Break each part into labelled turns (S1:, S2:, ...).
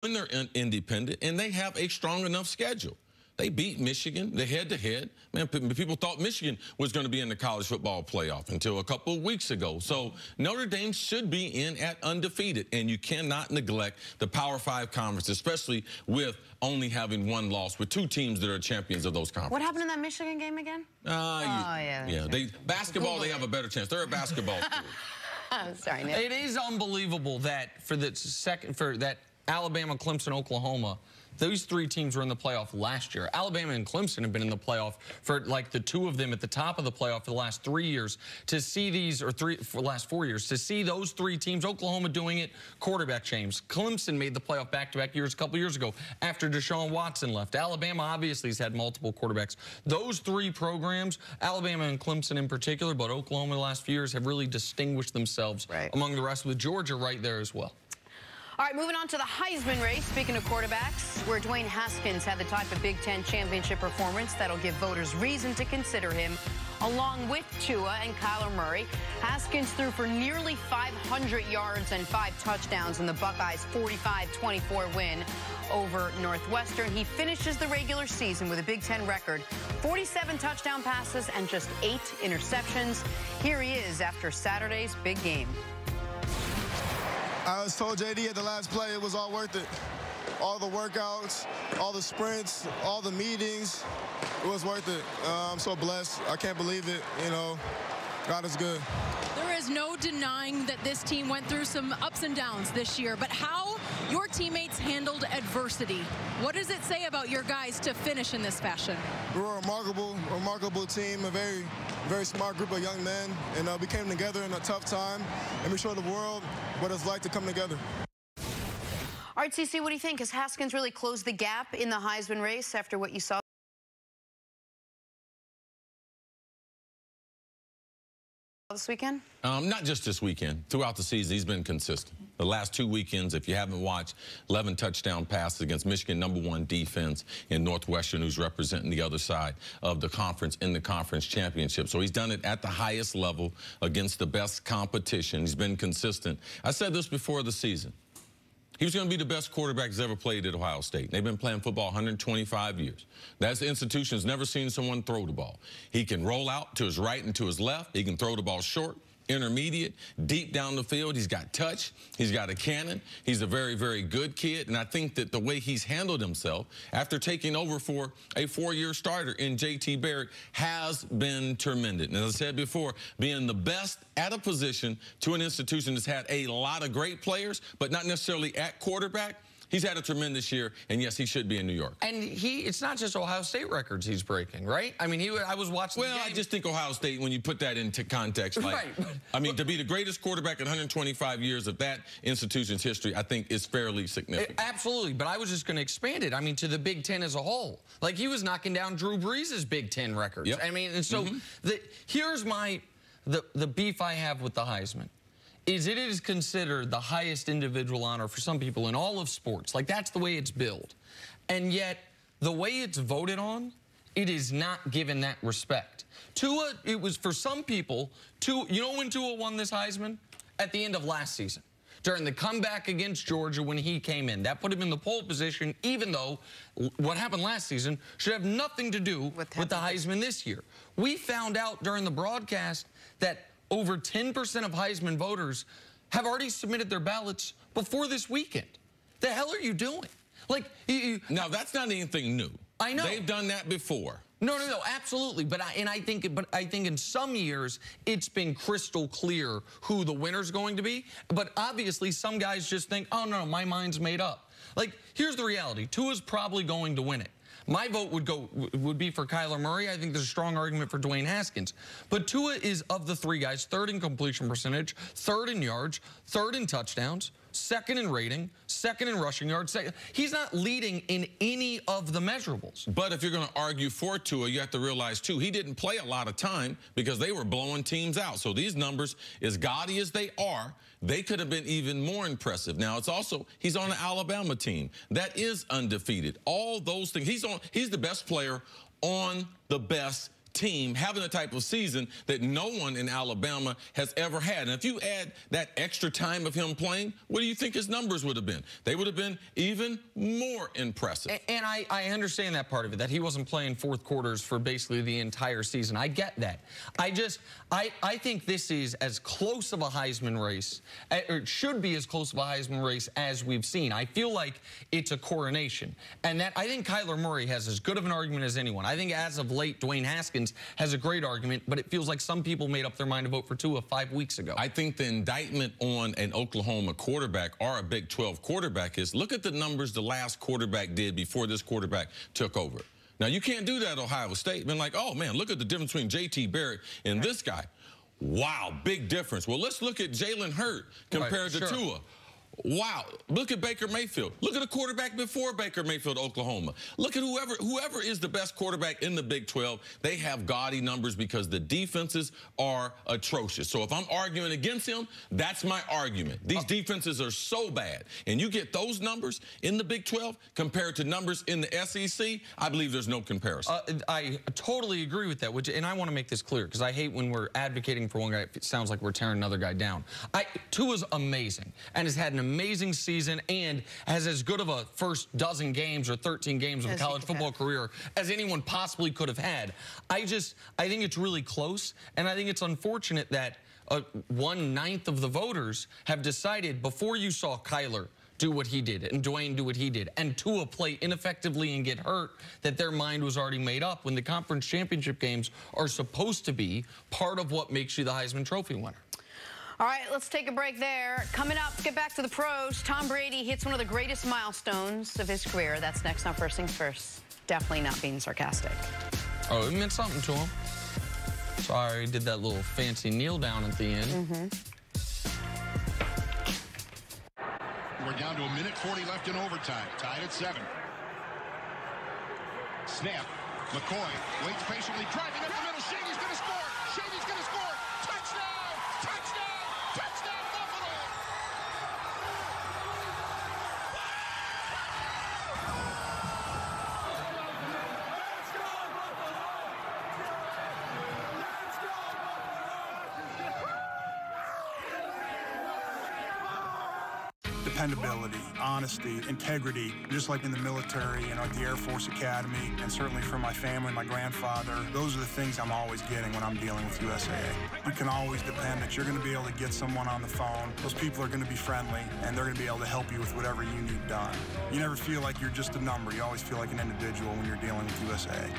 S1: when they're independent, and they have a strong enough schedule. They beat Michigan, the head-to-head. Man, people thought Michigan was going to be in the college football playoff until a couple of weeks ago. So Notre Dame should be in at undefeated, and you cannot neglect the Power 5 conference, especially with only having one loss, with two teams that are champions of those conferences.
S2: What happened in that Michigan game again?
S1: Yeah. Basketball, they have a better chance. They're a basketball team.
S2: I'm sorry, Nick.
S3: It is unbelievable that for that Alabama, Clemson, Oklahoma, those three teams were in the playoff last year. Alabama and Clemson have been in the playoff for like the two of them at the top of the playoff for the last 3 years. To see these, or for the last 4 years, to see those three teams, Oklahoma doing it, quarterback change. Clemson made the playoff back-to-back years a couple years ago after Deshaun Watson left. Alabama obviously has had multiple quarterbacks. Those three programs, Alabama and Clemson in particular, but Oklahoma the last few years have really distinguished themselves among the rest, with Georgia right there as well.
S2: All right, moving on to the Heisman race. Speaking of quarterbacks, where Dwayne Haskins had the type of Big Ten championship performance that'll give voters reason to consider him, along with Tua and Kyler Murray. Haskins threw for nearly 500 yards and 5 touchdowns in the Buckeyes' 45-24 win over Northwestern. He finishes the regular season with a Big Ten record, 47 touchdown passes and just 8 interceptions. Here he is after Saturday's big game.
S4: I was told JD at the last play it was all worth it. All the workouts, all the sprints, all the meetings, it was worth it. I'm so blessed. I can't believe it. You know, God is good.
S5: There is no denying that this team went through some ups and downs this year, but how your teammates handled adversity. What does it say about your guys to finish in this fashion?
S4: We're a remarkable team, a very smart group of young men, and we came together in a tough time, and we showed the world what it's like to come together.
S2: All right, CC, what do you think? Has Haskins really closed the gap in the Heisman race after what you saw this weekend?
S1: Not just this weekend. Throughout the season, he's been consistent. The last 2 weekends, if you haven't watched, 11 touchdown passes against Michigan, #1 defense in Northwestern, who's representing the other side of the conference in the conference championship. So he's done it at the highest level against the best competition. He's been consistent. I said this before the season. He was going to be the best quarterback that's ever played at Ohio State. They've been playing football 125 years. That institution has never seen someone throw the ball. He can roll out to his right and to his left. He can throw the ball short, intermediate, deep down the field. He's got touch. He's got a cannon. He's a very, very good kid. And I think that the way he's handled himself after taking over for a 4-year starter in J.T. Barrett has been tremendous. And as I said before, being the best at a position to an institution that's had a lot of great players, but not necessarily at quarterback, he's had a tremendous year, and yes, he should be in New York.
S3: And it's not just Ohio State records he's breaking, right? I mean, I was watching the game.
S1: I just think Ohio State, when you put that into context, like, I mean, to be the greatest quarterback in 125 years of that institution's history, I think is fairly significant.
S3: Absolutely, but I was just going to expand it, I mean, to the Big Ten as a whole. Like, he was knocking down Drew Brees' Big Ten records.
S1: Yep.
S3: I mean, and so here's the beef I have with the Heisman. It is considered the highest individual honor for some people in all of sports. Like, that's the way it's billed. And yet, the way it's voted on, it is not given that respect. Tua, it was for some people, you know when Tua won this Heisman? At the end of last season, during the comeback against Georgia when he came in. That put him in the pole position, even though what happened last season should have nothing to do with the Heisman this year. We found out during the broadcast that over 10% of Heisman voters have already submitted their ballots before this weekend. The hell are you doing? Like,
S1: now, that's not anything new.
S3: I know.
S1: They've done that before.
S3: No, absolutely. But I think in some years it's been crystal clear who the winner's going to be. But obviously some guys just think, oh no, my mind's made up. Like, here's the reality. Tua's probably going to win it. My vote would be for Kyler Murray. I think there's a strong argument for Dwayne Haskins. But Tua is, of the three guys, 3rd in completion percentage, 3rd in yards, 3rd in touchdowns, 2nd in rating, 2nd in rushing yards. He's not leading in any of the measurables.
S1: But if you're going to argue for Tua, you have to realize, too, he didn't play a lot of time because they were blowing teams out. So these numbers, as gaudy as they are, they could have been even more impressive. Now, it's also, he's on an Alabama team that is undefeated. All those things. He's the best player on the best team having the type of season that no one in Alabama has ever had. And if you add that extra time of him playing, what do you think his numbers would have been? They would have been even more impressive.
S3: And I understand that part of it, that he wasn't playing fourth quarters for basically the entire season. I get that. I think this is as close of a Heisman race, or it should be as close of a Heisman race as we've seen. I feel like it's a coronation. And that I think Kyler Murray has as good of an argument as anyone. I think as of late, Dwayne Haskins has a great argument, but it feels like some people made up their mind to vote for Tua 5 weeks ago.
S1: I think the indictment on an Oklahoma quarterback or a Big 12 quarterback is, look at the numbers the last quarterback did before this quarterback took over. Now, you can't do that at Ohio State. Been like, oh, man, look at the difference between J.T. Barrett and this guy. Wow, big difference. Well, let's look at Jalen Hurts compared to Tua. Wow, look at Baker Mayfield. Look at the quarterback before Baker Mayfield, Oklahoma. Look at whoever is the best quarterback in the Big 12. They have gaudy numbers because the defenses are atrocious. So if I'm arguing against him, that's my argument. These defenses are so bad. And you get those numbers in the Big 12 compared to numbers in the SEC, I believe there's no comparison.
S3: I totally agree with that, and I want to make this clear because I hate when we're advocating for one guy, it sounds like we're tearing another guy down. Tua's amazing and has had an amazing season and has as good of a first dozen games or 13 games of a college football career as anyone possibly could have had. I think it's really close, and I think it's unfortunate that 1/9 of the voters have decided before you saw Kyler do what he did and Dwayne do what he did and Tua play ineffectively and get hurt, that their mind was already made up when the conference championship games are supposed to be part of what makes you the Heisman Trophy winner.
S2: All right, let's take a break there. Coming up, get back to the pros. Tom Brady hits one of the greatest milestones of his career. That's next on First Things First. Definitely not being sarcastic.
S3: Oh, it meant something to him. Sorry, did that little fancy kneel down at the end.
S6: We're down to 1:40 left in overtime. Tied at 7. Snap. McCoy waits patiently, driving up the middle. Shady's going to score. Shady's going to score. Touchdown! Touchdown! Touchdown, Buffalo!
S7: Dependability, honesty, integrity, just like in the military and at the Air Force Academy, and certainly from my family, my grandfather. Those are the things I'm always getting when I'm dealing with USAA. You can always depend that you're going to be able to get someone on the phone. Those people are going to be friendly, and they're going to be able to help you with whatever you need done. You never feel like you're just a number. You always feel like an individual when you're dealing with USAA.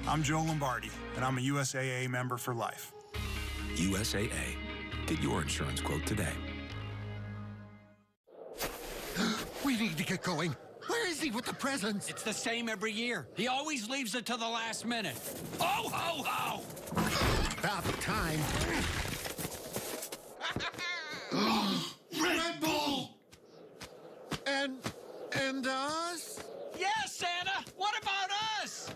S7: I'm Joe Lombardi, and I'm a USAA member for life.
S8: USAA. Get your insurance quote today.
S9: We need to get going. Where is he with the presents?
S10: It's the same every year. He always leaves it to the last minute. Ho, ho, ho!
S9: About time.
S10: Red Bull!
S9: And us?
S10: Yes, Santa! What about us?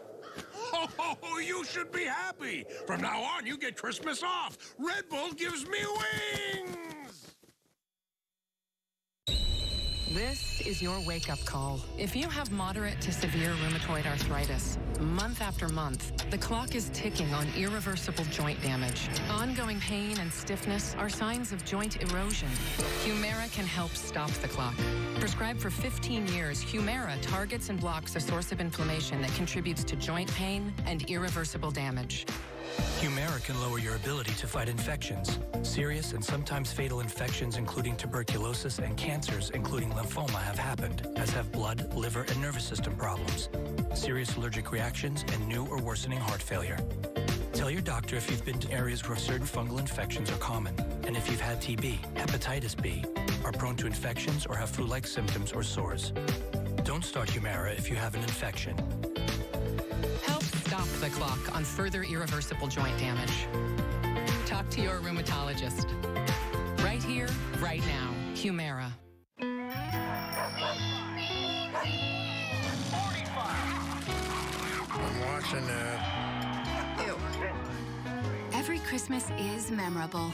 S11: Oh, you should be happy. From now on, you get Christmas off. Red Bull gives me wings!
S12: This is your wake-up call. If you have moderate to severe rheumatoid arthritis, month after month, the clock is ticking on irreversible joint damage. Ongoing pain and stiffness are signs of joint erosion. Humira can help stop the clock. Prescribed for 15 years, Humira targets and blocks a source of inflammation that contributes to joint pain and irreversible damage.
S13: Humira can lower your ability to fight infections. Serious and sometimes fatal infections, including tuberculosis and cancers, including lymphoma, have happened, as have blood, liver, and nervous system problems, serious allergic reactions, and new or worsening heart failure. Tell your doctor if you've been to areas where certain fungal infections are common, and if you've had TB, hepatitis B, are prone to infections, or have flu-like symptoms or sores. Don't start Humira if you have an infection.
S12: Help stop the clock on further irreversible joint damage. Talk to your rheumatologist. Right here, right now. Humira.
S9: I'm watching that.
S14: Ew. Every Christmas is memorable,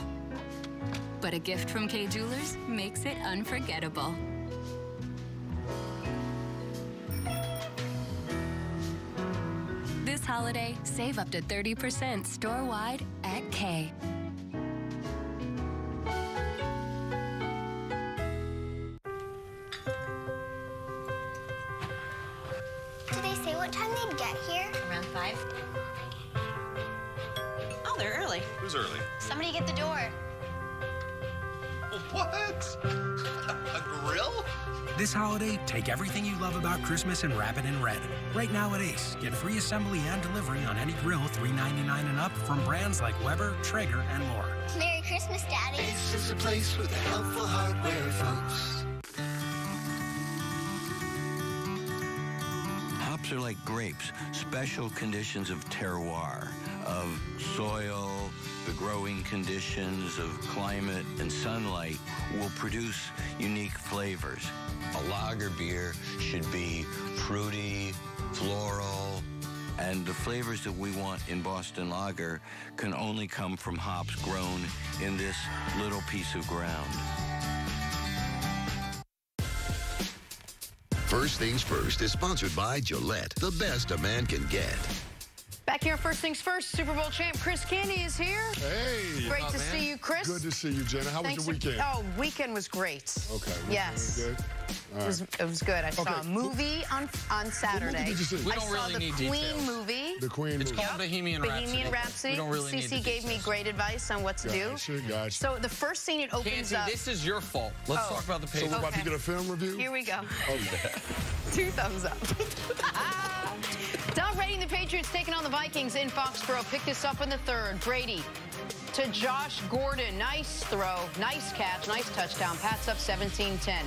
S14: but a gift from Kay Jewelers makes it unforgettable. This holiday, save up to 30% store-wide at Kay.
S15: Did they say what time they'd get here?
S16: Around 5. Oh, they're early.
S17: Who's early?
S15: Somebody get the door.
S17: What? A grill?
S18: This holiday, take everything you love about Christmas and wrap it in red. Right now at Ace, get free assembly and delivery on any grill $3.99 and up from brands like Weber, Traeger, and more.
S15: Merry Christmas, Daddy.
S9: Ace is a place with helpful hardware, folks.
S19: Hops are like grapes, special conditions of terroir, of soil, the growing conditions of climate and sunlight will produce unique flavors. A lager beer should be fruity, floral, and the flavors that we want in Boston Lager can only come from hops grown in this little piece of ground.
S20: First Things First is sponsored by Gillette, the best a man can get.
S2: Back here, First Things First, Super Bowl champ Chris Candy is here.
S21: Hey.
S2: Great to see you, Chris.
S21: Good to see you, Jenna. How was your weekend?
S2: Weekend was great.
S21: Okay.
S2: Yes.
S21: Good?
S2: It was good. I saw a movie on Saturday.
S21: What movie did you see?
S3: We don't really need
S2: the Queen
S3: details.
S2: movie.
S21: The Queen movie.
S3: It's called Bohemian Rhapsody.
S2: Bohemian Rhapsody.
S3: We don't really need the
S2: Cece gave me great advice on what to do.
S21: Gotcha.
S2: So the first scene, it opens
S3: Canty,
S2: up.
S3: this is your fault. Let's talk about the
S21: So
S3: page.
S21: we're about to get a film review?
S2: Here we go.
S21: Okay.
S2: 2 thumbs up. Tom Brady and the Patriots taking on the Vikings in Foxborough. Pick this up in the third. Brady to Josh Gordon. Nice throw, nice catch, nice touchdown. Pats up 17-10.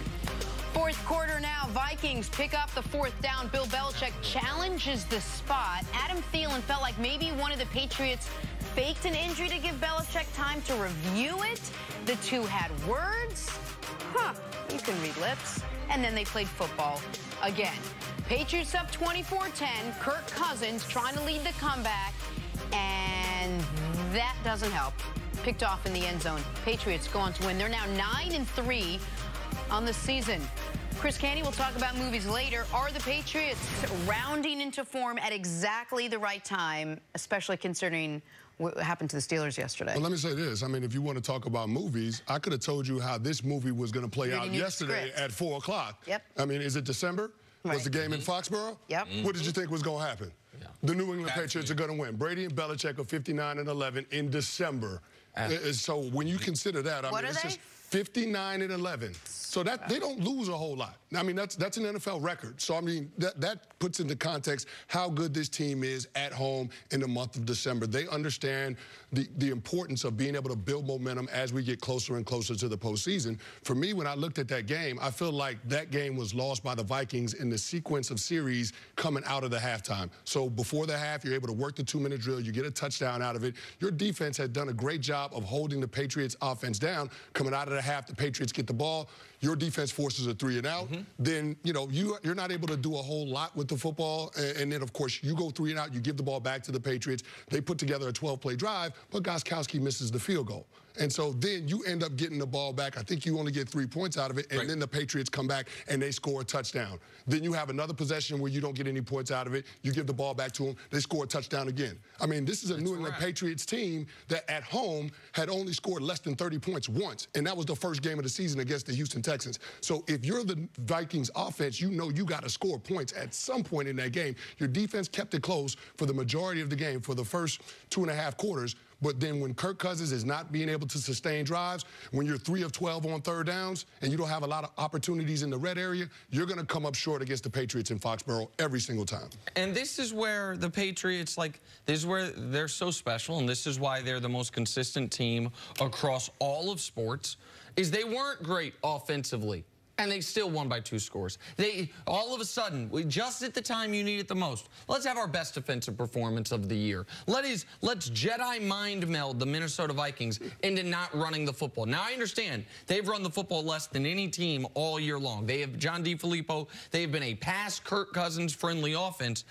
S2: Fourth quarter now. Vikings pick up the 4th down. Bill Belichick challenges the spot. Adam Thielen felt like maybe one of the Patriots faked an injury to give Belichick time to review it. The two had words. You can read lips. And then they played football again. Patriots up 24-10. Kirk Cousins trying to lead the comeback. And that doesn't help. Picked off in the end zone. Patriots go on to win. They're now 9-3 on the season. Chris Canty will talk about movies later. Are the Patriots rounding into form at exactly the right time, especially considering what happened to the Steelers yesterday?
S21: Well, let me say this. I mean, if you want to talk about movies, I could have told you how this movie was going to play out yesterday at 4 o'clock.
S2: Yep.
S21: I mean, is it December? Right. Was the game in Foxborough?
S2: Yep.
S21: What did you think was going to happen? Yeah. The New England Patriots are going to win. Brady and Belichick are 59-11 in December. So when you consider that, I mean, it's just 59-11. So that they don't lose a whole lot. I mean, that's an NFL record. So, I mean, that puts into context how good this team is at home in the month of December. They understand the importance of being able to build momentum as we get closer and closer to the postseason. For me, when I looked at that game, I feel like that game was lost by the Vikings in the sequence of series coming out of the halftime. So before the half, you're able to work the 2-minute drill. You get a touchdown out of it. Your defense had done a great job of holding the Patriots offense down. Coming out of the half, the Patriots get the ball. Your defense forces a 3 and out. Then, you know, you're not able to do a whole lot with the football. And then, of course, you go 3 and out. You give the ball back to the Patriots. They put together a 12-play drive, but Gostkowski misses the field goal. And so then you end up getting the ball back. I think you only get 3 points out of it, and then the Patriots come back and they score a touchdown. Then you have another possession where you don't get any points out of it. You give the ball back to them. They score a touchdown again. I mean, this is a New England Patriots team that at home had only scored less than 30 points once, and that was the first game of the season against the Houston Texans. So if you're the Vikings offense, you know you got to score points at some point in that game. Your defense kept it close for the majority of the game for the first 2.5 quarters. But then when Kirk Cousins is not being able to sustain drives, when you're 3 of 12 on 3rd downs and you don't have a lot of opportunities in the red area, you're going to come up short against the Patriots in Foxborough every single time.
S3: And this is where the Patriots, this is where they're so special, and this is why they're the most consistent team across all of sports, is they weren't great offensively. And they still won by 2 scores. They, all of a sudden, just at the time you need it the most, let's have our best defensive performance of the year. Let's Jedi mind meld the Minnesota Vikings into not running the football. Now, I understand they've run the football less than any team all year long. They have John DeFilippo. They've been a pass Kirk Cousins friendly offense.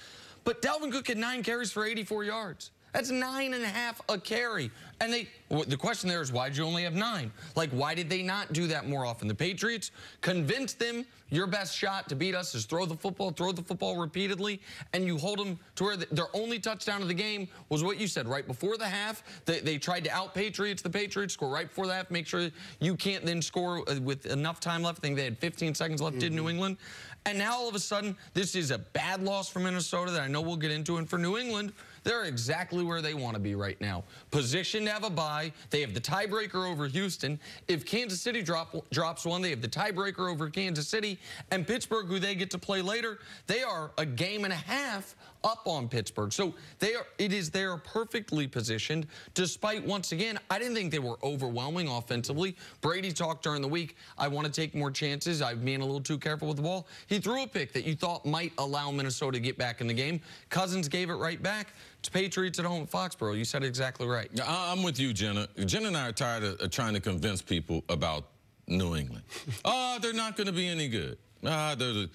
S3: But Dalvin Cook had 9 carries for 84 yards. That's 9.5 a carry. And the question there is, why'd you only have 9? Like, why did they not do that more often? The Patriots convinced them your best shot to beat us is throw the football repeatedly, and you hold them to where their only touchdown of the game was what you said, right before the half. They tried to out-Patriots the Patriots, score right before the half, make sure you can't then score with enough time left. I think they had 15 seconds left in New England. And now all of a sudden, this is a bad loss for Minnesota that I know we'll get into. And for New England, they're exactly where they want to be right now. Positioned to have a bye. They have the tiebreaker over Houston. If Kansas City drops one, they have the tiebreaker over Kansas City. And Pittsburgh, who they get to play later, they are a game and a half up on Pittsburgh. So they're perfectly positioned, despite, once again, I didn't think they were overwhelming offensively. Brady talked during the week, I want to take more chances. I'm being a little too careful with the ball. He threw a pick that you thought might allow Minnesota to get back in the game. Cousins gave it right back. It's Patriots at home at Foxborough. You said it exactly right.
S1: I'm with you, Jenna. Jenna and I are tired of trying to convince people about New England. They're not going to be any good. When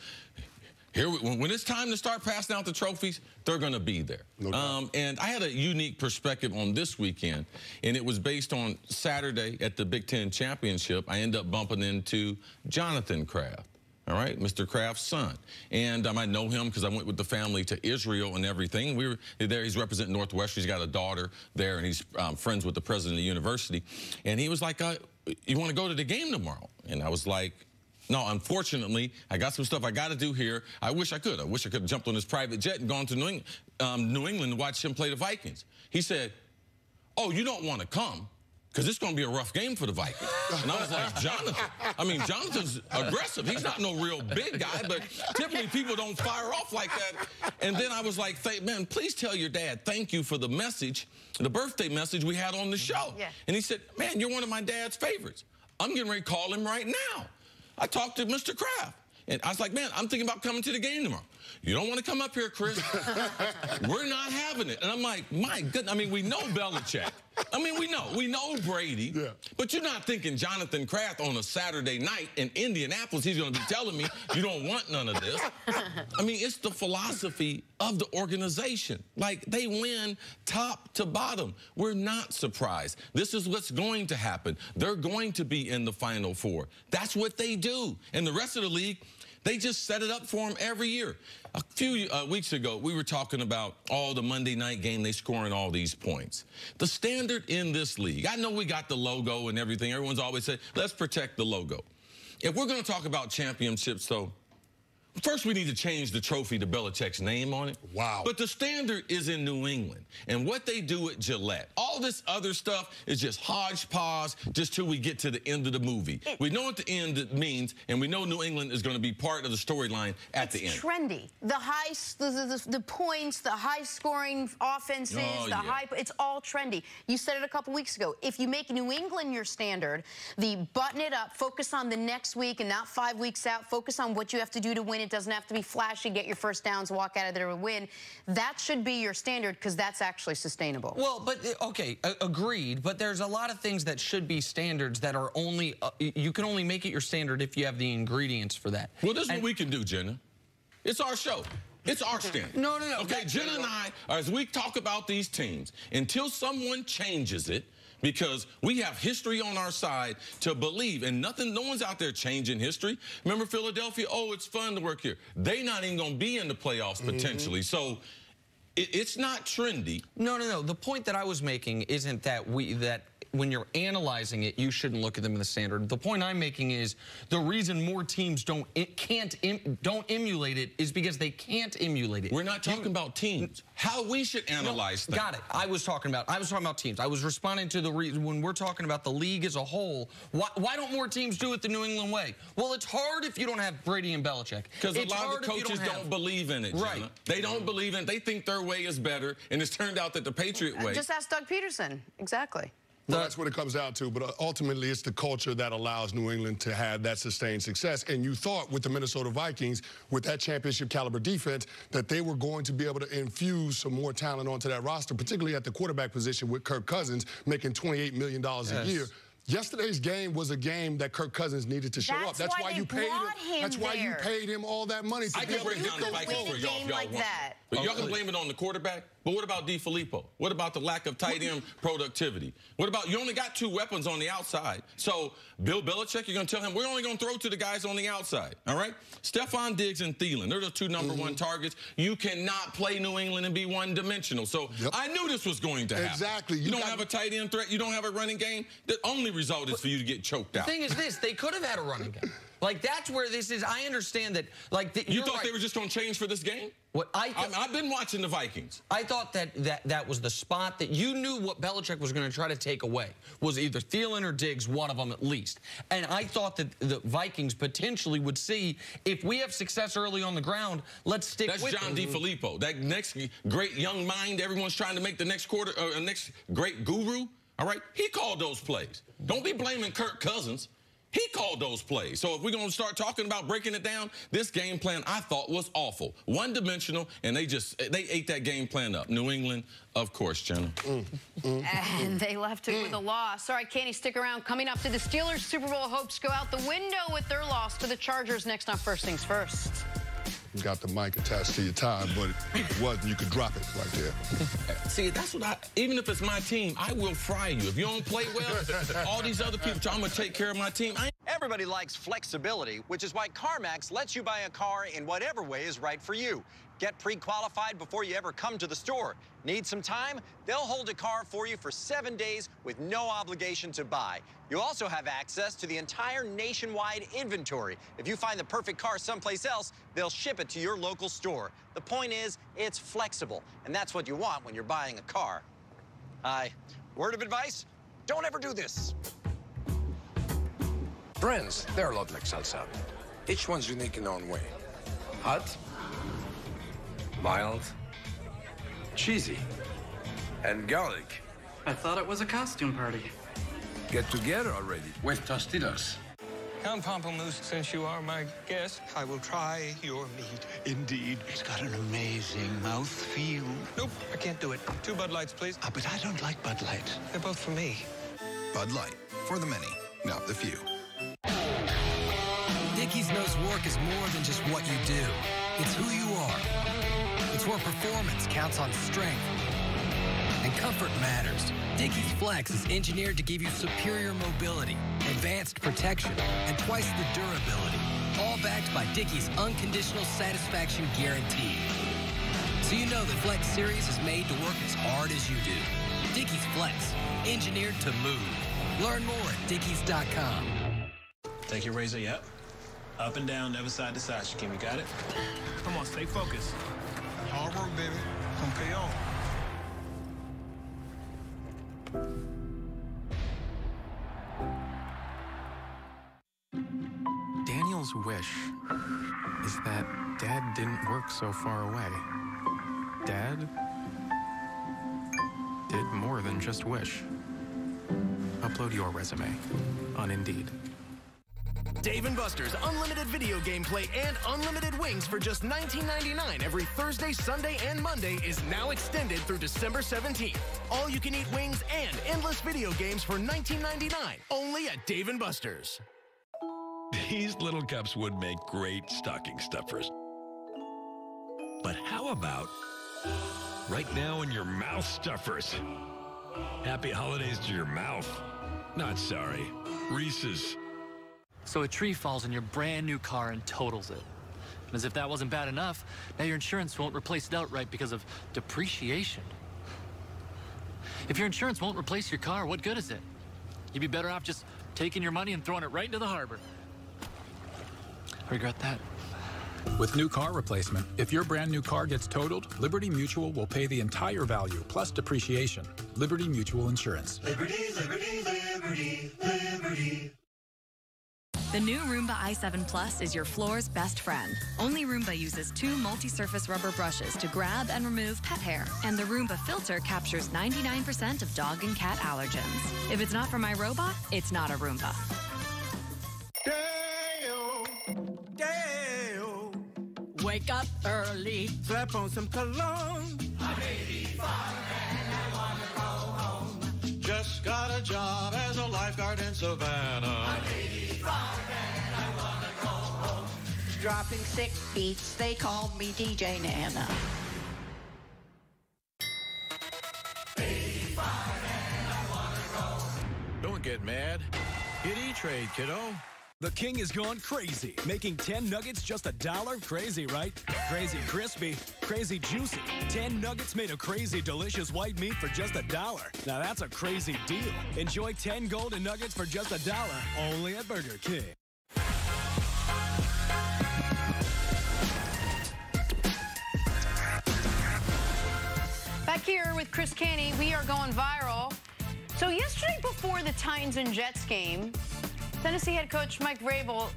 S1: it's time to start passing out the trophies, they're going to be there. No and I had a unique perspective on this weekend, and it was based on Saturday at the Big Ten Championship. I ended up bumping into Jonathan Kraft. All right, Mr. Kraft's son. And I know him because I went with the family to Israel and everything. We were there. He's representing Northwestern. He's got a daughter there, and he's friends with the president of the university. And he was like, you want to go to the game tomorrow? And I was like, no, unfortunately, I got some stuff I got to do here. I wish I could. I wish I could have jumped on this private jet and gone to New England to watch him play the Vikings. He said, oh, you don't want to come? Because it's going to be a rough game for the Vikings. And I was like, Jonathan. I mean, Jonathan's aggressive. He's not no real big guy, but typically people don't fire off like that. And then I was like, man, please tell your dad thank you for the message, the birthday message we had on the show. Yeah. And he said, man, you're one of my dad's favorites. I'm getting ready to call him right now. I talked to Mr. Kraft. And I was like, man, I'm thinking about coming to the game tomorrow. You don't want to come up here, Chris. We're not having it. And I'm like, my goodness. I mean, we know Belichick. I mean, we know Brady. Yeah. But you're not thinking Jonathan Kraft on a Saturday night in Indianapolis, he's going to be telling me you don't want none of this. I mean, it's the philosophy of the organization. Like, they win top to bottom. We're not surprised. This is what's going to happen. They're going to be in the Final Four. That's what they do. And the rest of the league, they just set it up for them every year. A few weeks ago, we were talking about the Monday night game, they scoring all these points. The standard in this league, I know we got the logo and everything. Everyone's always said, let's protect the logo. If we're going to talk about championships, though, first we need to change the trophy to Belichick's name on it. Wow. But the standard is in New England. And what they do at Gillette, all this other stuff is just hodgepodge just till we get to the end of the movie. We know what the end means, and we know New England is going to be part of the storyline at the end.
S2: It's trendy. The points, the high-scoring offenses, it's all trendy. You said it a couple weeks ago. If you make New England your standard, button it up, focus on the next week and not 5 weeks out, focus on what you have to do to win. It doesn't have to be flashy, get your first downs, walk out of there and win. That should be your standard because that's actually sustainable.
S3: Well, but, okay, agreed, but there's a lot of things that should be standards that are only, you can only make it your standard if you have the ingredients for that.
S1: Well, this is what we can do, Jenna. It's our show. It's our standard.
S3: No.
S1: Okay, Jenna and I, as we talk about these teams, until someone changes it, because we have history on our side to believe, and no one's out there changing history. Remember Philadelphia? Oh, it's fun to work here. They're not even going to be in the playoffs potentially. So it's not trendy.
S3: No. The point that I was making isn't that when you're analyzing it, you shouldn't look at them in the standard. The point I'm making is the reason more teams don't emulate it is because they can't emulate it.
S1: We're not talking about teams. How we should analyze things.
S3: Got it. I was talking about teams. I was responding to the reason when we're talking about the league as a whole. Why don't more teams do it the New England way? Well, it's hard if you don't have Brady and Belichick.
S1: Because a lot of the coaches don't believe in it, Jenna.
S3: Right.
S1: They don't believe in it. They think their way is better, and it's turned out that the Patriot way.
S2: Just ask Doug Peterson. Exactly.
S21: Well, that's what it comes down to, but ultimately it's the culture that allows New England to have that sustained success. And you thought with the Minnesota Vikings, with that championship caliber defense, that they were going to be able to infuse some more talent onto that roster, particularly at the quarterback position with Kirk Cousins making $28 million a year. Yesterday's game was a game that Kirk Cousins needed to show up. That's why you paid him. That's why you paid him all that money.
S1: I can break down the Vikings for y'all if y'all want. But y'all can blame it on the quarterback. But what about DeFilippo? What about the lack of tight end productivity? What about you only got 2 weapons on the outside? So Bill Belichick, you're going to tell him we're only going to throw to the guys on the outside. All right? Stephon Diggs and Thielen, they're the 2 number 1 targets. You cannot play New England and be one-dimensional. So I knew this was going to happen.
S21: Exactly.
S1: You don't have a tight end threat. You don't have a running game. The only result is for you to get choked out.
S3: The thing is this, they could have had a running game. Like, that's where this is. I understand that, like...
S1: You thought they were just going to change for this game?
S3: What
S1: I've been watching the Vikings.
S3: I thought that was the spot that you knew what Belichick was going to try to take away, was either Thielen or Diggs, one of them at least. And I thought that the Vikings potentially would see, if we have success early on the ground, let's stick with it.
S1: That's John DeFilippo. That next great young mind everyone's trying to make the next next great guru, all right? He called those plays. Don't be blaming Kirk Cousins. He called those plays. So if we're going to start talking about breaking it down, this game plan I thought was awful. One-dimensional, and they ate that game plan up. New England, of course, Jenna.
S2: And they left it with a loss. All right, Kenny, stick around. Coming up, to the Steelers' Super Bowl hopes go out the window with their loss to the Chargers next on First Things First.
S21: You got the mic attached to your tie, but if it wasn't, you could drop it right there.
S1: See, that's what even if it's my team, I will fry you. If you don't play well, all these other people, I'm going to take care of my team.
S16: Everybody likes flexibility, which is why CarMax lets you buy a car in whatever way is right for you. Get pre-qualified before you ever come to the store. Need some time? They'll hold a car for you for 7 days with no obligation to buy. You also have access to the entire nationwide inventory. If you find the perfect car someplace else, they'll ship it to your local store. The point is, it's flexible, and that's what you want when you're buying a car. Word of advice? Don't ever do this.
S22: Friends, they're a lot like salsa. Each one's unique in their own way. Hot, mild, cheesy, and garlic.
S23: I thought it was a costume party.
S22: Get together already with Tostitos.
S24: Come, Pamplemousse, since you are my guest, I will try your meat. Indeed, it's got an amazing mouthfeel. Nope, I can't do it. 2 Bud Lights, please. But I don't like Bud Light. They're both for me.
S25: Bud Light, for the many, not the few.
S26: Dickies knows work is more than just what you do. It's who you are. It's where performance counts on strength and comfort matters. Dickies Flex is engineered to give you superior mobility, advanced protection, and twice the durability, all backed by Dickies' unconditional satisfaction guarantee. So you know the Flex series is made to work as hard as you do. Dickies Flex, engineered to move. Learn more at dickies.com.
S27: Take your razor, yep. Up and down, never side to side, Shaquem. You got it? Come on, stay focused. Hard work, baby. Come pay on.
S28: Daniel's wish is that Dad didn't work so far away. Dad did more than just wish. Upload your resume on Indeed.
S29: Dave & Buster's unlimited video gameplay and unlimited wings for just $19.99 every Thursday, Sunday, and Monday is now extended through December 17th. All you can eat wings and endless video games for $19.99 only at Dave & Buster's.
S11: These little cups would make great stocking stuffers. But how about right now in your mouth stuffers? Happy holidays to your mouth. Not sorry. Reese's.
S30: So a tree falls in your brand new car and totals it. And as if that wasn't bad enough, now your insurance won't replace it outright because of depreciation. If your insurance won't replace your car, what good is it? You'd be better off just taking your money and throwing it right into the harbor. I regret that.
S31: With new car replacement, if your brand new car gets totaled, Liberty Mutual will pay the entire value plus depreciation. Liberty Mutual Insurance.
S32: Liberty, liberty, liberty, liberty.
S33: The new Roomba i7 Plus is your floor's best friend. Only Roomba uses 2 multi-surface rubber brushes to grab and remove pet hair. And the Roomba filter captures 99% of dog and cat allergens. If it's not for my robot, it's not a Roomba.
S34: Wake up early, slap on some cologne.
S32: I'm 85 and I wanna go home.
S34: Just
S4: just got a job as a lifeguard in Savannah.
S34: I'm 85 and I want to go home. Dropping sick beats, they called me DJ Nana.
S4: 85 and I want to go.
S5: Don't get mad. Get E-Trade, kiddo.
S6: The King is gone crazy, making 10 nuggets just $1. Crazy, right? Crazy crispy, crazy juicy. 10 nuggets made of crazy delicious white meat for just $1. Now that's a crazy deal. Enjoy 10 golden nuggets for just $1, only at Burger King.
S2: Back here with Chris Canty, we are going viral. So yesterday before the Titans and Jets game, Tennessee head coach Mike Vrabel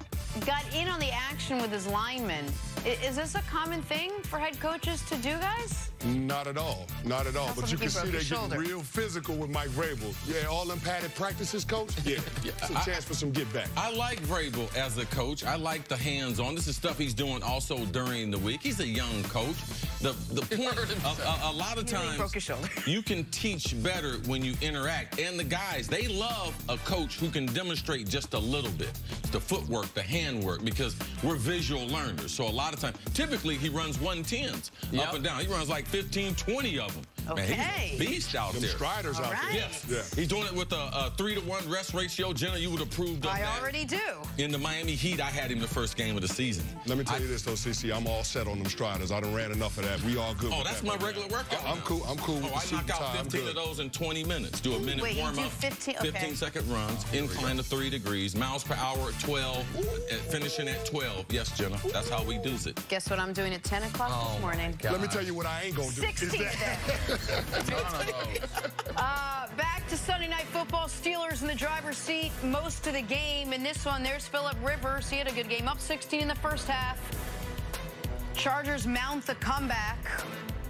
S2: got in on the action with his linemen. Is this a common thing for head coaches to do, guys?
S21: Not at all. Not at all.
S2: That's
S21: But you can see they
S2: shoulder.
S21: get real physical with Mike Vrabel. Yeah, all them padded practices, coach? Yeah. It's a chance for some get back.
S1: I like Vrabel as a coach. I like the hands-on. This is stuff he's doing also during the week. He's a young coach. The point, a lot of times,
S2: broke his shoulder.
S1: You can teach better when you interact. And the guys, they love a coach who can demonstrate just a little bit. The footwork, the handwork, because we're visual learners. So a lot of times, typically he runs 110s up and down. He runs like 15, 20 of them.
S2: Okay.
S1: Man, he's a beast out
S21: Them
S1: there.
S21: striders out there.
S1: Yes.
S21: Yeah.
S1: He's doing it with a 3-to-1 rest ratio. Jenna, you would approve of that.
S2: I already do.
S1: In the Miami Heat, I had him the first game of the season.
S21: Let me tell you this, though, CC. I'm all set on them striders. I done ran enough of that. We all good.
S1: Oh, that's my regular workout.
S21: I'm cool. I'm cool.
S1: Oh, I knock out 15 of those in 20 minutes. Do a minute
S2: Wait, you
S1: warm
S2: do
S1: up.
S2: 15? Okay.
S1: 15-second runs. Incline to 3 degrees. Miles per hour at 12. Finishing at 12. Yes, Jenna. That's how we do it.
S2: Guess what I'm doing at 10 o'clock this morning?
S21: Let me tell you what I ain't gonna do.
S2: 16 back to Sunday Night Football. Steelers in the driver's seat most of the game. In this one, there's Phillip Rivers. He had a good game, up 16 in the first half. Chargers mount the comeback.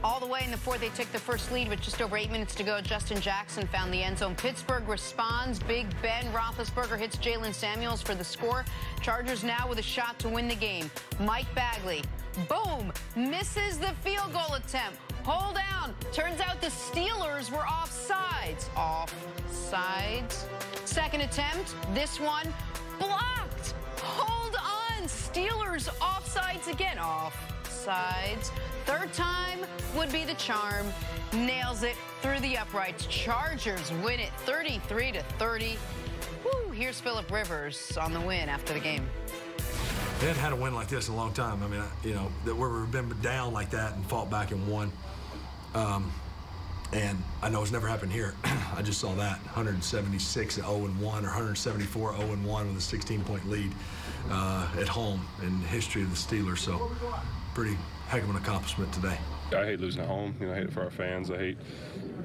S2: All the way in the fourth, they took the first lead with just over 8 minutes to go. Justin Jackson found the end zone. Pittsburgh responds. Big Ben Roethlisberger hits Jalen Samuels for the score. Chargers now with a shot to win the game. Mike Bagley, boom, misses the field goal attempt. Hold down. Turns out the Steelers were offsides. Offsides. Second attempt. This one blocked. Hold on. Steelers offsides again. Offsides. Third time would be the charm. Nails it through the uprights. Chargers win it 33-30. Woo, here's Phillip Rivers on the win after the game.
S7: They hadn't had a win like this in a long time. I mean, you know, where we've been down like that and fought back and won. And I know it's never happened here. I just saw that 176-0-1 or 174-0-1 with a 16-point lead at home in the history of the Steelers. So pretty heck of an accomplishment today.
S8: I hate losing at home. You know, I hate it for our fans. I hate,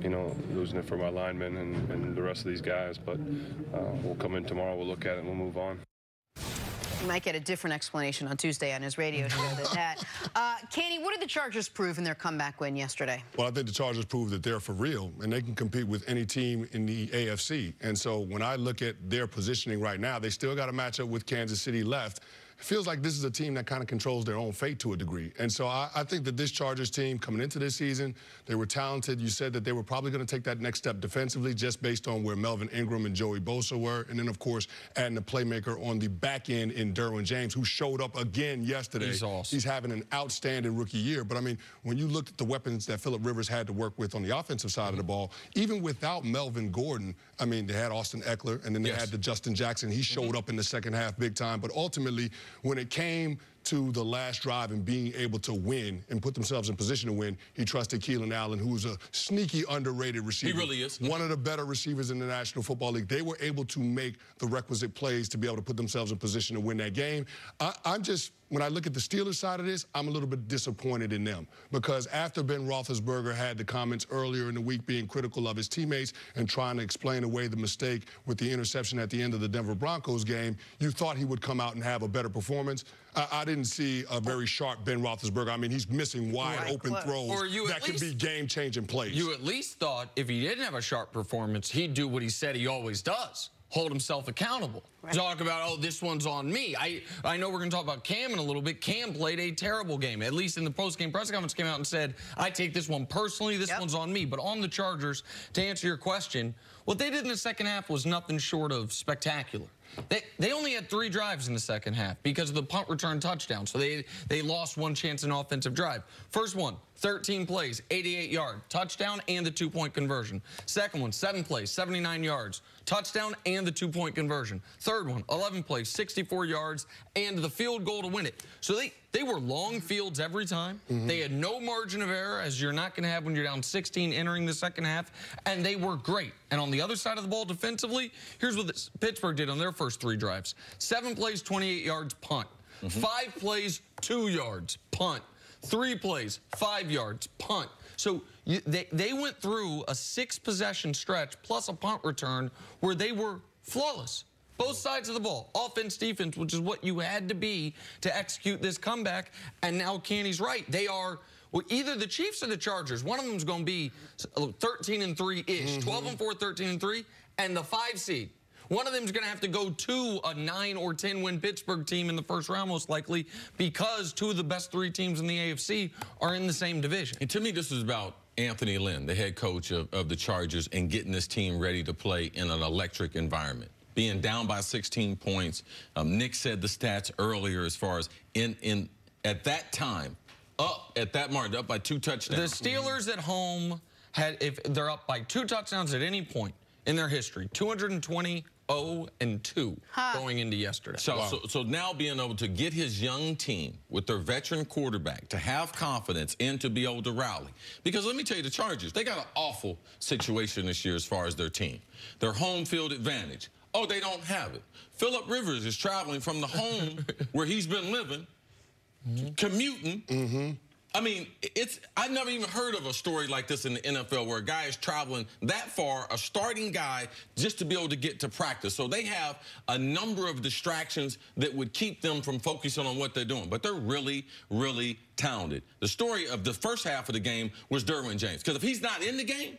S8: you know, losing it for my linemen and the rest of these guys. But we'll come in tomorrow, we'll look at it, and we'll move on.
S2: You might get a different explanation on Tuesday on his radio show than that. Canty, what did the Chargers prove in their comeback win yesterday?
S21: Well, I think the Chargers proved that they're for real, and they can compete with any team in the AFC. And so when I look at their positioning right now, they still got a matchup with Kansas City left. It feels like this is a team that kind of controls their own fate to a degree. And so I think that this Chargers team coming into this season, they were talented. You said that they were probably going to take that next step defensively just based on where Melvin Ingram and Joey Bosa were. And then, of course, adding a playmaker on the back end in Derwin James, who showed up again yesterday.
S3: He's awesome.
S21: He's having an outstanding rookie year. But, I mean, when you looked at the weapons that Phillip Rivers had to work with on the offensive side of the ball, even without Melvin Gordon, I mean, they had Austin Eckler, and then they had the Justin Jackson. He showed up in the second half big time. But ultimately, when it came to the last drive and being able to win and put themselves in position to win, he trusted Keelan Allen, who's a sneaky, underrated receiver.
S1: He really is.
S21: One of the better receivers in the National Football League. They were able to make the requisite plays to be able to put themselves in position to win that game. I'm just, when I look at the Steelers side of this, I'm a little bit disappointed in them because after Ben Roethlisberger had the comments earlier in the week being critical of his teammates and trying to explain away the mistake with the interception at the end of the Denver Broncos game, you thought he would come out and have a better performance. I didn't see a very sharp Ben Roethlisberger. I mean, he's missing wide open throws that could be game-changing plays.
S3: You at least thought if he didn't have a sharp performance, he'd do what he said he always does. hold himself accountable. Right. Talk about, oh, this one's on me. I know we're going to talk about Cam in a little bit. Cam played a terrible game. At least in the post-game press conference came out and said, I take this one personally. This one's on me. But on the Chargers, to answer your question, what they did in the second half was nothing short of spectacular. They only had 3 drives in the second half because of the punt return touchdown. So they lost one chance in offensive drive. First one, 13 plays, 88-yard touchdown and the 2-point conversion. Second one, 7 plays, 79 yards, touchdown and the 2-point conversion. Third one, 11 plays, 64 yards and the field goal to win it. So they were long fields every time. They had no margin of error, as you're not going to have when you're down 16 entering the second half, and they were great. And on the other side of the ball defensively, here's what Pittsburgh did on their first 3 drives. 7 plays, 28 yards, punt. 5 plays, 2 yards, punt. 3 plays, 5 yards, punt. So they went through a 6-possession stretch plus a punt return where they were flawless. Both sides of the ball, offense, defense, which is what you had to be to execute this comeback. And now Kenny's right. They are either the Chiefs or the Chargers. One of them is going to be 13-3-ish, 12-4, 13-3, and the 5 seed. One of them is going to have to go to a 9 or 10 win Pittsburgh team in the first round, most likely, because 2 of the best 3 teams in the AFC are in the same division.
S1: And to me, this is about Anthony Lynn, the head coach of the Chargers, and getting this team ready to play in an electric environment. Being down by 16 points, Nick said the stats earlier as far as at that time, up at that margin, up by 2 touchdowns.
S3: The Steelers at home if they're up by 2 touchdowns at any point in their history, 220-0-2 going into yesterday.
S1: So now being able to get his young team with their veteran quarterback to have confidence and to be able to rally. Because let me tell you, the Chargers, they got an awful situation this year as far as their team. Their home field advantage. Oh, they don't have it. Phillip Rivers is traveling from the home where he's been living, commuting. I mean, I've never even heard of a story like this in the NFL where a guy is traveling that far, a starting guy, just to be able to get to practice. So they have a number of distractions that would keep them from focusing on what they're doing. But they're really, really talented. The story of the first half of the game was Derwin James. Because if he's not in the game,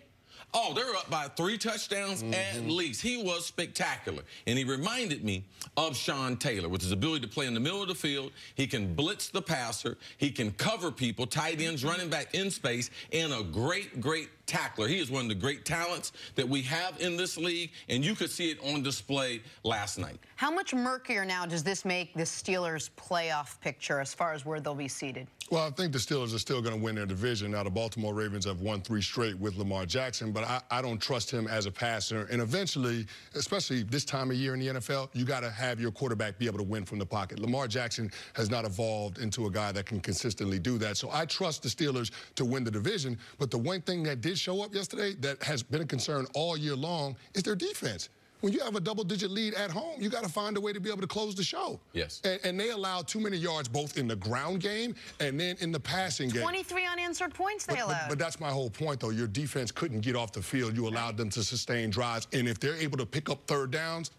S1: oh, they're up by 3 touchdowns at least. He was spectacular. And he reminded me of Sean Taylor, with his ability to play in the middle of the field. He can blitz the passer. He can cover people, tight ends, running back in space, and a great, great tackler. He is one of the great talents that we have in this league, and you could see it on display last night.
S2: How much murkier now does this make the Steelers' playoff picture as far as where they'll be seated?
S21: Well, I think the Steelers are still going to win their division. Now, the Baltimore Ravens have won 3 straight with Lamar Jackson, but I don't trust him as a passer. And eventually, especially this time of year in the NFL, you got to have your quarterback be able to win from the pocket. Lamar Jackson has not evolved into a guy that can consistently do that. So I trust the Steelers to win the division. But the one thing that did show up yesterday that has been a concern all year long is their defense. When you have a double-digit lead at home, you got to find a way to be able to close the show.
S1: Yes.
S21: And they allowed too many yards both in the ground game and then in the passing game.
S2: 23 unanswered points they allowed.
S21: But that's my whole point, though. Your defense couldn't get off the field. You allowed them to sustain drives. And if they're able to pick up 3rd downs,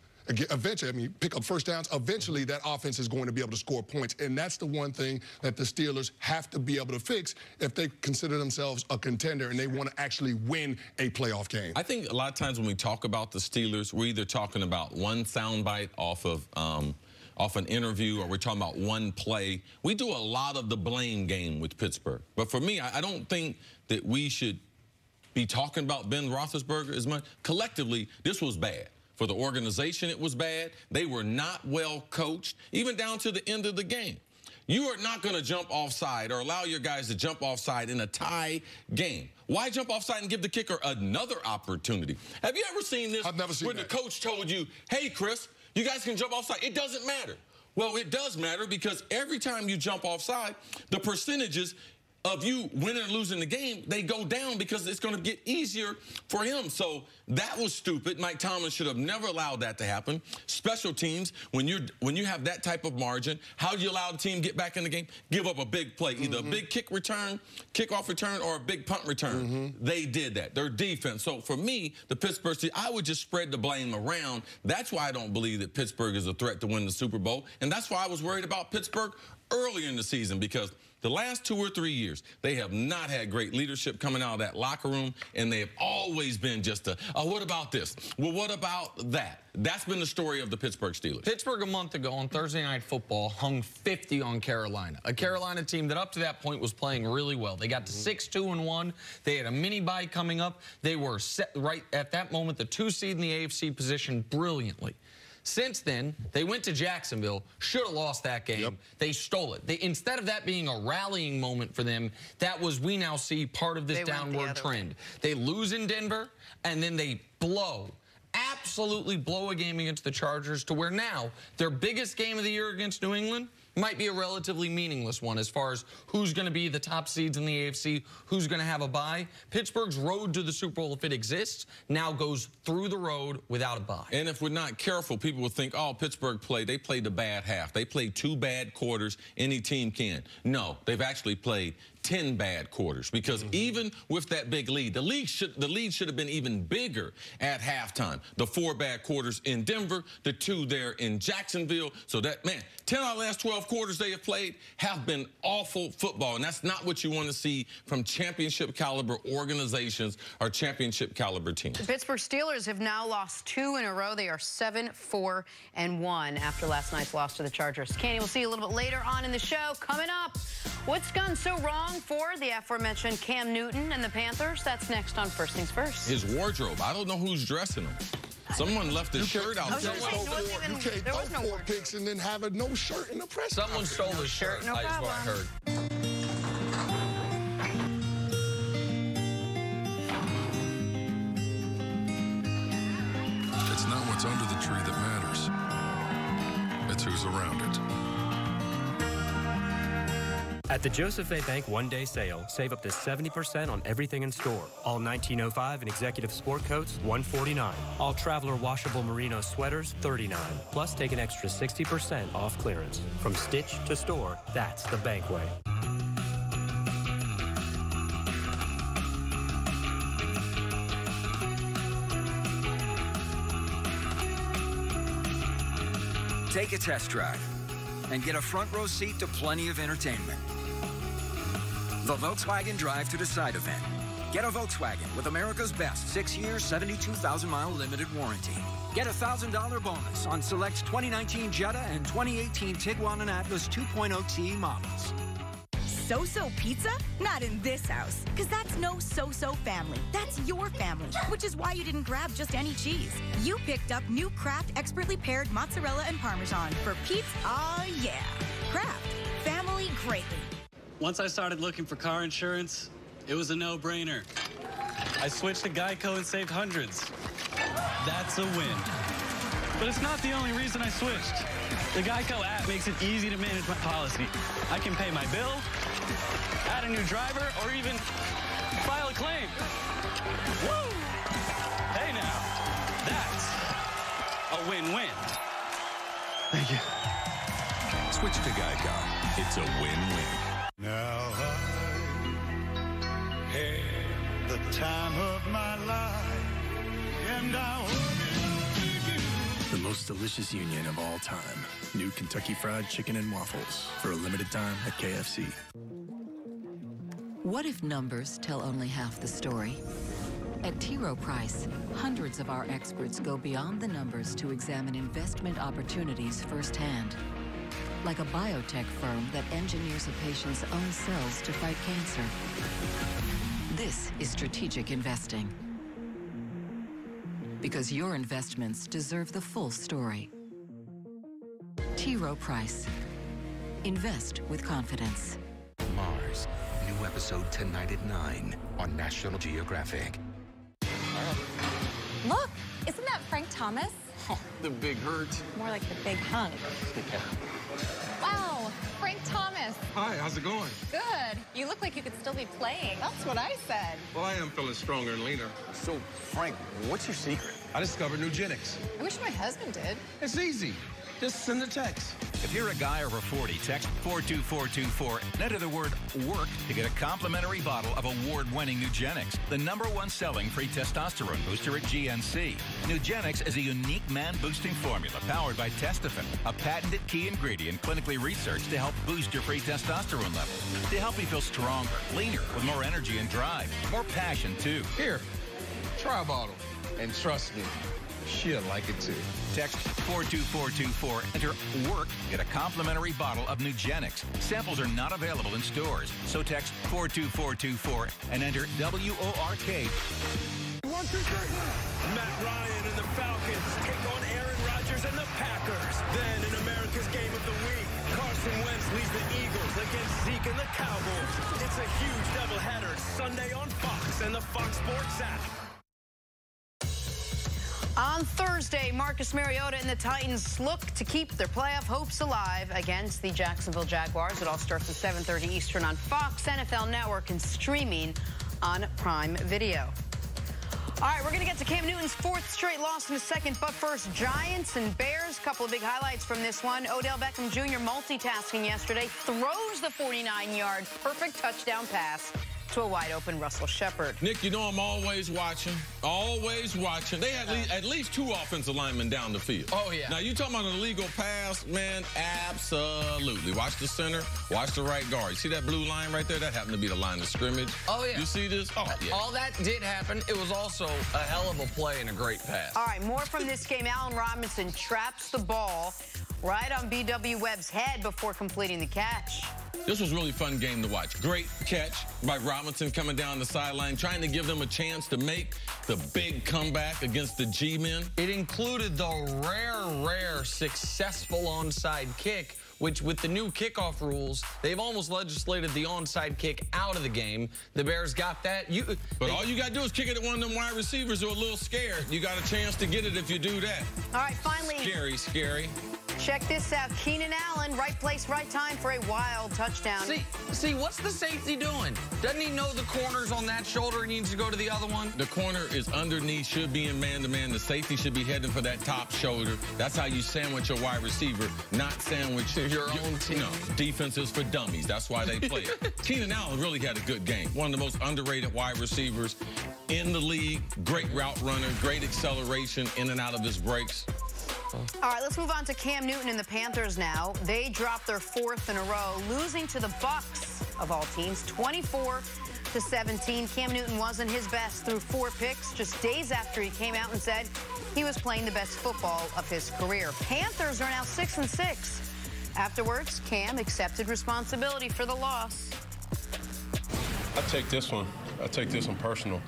S21: eventually, pick up 1st downs, eventually that offense is going to be able to score points. And that's the one thing that the Steelers have to be able to fix if they consider themselves a contender and they want to actually win a playoff game.
S1: I think a lot of times when we talk about the Steelers, we're either talking about one soundbite off an interview, or we're talking about one play. We do a lot of the blame game with Pittsburgh. But for me, I don't think that we should be talking about Ben Roethlisberger as much. Collectively, this was bad. For the organization, it was bad. They were not well coached, even down to the end of the game. You are not going to jump offside or allow your guys to jump offside in a tie game. Why jump offside and give the kicker another opportunity? Have you ever seen this?
S21: I've never seen
S1: that. The coach told you, hey, Chris, you guys can jump offside. It doesn't matter. Well, it does matter, because every time you jump offside, the percentages of you winning or losing the game, they go down, because it's going to get easier for him. So that was stupid. Mike Tomlin should have never allowed that to happen. Special teams, when you have that type of margin, how do you allow the team to get back in the game? Give up a big play, either a big kickoff return, or a big punt return. They did that. Their defense. So for me, the Pittsburgh Steelers, I would just spread the blame around. That's why I don't believe that Pittsburgh is a threat to win the Super Bowl, and that's why I was worried about Pittsburgh earlier in the season, because The last 2 or 3 years, they have not had great leadership coming out of that locker room, and they have always been just what about this? Well, what about that? That's been the story of the Pittsburgh Steelers.
S3: Pittsburgh a month ago on Thursday Night Football hung 50 on Carolina, a Carolina team that up to that point was playing really well. They got to 6-2-1. They had a mini bye coming up. They were set right at that moment, the 2 seed in the AFC position brilliantly. Since then, they went to Jacksonville, should have lost that game. Yep. They stole it. Instead of that being a rallying moment for them, that was, we now see, part of this downward trend. They lose in Denver, and then they absolutely blow a game against the Chargers to where now their biggest game of the year against New England might be a relatively meaningless one as far as who's going to be the top seeds in the AFC, who's going to have a bye. Pittsburgh's road to the Super Bowl, if it exists, now goes through the road without a bye.
S1: And if we're not careful, people will think, oh, Pittsburgh they played a bad half. They played 2 bad quarters. Any team can. No, they've actually played 10 bad quarters, because even with that big lead, the lead should have been even bigger at halftime. The 4 bad quarters in Denver, the 2 there in Jacksonville. So that, man, 10 out of the last 12 quarters they have played have been awful football, and that's not what you want to see from championship caliber organizations or championship caliber teams.
S2: The Pittsburgh Steelers have now lost 2 in a row. They are 7-4-1 after last night's loss to the Chargers. Candy, we'll see you a little bit later on in the show. Coming up, what's gone so wrong for the aforementioned Cam Newton and the Panthers? That's next on First Things First.
S1: His wardrobe. I don't know who's dressing him. Someone left his shirt out there.
S21: You can't throw 4 picks and then have no shirt in the press.
S3: Someone stole his shirt.
S2: No problem.
S3: That's what I heard.
S9: It's not what's under the tree that matters. It's who's around it.
S10: At the Joseph A. Bank one-day sale, save up to 70% on everything in store. All 1905 and executive sport coats, $149. All Traveler washable merino sweaters, $39. Plus, take an extra 60% off clearance. From stitch to store, that's the Bank way.
S12: Take a test drive and get a front row seat to plenty of entertainment. The Volkswagen Drive to Decide event. Get a Volkswagen with America's best 6-year, 72,000-mile limited warranty. Get a $1,000 bonus on select 2019 Jetta and 2018 Tiguan and Atlas 2.0T models.
S13: So-so pizza? Not in this house, because that's no so-so family. That's your family, which is why you didn't grab just any cheese. You picked up new Kraft expertly paired mozzarella and Parmesan for pizza. Oh, yeah. Kraft. Family greatly.
S14: Once I started looking for car insurance, it was a no-brainer. I switched to Geico and saved hundreds. That's a win. But it's not the only reason I switched. The Geico app makes it easy to manage my policy. I can pay my bill, add a new driver, or even file a claim. Woo! Hey now, that's a win-win. Thank you.
S9: Switch to Geico. It's a win-win.
S4: Now I had the time of my life, and I
S28: The most delicious union of all time. New Kentucky Fried Chicken and Waffles for a limited time at KFC.
S15: What if numbers tell only half the story? At T. Rowe Price, hundreds of our experts go beyond the numbers to examine investment opportunities firsthand. Like a biotech firm that engineers a patient's own cells to fight cancer. This is strategic investing. Because your investments deserve the full story. T. Rowe Price. Invest with confidence.
S16: Mars. New episode tonight at 9 on National Geographic.
S17: Look, isn't that Frank Thomas?
S16: Oh, the big hurt.
S17: More like the big hunk. Wow, Frank Thomas.
S16: Hi, how's it going?
S17: Good. You look like you could still be playing. That's what I said.
S16: Well, I am feeling stronger and leaner. So, Frank, what's your secret? I discovered Nugenix.
S17: I wish my husband did.
S16: It's easy.
S3: Just send a text.
S11: If you're a guy over 40, text 42424 and enter the word WORK to get a complimentary bottle of award-winning Nugenix, the #1 selling free testosterone booster at GNC. Nugenix is a unique man-boosting formula powered by Testofen, a patented key ingredient clinically researched to help boost your free testosterone levels, to help you feel stronger, leaner, with more energy and drive, more passion, too.
S18: Here, try a bottle, and trust me, she'll like it too.
S11: Text 42424, enter WORK, get a complimentary bottle of Nugenix. Samples are not available in stores, so text 42424 and enter WORK.
S6: 1, 2, 3. Matt Ryan and the Falcons take on Aaron Rodgers and the Packers. Then in America's Game of the Week, Carson Wentz leads the Eagles against Zeke and the Cowboys. It's a huge doubleheader Sunday on Fox and the Fox Sports app.
S2: On Thursday, Marcus Mariota and the Titans look to keep their playoff hopes alive against the Jacksonville Jaguars. It all starts at 7:30 Eastern on Fox, NFL Network, and streaming on Prime Video. All right, we're going to get to Cam Newton's 4th straight loss in a second, but first, Giants and Bears. A couple of big highlights from this one. Odell Beckham Jr. multitasking yesterday, throws the 49-yard perfect touchdown pass to a wide-open Russell Shepard.
S1: Nick, you know I'm always watching. Always watching. They had at least 2 offensive linemen down the field.
S3: Oh, yeah.
S1: Now, you talking about an illegal pass? Man, absolutely. Watch the center. Watch the right guard. You see that blue line right there? That happened to be the line of scrimmage.
S3: Oh, yeah.
S1: You see this? Oh, yeah.
S3: All that did happen. It was also a hell of a play and a great pass.
S2: All right, more from this game. Allen Robinson traps the ball right on B.W. Webb's head before completing the catch.
S1: This was a really fun game to watch. Great catch by Robinson coming down the sideline, trying to give them a chance to make the big comeback against the G-men.
S3: It included the rare successful onside kick, which with the new kickoff rules, they've almost legislated the onside kick out of the game. The Bears got that.
S1: But all you got to do is kick it at one of them wide receivers who are a little scared. You got a chance to get it if you do that.
S2: All right, finally.
S1: Scary.
S2: Check this out. Keenan Allen, right place, right time for a wild touchdown.
S3: See, what's the safety doing? Doesn't he know the corner's on that shoulder? He needs to go to the other one?
S1: The corner is underneath, should be in man-to-man. The safety should be heading for that top shoulder. That's how you sandwich a wide receiver, not sandwich
S3: your own team.
S1: No, defense is for dummies. That's why they play it. Keenan Allen really had a good game. One of the most underrated wide receivers in the league. Great route runner, great acceleration in and out of his breaks.
S2: All right, let's move on to Cam Newton and the Panthers now. They dropped their 4th in a row, losing to the Bucs, of all teams, 24-17. Cam Newton wasn't his best, threw 4 picks just days after he came out and said he was playing the best football of his career. Panthers are now 6-6. Afterwards, Cam accepted responsibility for the loss.
S8: I take this one personal,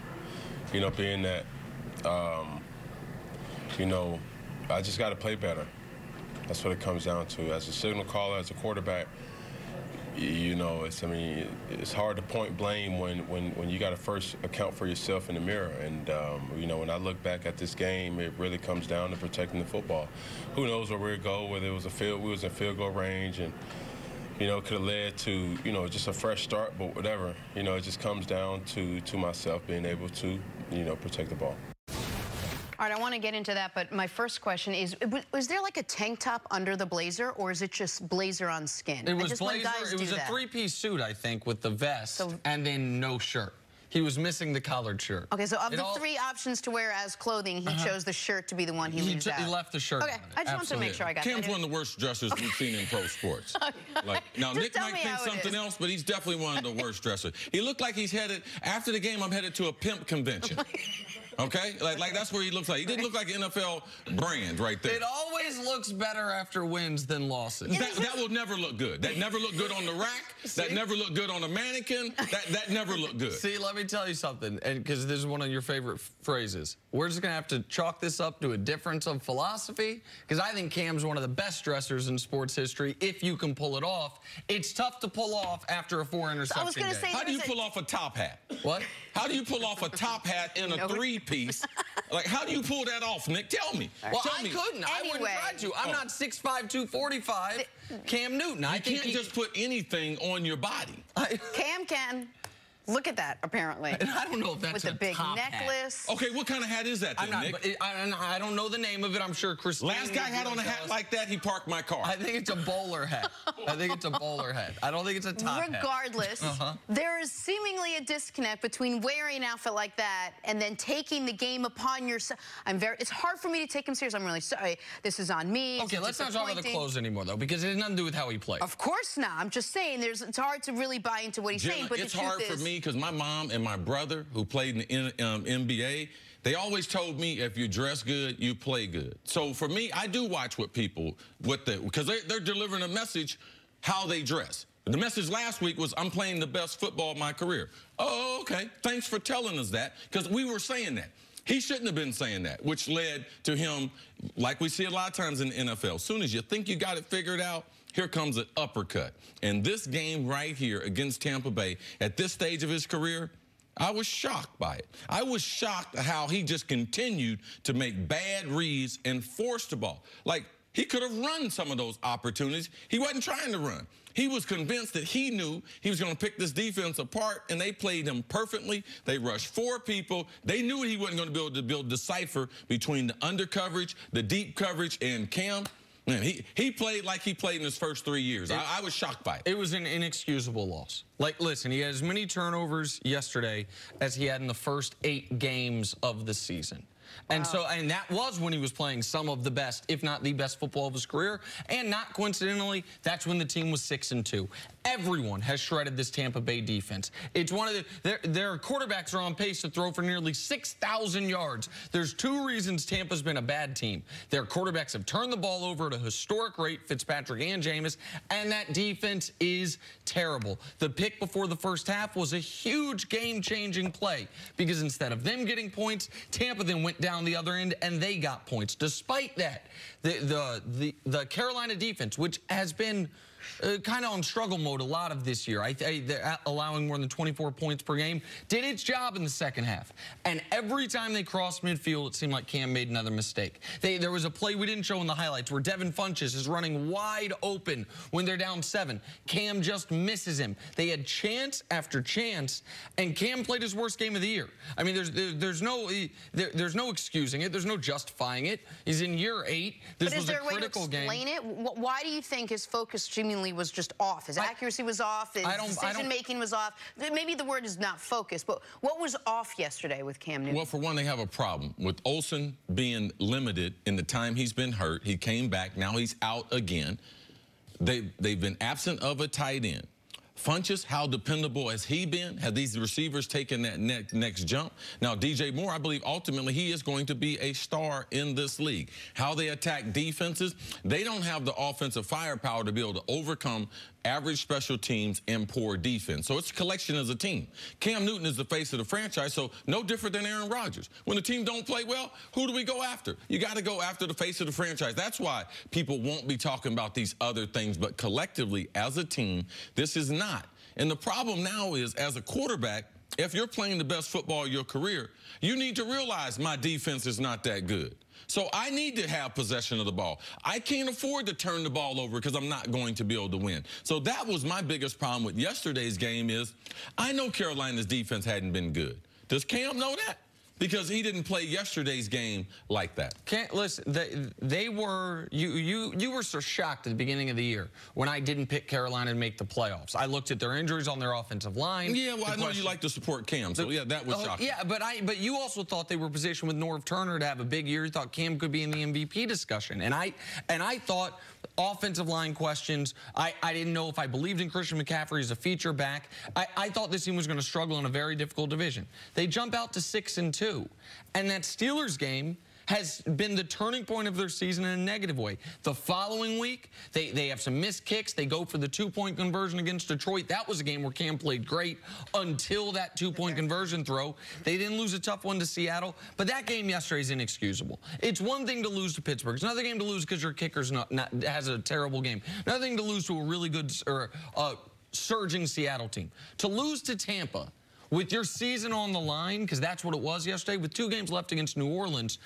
S8: being that, I just got to play better. That's what it comes down to. As a signal caller, as a quarterback, it's hard to point blame when you got to first account for yourself in the mirror. And, when I look back at this game, it really comes down to protecting the football. Who knows where we'd go, whether it was we was in field goal range and, it could have led to, just a fresh start, but whatever. It just comes down to myself being able to, protect the ball.
S2: All right, I want to get into that, but my first question is, was there like a tank top under the blazer, or is it just blazer on skin?
S3: It was blazer. It was a 3-piece suit, I think, with the vest and then no shirt. He was missing the collared shirt.
S2: Okay, so of the 3 options to wear as clothing, he chose the shirt to be the one he leaves out.
S3: He left the shirt.
S2: Okay, I just wanted to make sure I got that.
S1: Cam's one of the worst dressers we've seen in pro sports. Now, Nick might think something else, but he's definitely one of the worst dressers. He looked like he's headed, after the game, I'm headed to a pimp convention. Okay? Like that's where he looks like. He didn't look like an NFL brand right there.
S3: It always looks better after wins than losses.
S1: That will never look good. That never looked good on the rack. That never looked good on a mannequin. That never looked good.
S3: See, let me tell you something, and because this is one of your favorite phrases. We're just going to have to chalk this up to a difference of philosophy, because I think Cam's one of the best dressers in sports history if you can pull it off. It's tough to pull off after a 4-interception game.
S1: How do you pull off a top hat?
S3: What?
S1: How do you pull off a top hat in a 3-piece? Like, how do you pull that off, Nick? Tell me.
S3: Well, I couldn't. I wouldn't try to. I'm not 6'5", 245. Cam Newton.
S1: You can't just put anything on your body.
S2: Cam can. Look at that, apparently.
S3: And I don't know if that's
S2: with a big necklace.
S1: Hat. Okay, what kind of hat is that then, Nick?
S3: I don't know the name of it. I'm sure Christine.
S1: Last guy had on a hat like that, he parked my car.
S3: I think it's a bowler hat. I think it's a bowler hat. I don't think it's a top hat.
S2: Regardless, there is seemingly a disconnect between wearing an outfit like that and then taking the game upon yourself. It's hard for me to take him serious. I'm really sorry. This is on me.
S3: Okay, let's not talk about the clothes anymore, though, because it has nothing to do with how he plays.
S2: Of course not. I'm just saying it's hard to really buy into what he's saying. But
S1: it's hard for me because my mom and my brother, who played in the NBA, they always told me if you dress good, you play good. So for me, I do watch what people, because they're delivering a message how they dress. The message last week was, I'm playing the best football of my career. Oh, okay. Thanks for telling us that, because we were saying that. He shouldn't have been saying that, which led to him, like we see a lot of times in the NFL, as soon as you think you got it figured out, here comes an uppercut. And this game right here against Tampa Bay, at this stage of his career, I was shocked by it. I was shocked at how he just continued to make bad reads and force the ball. Like, he could have run some of those opportunities. He wasn't trying to run. He was convinced that he knew he was going to pick this defense apart, and they played him perfectly. They rushed 4 people. They knew he wasn't going to be able to decipher between the under coverage, the deep coverage, and Cam. Man, he played like he played in his first 3 years. I was shocked by it.
S3: It was an inexcusable loss. Like, listen, he had as many turnovers yesterday as he had in the first 8 games of the season. And and that was when he was playing some of the best, if not the best football of his career. And not coincidentally, that's when the team was 6-2. Everyone has shredded this Tampa Bay defense. It's one of their quarterbacks are on pace to throw for nearly 6,000 yards. There's 2 reasons Tampa's been a bad team. Their quarterbacks have turned the ball over at a historic rate, Fitzpatrick and Jameis, and that defense is terrible. The pick before the first half was a huge game-changing play because instead of them getting points, Tampa then went down the other end and they got points. Despite that, the Carolina defense, which has been kind of on struggle mode a lot of this year. They're allowing more than 24 points per game. Did its job in the second half. And every time they crossed midfield, it seemed like Cam made another mistake. There was a play we didn't show in the highlights where Devin Funchess is running wide open when they're down 7. Cam just misses him. They had chance after chance, and Cam played his worst game of the year. I mean, there's no excusing it. There's no justifying it. He's in year 8. This was a critical game.
S2: But is there a way to explain it? Why do you think his focus seemingly was just off? His accuracy was off. His decision-making was off. Maybe the word is not focus, but what was off yesterday with Cam Newton?
S1: Well, for one, they have a problem with Olsen being limited in the time he's been hurt. He came back. Now he's out again. They've been absent of a tight end. Funchess, how dependable has he been? Have these receivers taken that next jump? Now, DJ Moore, I believe ultimately he is going to be a star in this league. How they attack defenses, they don't have the offensive firepower to be able to overcome average special teams and poor defense. So it's a collection as a team. Cam Newton is the face of the franchise, so no different than Aaron Rodgers. When the team don't play well, who do we go after? You got to go after the face of the franchise. That's why people won't be talking about these other things, but collectively, as a team, this is not. And the problem now is, as a quarterback, if you're playing the best football of your career, you need to realize my defense is not that good. So I need to have possession of the ball. I can't afford to turn the ball over because I'm not going to be able to win. So that was my biggest problem with yesterday's game is I know Carolina's defense hadn't been good. Does Cam know that? Because he didn't play yesterday's game like that.
S3: Listen, they were, you were so shocked at the beginning of the year when I didn't pick Carolina to make the playoffs. I looked at their injuries on their offensive line.
S1: Yeah, well, I know you like to support Cam, so yeah, that was shocking.
S3: Yeah, but you also thought they were positioned with Norv Turner to have a big year. You thought Cam could be in the MVP discussion. And I thought offensive line questions, I didn't know if I believed in Christian McCaffrey as a feature back. I thought this team was going to struggle in a very difficult division. They jump out to 6-2. And that Steelers game has been the turning point of their season in a negative way. The following week, they have some missed kicks. They go for the 2-point conversion against Detroit. That was a game where Cam played great until that 2-point conversion throw. They didn't lose a tough one to Seattle, but that game yesterday is inexcusable. It's one thing to lose to Pittsburgh. It's another game to lose because your kicker's has a terrible game. Another thing to lose to a really good surging Seattle team. To lose to Tampa with your season on the line, because that's what it was yesterday, with 2 games left against New Orleans,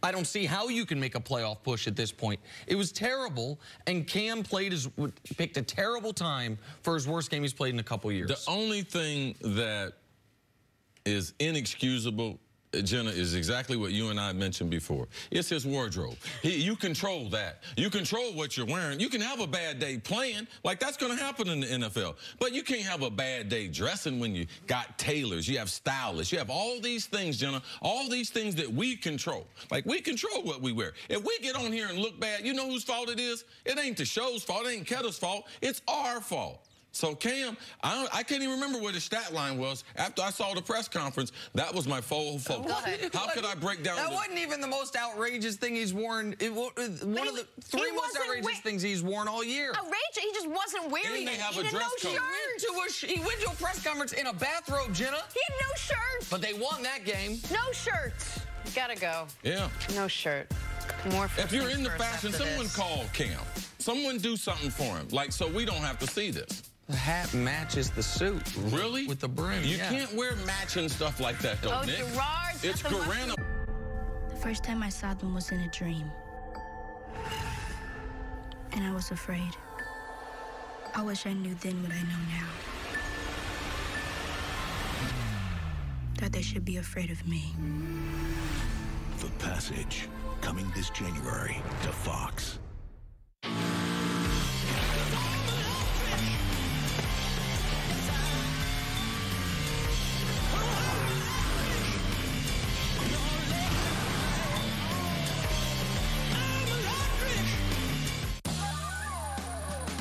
S3: I don't see how you can make a playoff push at this point. It was terrible, and Cam picked a terrible time for his worst game he's played in a couple years.
S1: The only thing that is inexcusable, Jenna, is exactly what you and I mentioned before. It's his wardrobe. You control that. You control what you're wearing. You can have a bad day playing. Like, that's going to happen in the NFL. But you can't have a bad day dressing when you got tailors, you have stylists, you have all these things, Jenna, all these things that we control. Like, we control what we wear. If we get on here and look bad, you know whose fault it is? It ain't the show's fault. It ain't Kettle's fault. It's our fault. So, Cam, I can't even remember what his stat line was. After I saw the press conference, that was my full focus. How could I break down
S3: That wasn't even the most outrageous thing he's worn. One of the three most outrageous things he's worn all year.
S2: Outrageous? He just wasn't wearing it.
S1: Have
S2: He
S1: a
S2: had
S1: dress
S2: no
S1: code.
S2: shirt.
S3: He went to a press conference in a bathrobe, Jenna.
S2: He had no shirt.
S3: But they won that game.
S2: No shirt. Gotta go.
S1: Yeah.
S2: No shirt. More.
S1: If you're in the fashion, someone call Cam. Someone do something for him. Like, so we don't have to see this.
S3: The hat matches the suit.
S1: Really?
S3: With the brim.
S1: You can't wear matching stuff like that, though, Nick.
S2: Gerard's
S1: It's Garana.
S19: The first time I saw them was in a dream. And I was afraid. I wish I knew then what I know now. That they should be afraid of me.
S20: The Passage, coming this January to Fox.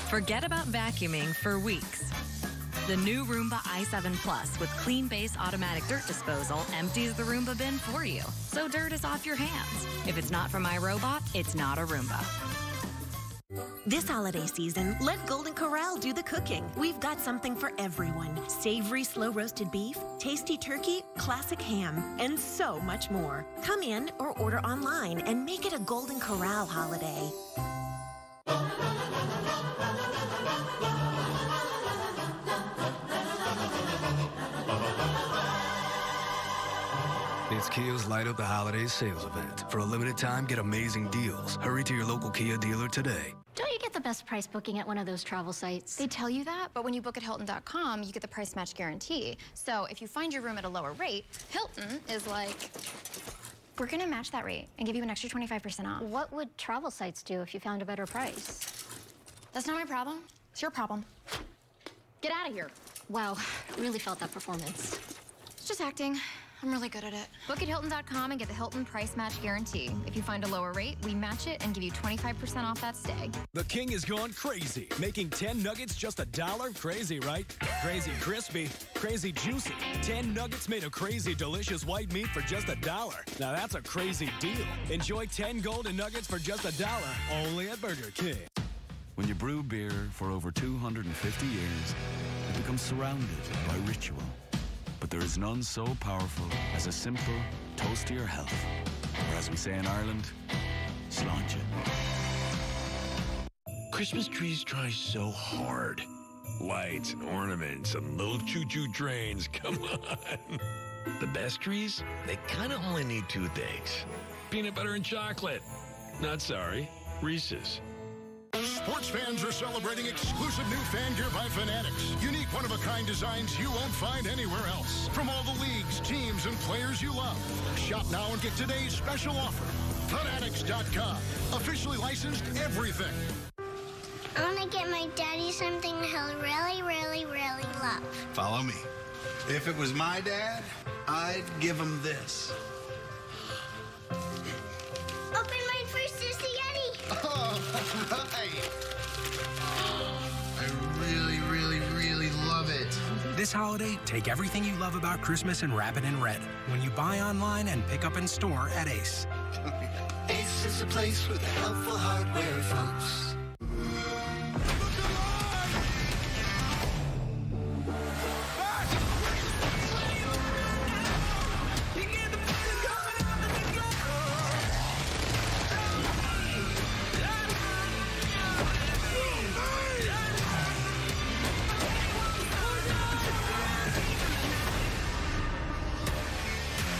S22: Forget about vacuuming for weeks. The new Roomba i7 Plus with clean base automatic dirt disposal empties the Roomba bin for you, so dirt is off your hands. If it's not from iRobot, it's not a Roomba.
S23: This holiday season, let Golden Corral do the cooking. We've got something for everyone. Savory slow-roasted beef, tasty turkey, classic ham, and so much more. Come in or order online and make it a Golden Corral holiday.
S6: It's Kia's Light Up the Holidays sales event. For a limited time, get amazing deals. Hurry to your local Kia dealer today.
S24: Don't you get the best price booking at one of those travel sites? They tell you that, but when you book at Hilton.com, you get the price match guarantee. So if you find your room at a lower rate, Hilton is like, we're gonna match that rate and give you an extra 25% off.
S17: What would travel sites do if you found a better price?
S24: That's not my problem. It's your problem. Get out of here.
S17: Wow, really felt that performance.
S24: It's just acting. I'm really good at it. Book at Hilton.com and get the Hilton price match guarantee. If you find a lower rate, we match it and give you 25% off that stay.
S6: The King has gone crazy, making 10 nuggets just $1. Crazy, right? Crazy crispy, crazy juicy. 10 nuggets made of crazy delicious white meat for just $1. Now that's a crazy deal. Enjoy 10 golden nuggets for just $1, only at Burger King.
S25: When you brew beer for over 250 years, it becomes surrounded by ritual. But there is none so powerful as a simple toast to your health. Or as we say in Ireland, sláinte.
S20: Christmas trees try so hard. Lights and ornaments and little choo-choo trains, come on. The best trees, they kind of only need two things. Peanut butter and chocolate. Not sorry, Reese's.
S4: Sports fans are celebrating exclusive new fan gear by Fanatics. Unique, one-of-a-kind designs you won't find anywhere else. From all the leagues, teams, and players you love. Shop now and get today's special offer. Fanatics.com. Officially licensed everything.
S26: I want to get my daddy something he'll really, really, really love.
S27: Follow me. If it was my dad, I'd give him this.
S26: Open my first Sissy Yeti.
S27: Oh, right. I really, really, really love it.
S28: This holiday, take everything you love about Christmas and wrap it in red when you buy online and pick up in store at Ace.
S29: Ace is a place with helpful hardware, folks.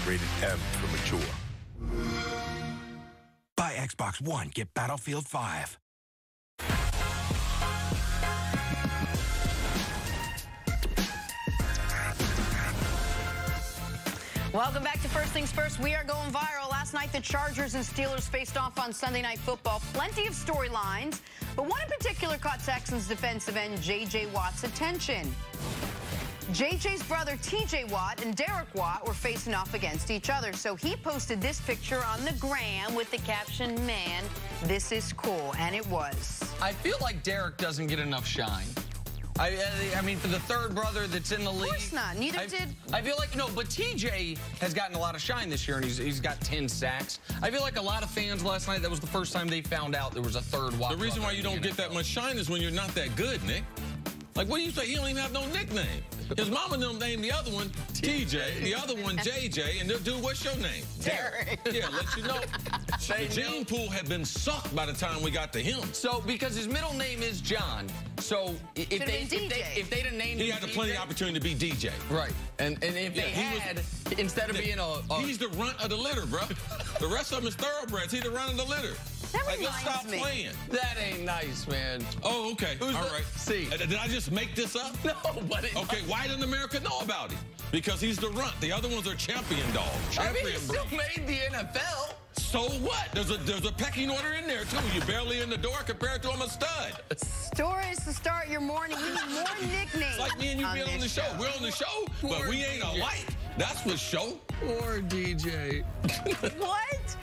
S20: Rated M for mature.
S5: Xbox One, get Battlefield 5.
S2: Welcome back to First Things First. We are going viral. Last night, the Chargers and Steelers faced off on Sunday Night Football. Plenty of storylines, but one in particular caught Texans defensive end J.J. Watt's attention. J.J.'s brother T.J. Watt and Derek Watt were facing off against each other, so he posted this picture on the gram with the caption, "Man, this is cool," and it was.
S3: I feel like Derek doesn't get enough shine. I mean, for the third brother that's in the league.
S2: Of course not. Neither did.
S3: I feel like, no, but TJ has gotten a lot of shine this year, and he's got 10 sacks. I feel like a lot of fans last night, that was the first time they found out there was a third Watt.
S1: The reason why you don't get that much shine is when you're not that good, Nick. Like, what do you say? He don't even have no nickname. His mama and them named the other one TJ, the other one JJ, and they'll do, what's your name?
S2: Derek.
S1: Yeah, let you know. The gene pool had been sucked by the time we got to him.
S3: So, because his middle name is John, so if they'd have named him,
S1: he had plenty of opportunity to be DJ.
S3: Right. And if they had, instead of being
S1: he's the runt of the litter, bro. The rest of them is thoroughbreds. He's the runt of the litter.
S2: That
S1: like, let's stop playing.
S3: That ain't nice, man.
S1: Oh, okay. All right.
S3: See.
S1: Did I just make this up?
S3: No, but
S1: okay, why doesn't America know about it? Because he's the runt. The other ones are champion dogs.
S3: I mean, he still made the NFL.
S1: So what? There's a pecking order in there, too. You're barely in the door compared to him a stud.
S2: Stories to start your morning. We need more nicknames.
S1: It's like me and you being on the show. We're on the show, but we ain't alike. That's for show.
S3: Poor DJ.
S2: What?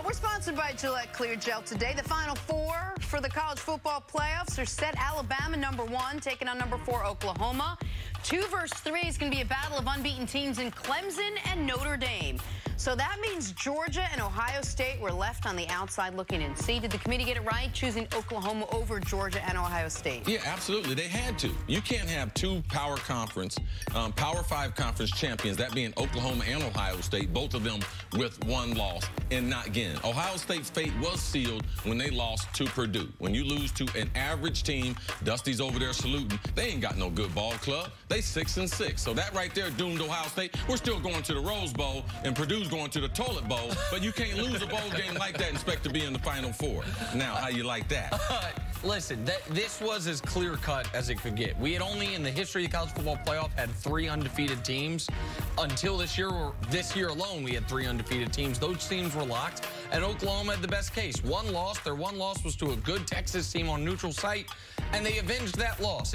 S2: We're sponsored by Gillette Clear Gel today. The Final Four for the college football playoffs are set. Alabama, #1, taking on #4 Oklahoma. 2 versus 3 is going to be a battle of unbeaten teams in Clemson and Notre Dame. So that means Georgia and Ohio State were left on the outside looking in. See, did the committee get it right, choosing Oklahoma over Georgia and Ohio State?
S1: Yeah, absolutely. They had to. You can't have 2 Power 5 conference champions, that being Oklahoma and Ohio State, both of them with 1 loss, and not get in. Ohio State's fate was sealed when they lost to Purdue. When you lose to an average team, Dusty's over there saluting, they ain't got no good ball club. They 6-6. So that right there doomed Ohio State. We're still going to the Rose Bowl, and Purdue's going to the toilet bowl, but you can't lose a bowl game like that and expect to be in the Final Four. Now, how you like that?
S3: Listen, this was as clear-cut as it could get. We had only, in the history of the college football playoff, had 3 undefeated teams. Until this year, or this year alone, we had 3 undefeated teams. Those teams were locked, and Oklahoma had the best case. 1 loss. Their 1 loss was to a good Texas team on neutral site, and they avenged that loss.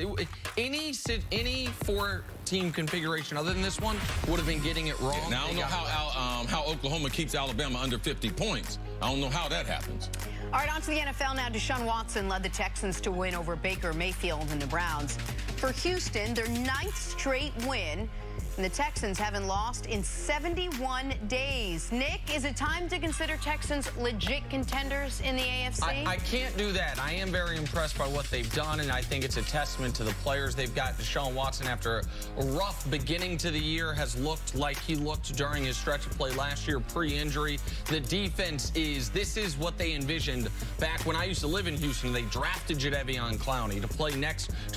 S3: Any 4-team configuration other than this one would have been getting it wrong.
S1: Yeah, now, I don't know how Oklahoma keeps Alabama under 50 points. I don't know how that happens.
S2: All right, on to the NFL now. Deshaun Watson led the Texans to win over Baker Mayfield and the Browns. For Houston, their 9th straight win, and the Texans haven't lost in 71 days. Nick, is it time to consider Texans legit contenders in the AFC?
S3: I can't do that. I am very impressed by what they've done, and I think it's a testament to the players they've got. Deshaun Watson, after a rough beginning to the year, has looked like he looked during his stretch of play last year, pre-injury. The defense this is what they envisioned back when I used to live in Houston. They drafted Jadeveon Clowney to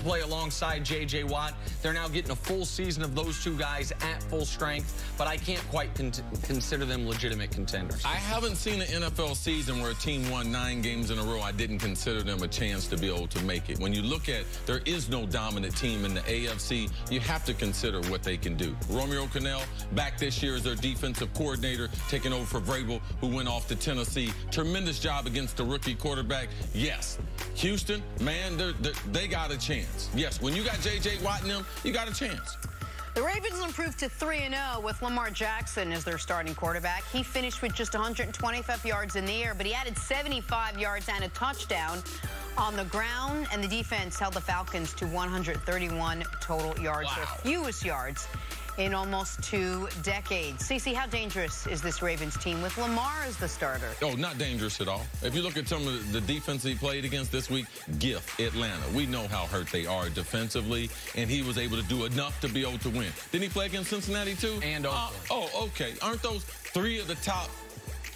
S3: play alongside J.J. Watt. They're now getting a full season of those 2 guys at full strength, but I can't quite consider them legitimate contenders.
S1: I haven't seen an NFL season where a team won 9 games in a row. I didn't consider them a chance to be able to make it. When you look at, there is no dominant team in the AFC, you have to consider what they can do. Romeo Crennel, back this year as their defensive coordinator, taking over for Vrabel, who went off to Tennessee. Tremendous job against the rookie quarterback. Yes, Houston, man, they got a chance. Yes, when you got J.J. Watt in them, you got a chance.
S2: The Ravens improved to 3-0 with Lamar Jackson as their starting quarterback. He finished with just 125 yards in the air, but he added 75 yards and a touchdown on the ground, and the defense held the Falcons to 131 total yards, their fewest yards in almost 2 decades. CeCe, how dangerous is this Ravens team with Lamar as the starter?
S1: Oh, not dangerous at all. If you look at some of the defense he played against this week, Atlanta. We know how hurt they are defensively, and he was able to do enough to be able to win. Didn't he play against Cincinnati too?
S3: And Oakland.
S1: Oh, okay. Aren't those 3 of the top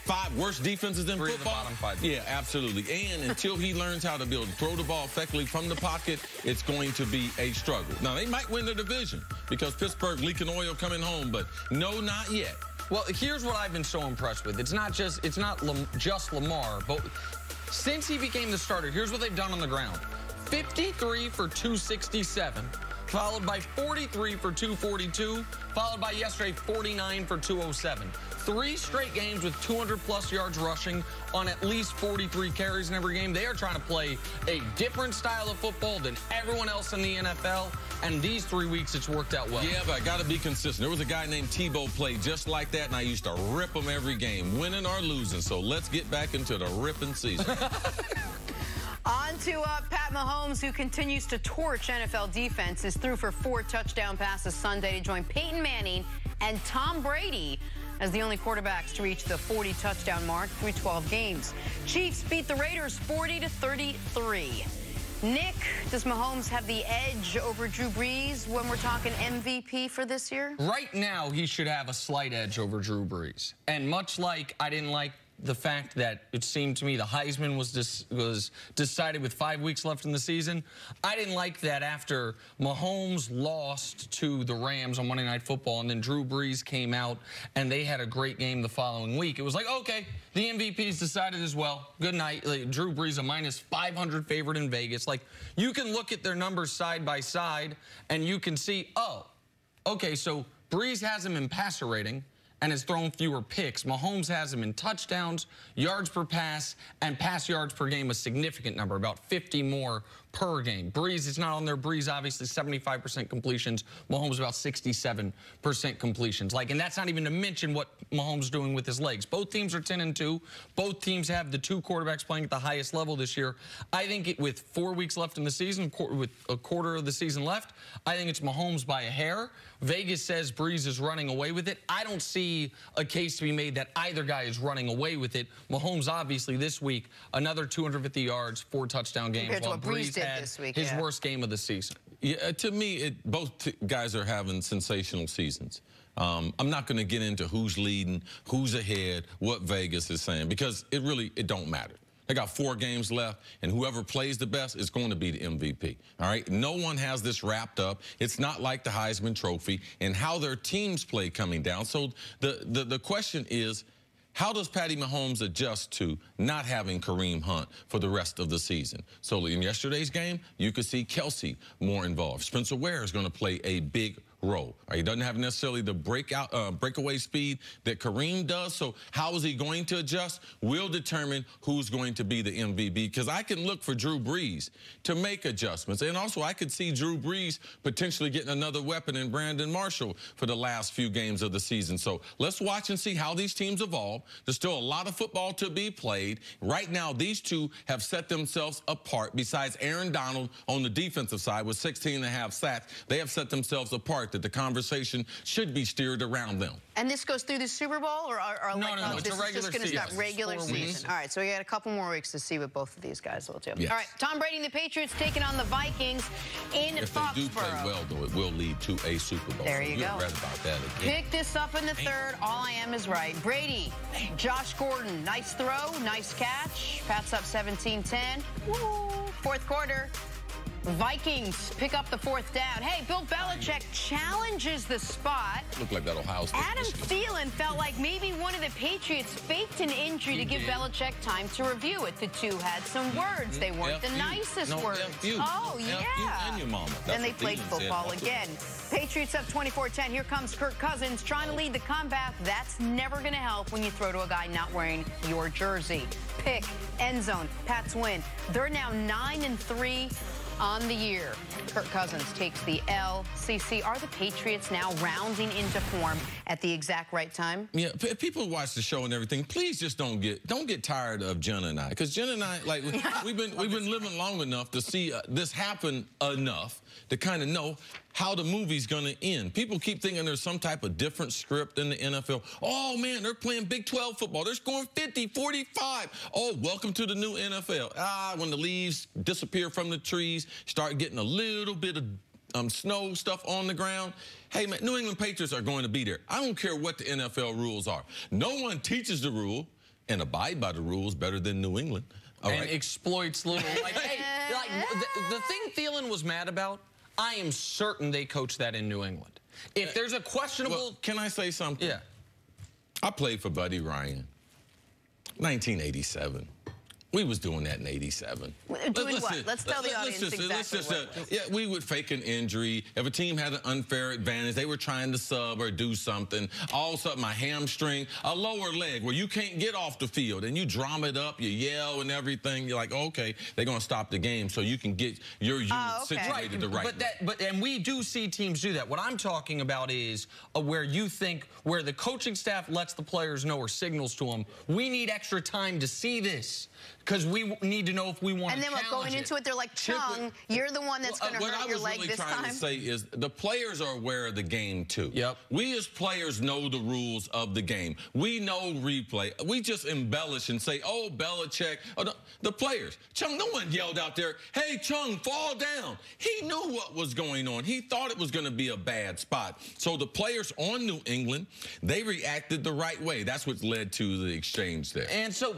S1: 5 worst defenses in
S3: 3
S1: football?
S3: Of the bottom 5.
S1: Yeah, absolutely. And until he learns how to be able to throw the ball effectively from the pocket, it's going to be a struggle. Now, they might win the division because Pittsburgh leaking oil coming home, but no, not yet.
S3: Well, here's what I've been so impressed with. It's not just Lamar, but since he became the starter, here's what they've done on the ground. 53 for 267, followed by 43 for 242, followed by yesterday 49 for 207. 3 straight games with 200-plus yards rushing on at least 43 carries in every game. They are trying to play a different style of football than everyone else in the NFL, and these 3 weeks it's worked out well.
S1: Yeah, but I got to be consistent. There was a guy named Tebow played just like that, and I used to rip him every game, winning or losing. So let's get back into the ripping season.
S2: On to Pat Mahomes, who continues to torch NFL defenses, threw for 4 touchdown passes Sunday to join Peyton Manning and Tom Brady as the only quarterbacks to reach the 40-touchdown mark through 12 games. Chiefs beat the Raiders 40-33. Nick, does Mahomes have the edge over Drew Brees when we're talking MVP for this year?
S3: Right now, he should have a slight edge over Drew Brees. And much like I didn't like the fact that it seemed to me the Heisman was decided with 5 weeks left in the season, I didn't like that after Mahomes lost to the Rams on Monday Night Football and then Drew Brees came out and they had a great game the following week. It was like, okay, the MVP's decided as well. Good night. Like, Drew Brees, a minus 500 favorite in Vegas. Like, you can look at their numbers side by side and you can see, oh, okay, so Brees has him in passer rating and has thrown fewer picks. Mahomes has him in touchdowns, yards per pass, and pass yards per game, a significant number, about 50 more per game. Brees is not on there. Brees, obviously, 75% completions. Mahomes about 67% completions. Like, and that's not even to mention what Mahomes is doing with his legs. Both teams are 10-2. Both teams have the 2 quarterbacks playing at the highest level this year. I think with 4 weeks left in the season, with a quarter of the season left, I think it's Mahomes by a hair. Vegas says Brees is running away with it. I don't see a case to be made that either guy is running away with it. Mahomes, obviously, this week, another 250 yards, 4 touchdown games.
S2: Compared to
S3: while
S2: what Brees did this week,
S3: his worst game of the season.
S1: Yeah, to me, both guys are having sensational seasons. I'm not going to get into who's leading, who's ahead, what Vegas is saying, because it don't matter. They got 4 games left, and whoever plays the best is going to be the MVP. All right? No one has this wrapped up. It's not like the Heisman Trophy and how their teams play coming down. So the question is, how does Patty Mahomes adjust to not having Kareem Hunt for the rest of the season? So in yesterday's game, you could see Kelsey more involved. Spencer Ware is going to play a big role. He doesn't have necessarily the breakaway speed that Kareem does. So how is he going to adjust? We'll determine who's going to be the MVP, because I can look for Drew Brees to make adjustments. And also I could see Drew Brees potentially getting another weapon in Brandon Marshall for the last few games of the season. So let's watch and see how these teams evolve. There's still a lot of football to be played. Right now, these two have set themselves apart. Besides Aaron Donald on the defensive side with 16.5 sacks, they have set themselves apart, that the conversation should be steered around them.
S2: And this goes through the Super Bowl, or
S3: no, it's a regular season.
S2: Regular season. All right, so we got a couple more weeks to see what both of these guys will do.
S1: Yes.
S2: All right, Tom Brady and the Patriots taking on the Vikings in Foxborough.
S1: If they do play well, though, it will lead to a Super Bowl.
S2: There you go.
S1: Read about that again.
S2: Pick this up in the third. All I am is right. Brady, Josh Gordon, nice throw, nice catch. Pats up 17-10. Woo! Fourth quarter. Vikings pick up the 4th down. Hey, Bill Belichick challenges the spot.
S1: Looked like that Ohio State.
S2: Adam Thielen felt like maybe one of the Patriots faked an injury to give Belichick time to review it. The two had some words. They weren't the nicest words. Oh, yeah.
S1: And your mama.
S2: And they played football again. Patriots up 24-10. Here comes Kirk Cousins trying to lead the comeback. That's never going to help when you throw to a guy not wearing your jersey. Pick, end zone, Pats win. They're now 9-3 on the year. Kirk Cousins takes the LCC. Are the Patriots now rounding into form at the exact right time?
S1: Yeah, people watch the show and everything. Please just don't get tired of Jenna and I, because Jenna and I, like, we've been living long enough to see this happen enough to kind of know how the movie's going to end. People keep thinking there's some type of different script in the NFL. Oh, man, they're playing Big 12 football. They're scoring 50, 45. Oh, welcome to the new NFL. When the leaves disappear from the trees, start getting a little bit of snow stuff on the ground. Hey, man, New England Patriots are going to be there. I don't care what the NFL rules are. No one teaches the rule and abide by the rules better than New England.
S3: And exploits little, like, hey, like the thing Thielen was mad about, I am certain they coach that in New England. If there's a questionable...
S1: Well, can I say something?
S3: Yeah.
S1: I played for Buddy Ryan. 1987. We was doing that in 87.
S2: Doing what? Let's tell the audience exactly what it was.
S1: Yeah, we would fake an injury. If a team had an unfair advantage, they were trying to sub or do something. All of a sudden, my hamstring, a lower leg where you can't get off the field, and you drum it up, you yell and everything. You're like, okay, they're going to stop the game so you can get your unit situated the right way.
S3: And we do see teams do that. What I'm talking about is where you think, where the coaching staff lets the players know or signals to them, we need extra time to see this. Because we need to know if we want to challenge it.
S2: And then going into it, they're like, Chung, you're the one that's going to hurt your leg this time.
S1: What I was really trying to say is the players are aware of the game, too.
S3: Yep.
S1: We as players know the rules of the game. We know replay. We just embellish and say, oh, Belichick. Oh, the players. Chung, no one yelled out there, hey, Chung, fall down. He knew what was going on. He thought it was going to be a bad spot. So the players on New England, they reacted the right way. That's what led to the exchange there.
S3: And so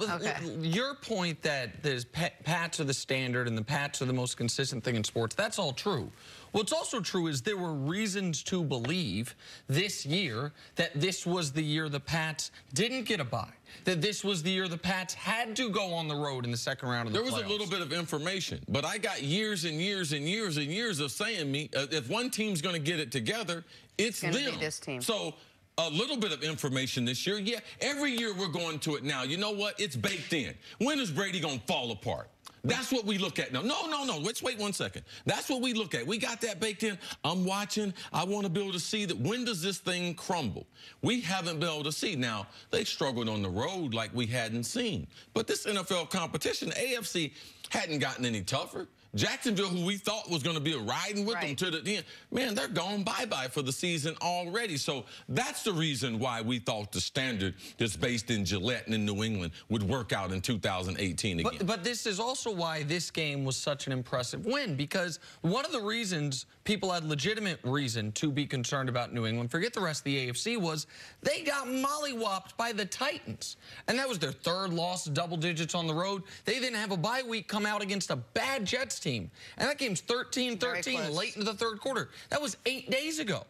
S3: your point that there's Pats are the standard and the Pats are the most consistent thing in sports, that's all true. What's also true is there were reasons to believe this year that this was the year the Pats didn't get a bye, that this was the year the Pats had to go on the road in the second round of the playoffs.
S1: There was a little bit of information, but I got years and years and years and years of saying if one team's going to get it together, it's them.
S2: Be this team.
S1: So a little bit of information this year. Yeah, every year we're going to it now. You know what? It's baked in. When is Brady going to fall apart? That's what we look at now. No. Let's wait 1 second. That's what we look at. We got that baked in. I'm watching. I want to be able to see that when does this thing crumble? We haven't been able to see. Now, they struggled on the road like we hadn't seen. But this NFL competition, the AFC hadn't gotten any tougher. Jacksonville, who we thought was going to be riding with them to the end, man, they're gone bye-bye for the season already. So that's the reason why we thought the standard that's based in Gillette and in New England would work out in 2018 again.
S3: But this is also why this game was such an impressive win, because one of the reasons people had legitimate reason to be concerned about New England, forget the rest of the AFC, was they got mollywopped by the Titans. And that was their third loss, double digits on the road. They didn't have a bye week, come out against a bad Jets team. And that game's 13-13 late into the third quarter. That was 8 days ago.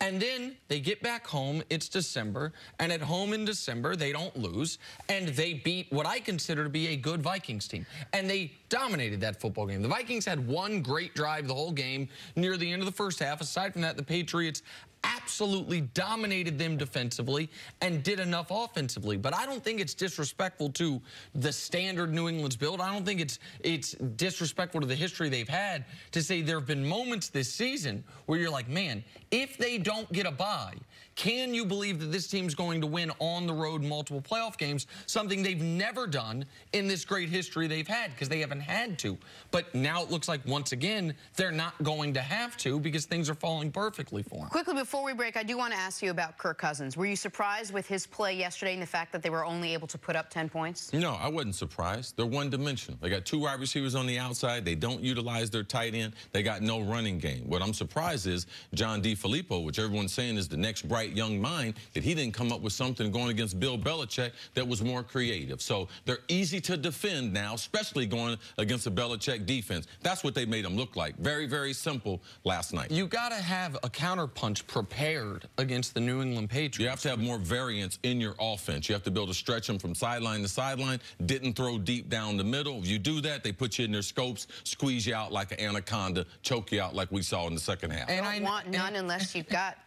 S3: And then they get back home, it's December, and at home in December, they don't lose, and they beat what I consider to be a good Vikings team. And they dominated that football game. The Vikings had one great drive the whole game near the end of the first half. Aside from that, the Patriots absolutely dominated them defensively and did enough offensively. But I don't think it's disrespectful to the standard New England's build. I don't think it's disrespectful to the history they've had to say there have been moments this season where you're like, man, if they don't get a bye, can you believe that this team's going to win on the road multiple playoff games, something they've never done in this great history they've had, because they haven't had to. But now it looks like, once again, they're not going to have to because things are falling perfectly for them.
S2: Quickly, before we break, I do want to ask you about Kirk Cousins. Were you surprised with his play yesterday and the fact that they were only able to put up 10 points?
S1: No, I wasn't surprised. They're one-dimensional. They got two wide receivers on the outside. They don't utilize their tight end. They got no running game. What I'm surprised is John DeFilippo, which everyone's saying is the next bright young mind, that he didn't come up with something going against Bill Belichick that was more creative. So they're easy to defend now, especially going against a Belichick defense. That's what they made them look like. Very, very simple last night.
S3: You got to have a counterpunch prepared against the New England Patriots.
S1: You have to have more variance in your offense. You have to be able to stretch them from sideline to sideline. Didn't throw deep down the middle. If you do that, they put you in their scopes, squeeze you out like an anaconda, choke you out like we saw in the second half.
S2: And I want none unless you've got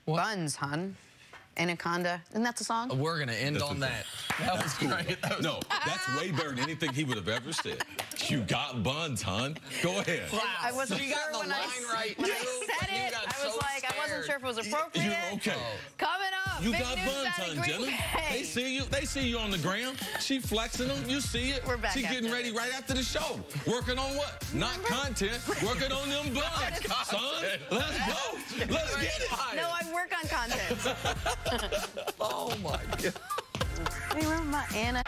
S2: buns, hun. Anaconda. Isn't that the song?
S3: We're going to end on that. That was great.
S1: No, that's way better than anything he would have ever said. You got buns, hon. Go ahead.
S2: Wow. I wasn't sure when I said it. I was like, I wasn't sure if it was appropriate.
S1: Okay.
S2: Coming up.
S1: You got buns, hon, Jenna. They see you on the gram. She flexing them. You see it.
S2: We're back.
S1: She getting ready right after the show. Working on what? Not content. Working on them buns, son. Let's go. Let's get it.
S2: No, I work on content.
S3: Oh, my God.
S2: Hey, remember my Anna?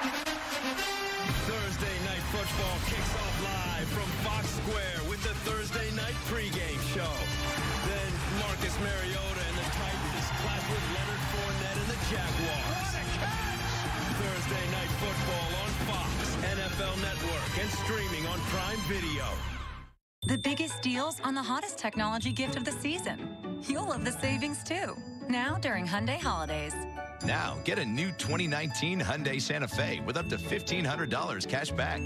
S7: Thursday Night Football kicks off live from Fox Square with the Thursday Night pregame show. Then Marcus Mariota and the Titans clash with Leonard Fournette and the Jaguars. What a catch! Thursday Night Football on Fox, NFL Network, and streaming on Prime Video.
S9: The biggest deals on the hottest technology gift of the season. You'll love the savings, too. Now during Hyundai Holidays.
S10: Now, get a new 2019 Hyundai Santa Fe with up to $1,500 cash back.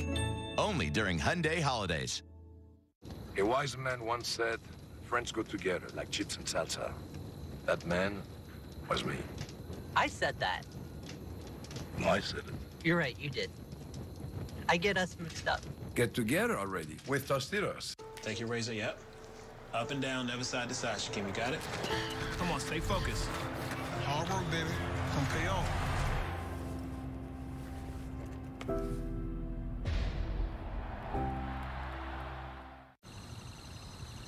S10: Only during Hyundai Holidays.
S12: A wise man once said, friends go together like chips and salsa. That man was me.
S13: I said that.
S12: No, I said it.
S13: You're right, you did. I get us mixed up.
S12: Get together already with Tostitos.
S6: Take your razor, yep. Up and down, never side to side, Shakim. You got it? Come on, stay focused.
S14: Hard work, baby. Come pay off.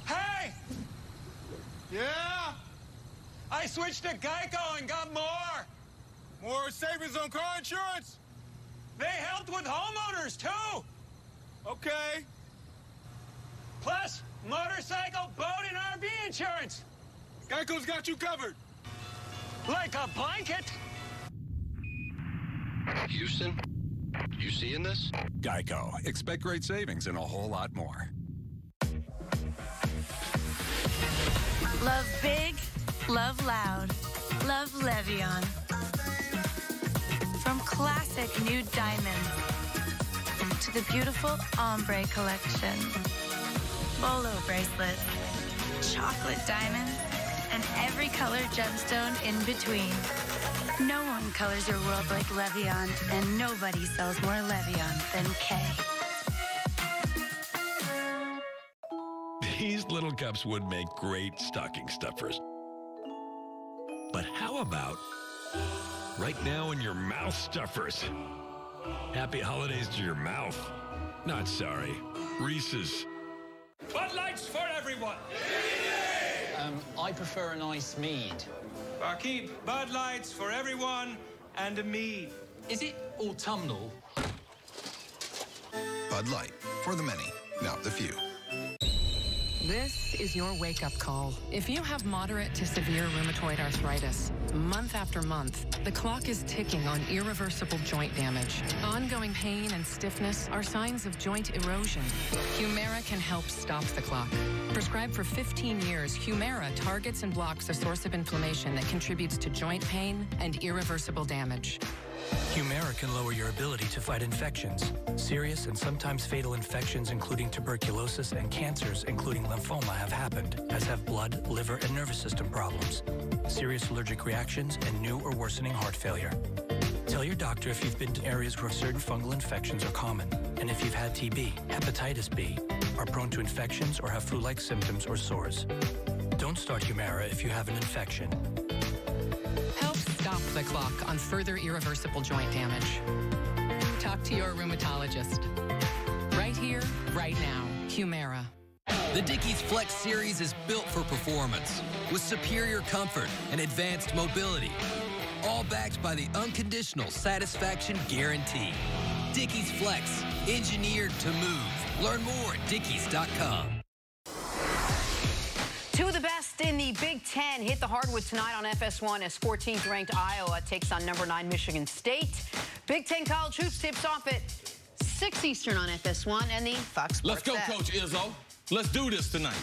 S15: Hey!
S14: Yeah?
S15: I switched to Geico and got more.
S14: More savings on car insurance?
S15: They helped with homeowners, too.
S14: Okay.
S15: Plus, motorcycle, boat, and RV insurance.
S14: Geico's got you covered.
S15: Like a blanket.
S16: Houston, you seeing this?
S18: Geico. Expect great savings and a whole lot more.
S21: Love big, love loud, love Levion. From classic nude diamonds to the beautiful ombre collection. Bolo bracelets, chocolate diamonds, and every color gemstone in between. No one colors your world like Levion, and nobody sells more Levion than Kay.
S20: These little cups would make great stocking stuffers. But how about right now in your mouth stuffers? Happy holidays to your mouth. Not sorry. Reese's.
S15: Bud Lights for everyone.
S30: I prefer an ice mead.
S15: Barkeep, Bud Lights for everyone and a mead.
S30: Is it autumnal?
S31: Bud Light, for the many, not the few.
S32: This is your wake-up call. If you have moderate to severe rheumatoid arthritis, month after month, the clock is ticking on irreversible joint damage. Ongoing pain and stiffness are signs of joint erosion. Humira can help stop the clock. Prescribed for 15 years, Humira targets and blocks a source of inflammation that contributes to joint pain and irreversible damage.
S33: Humira can lower your ability to fight infections. Serious and sometimes fatal infections, including tuberculosis and cancers, including lymphoma, have happened, as have blood, liver, and nervous system problems, serious allergic reactions, and new or worsening heart failure. Tell your doctor if you've been to areas where certain fungal infections are common, and if you've had TB, hepatitis B, are prone to infections, or have flu-like symptoms or sores. Don't start Humira if you have an infection.
S32: Stop the clock on further irreversible joint damage. Talk to your rheumatologist. Right here, right now. Humira.
S34: The Dickies Flex Series is built for performance with superior comfort and advanced mobility. All backed by the unconditional satisfaction guarantee. Dickies Flex, engineered to move. Learn more at dickies.com.
S2: Two of the best in the Big Ten hit the hardwood tonight on FS1 as 14th-ranked Iowa takes on number 9 Michigan State. Big Ten College Hoops tips off at 6 Eastern on FS1 and the Fox Sports
S1: Let's go,
S2: app.
S1: Coach Izzo. Let's do this tonight.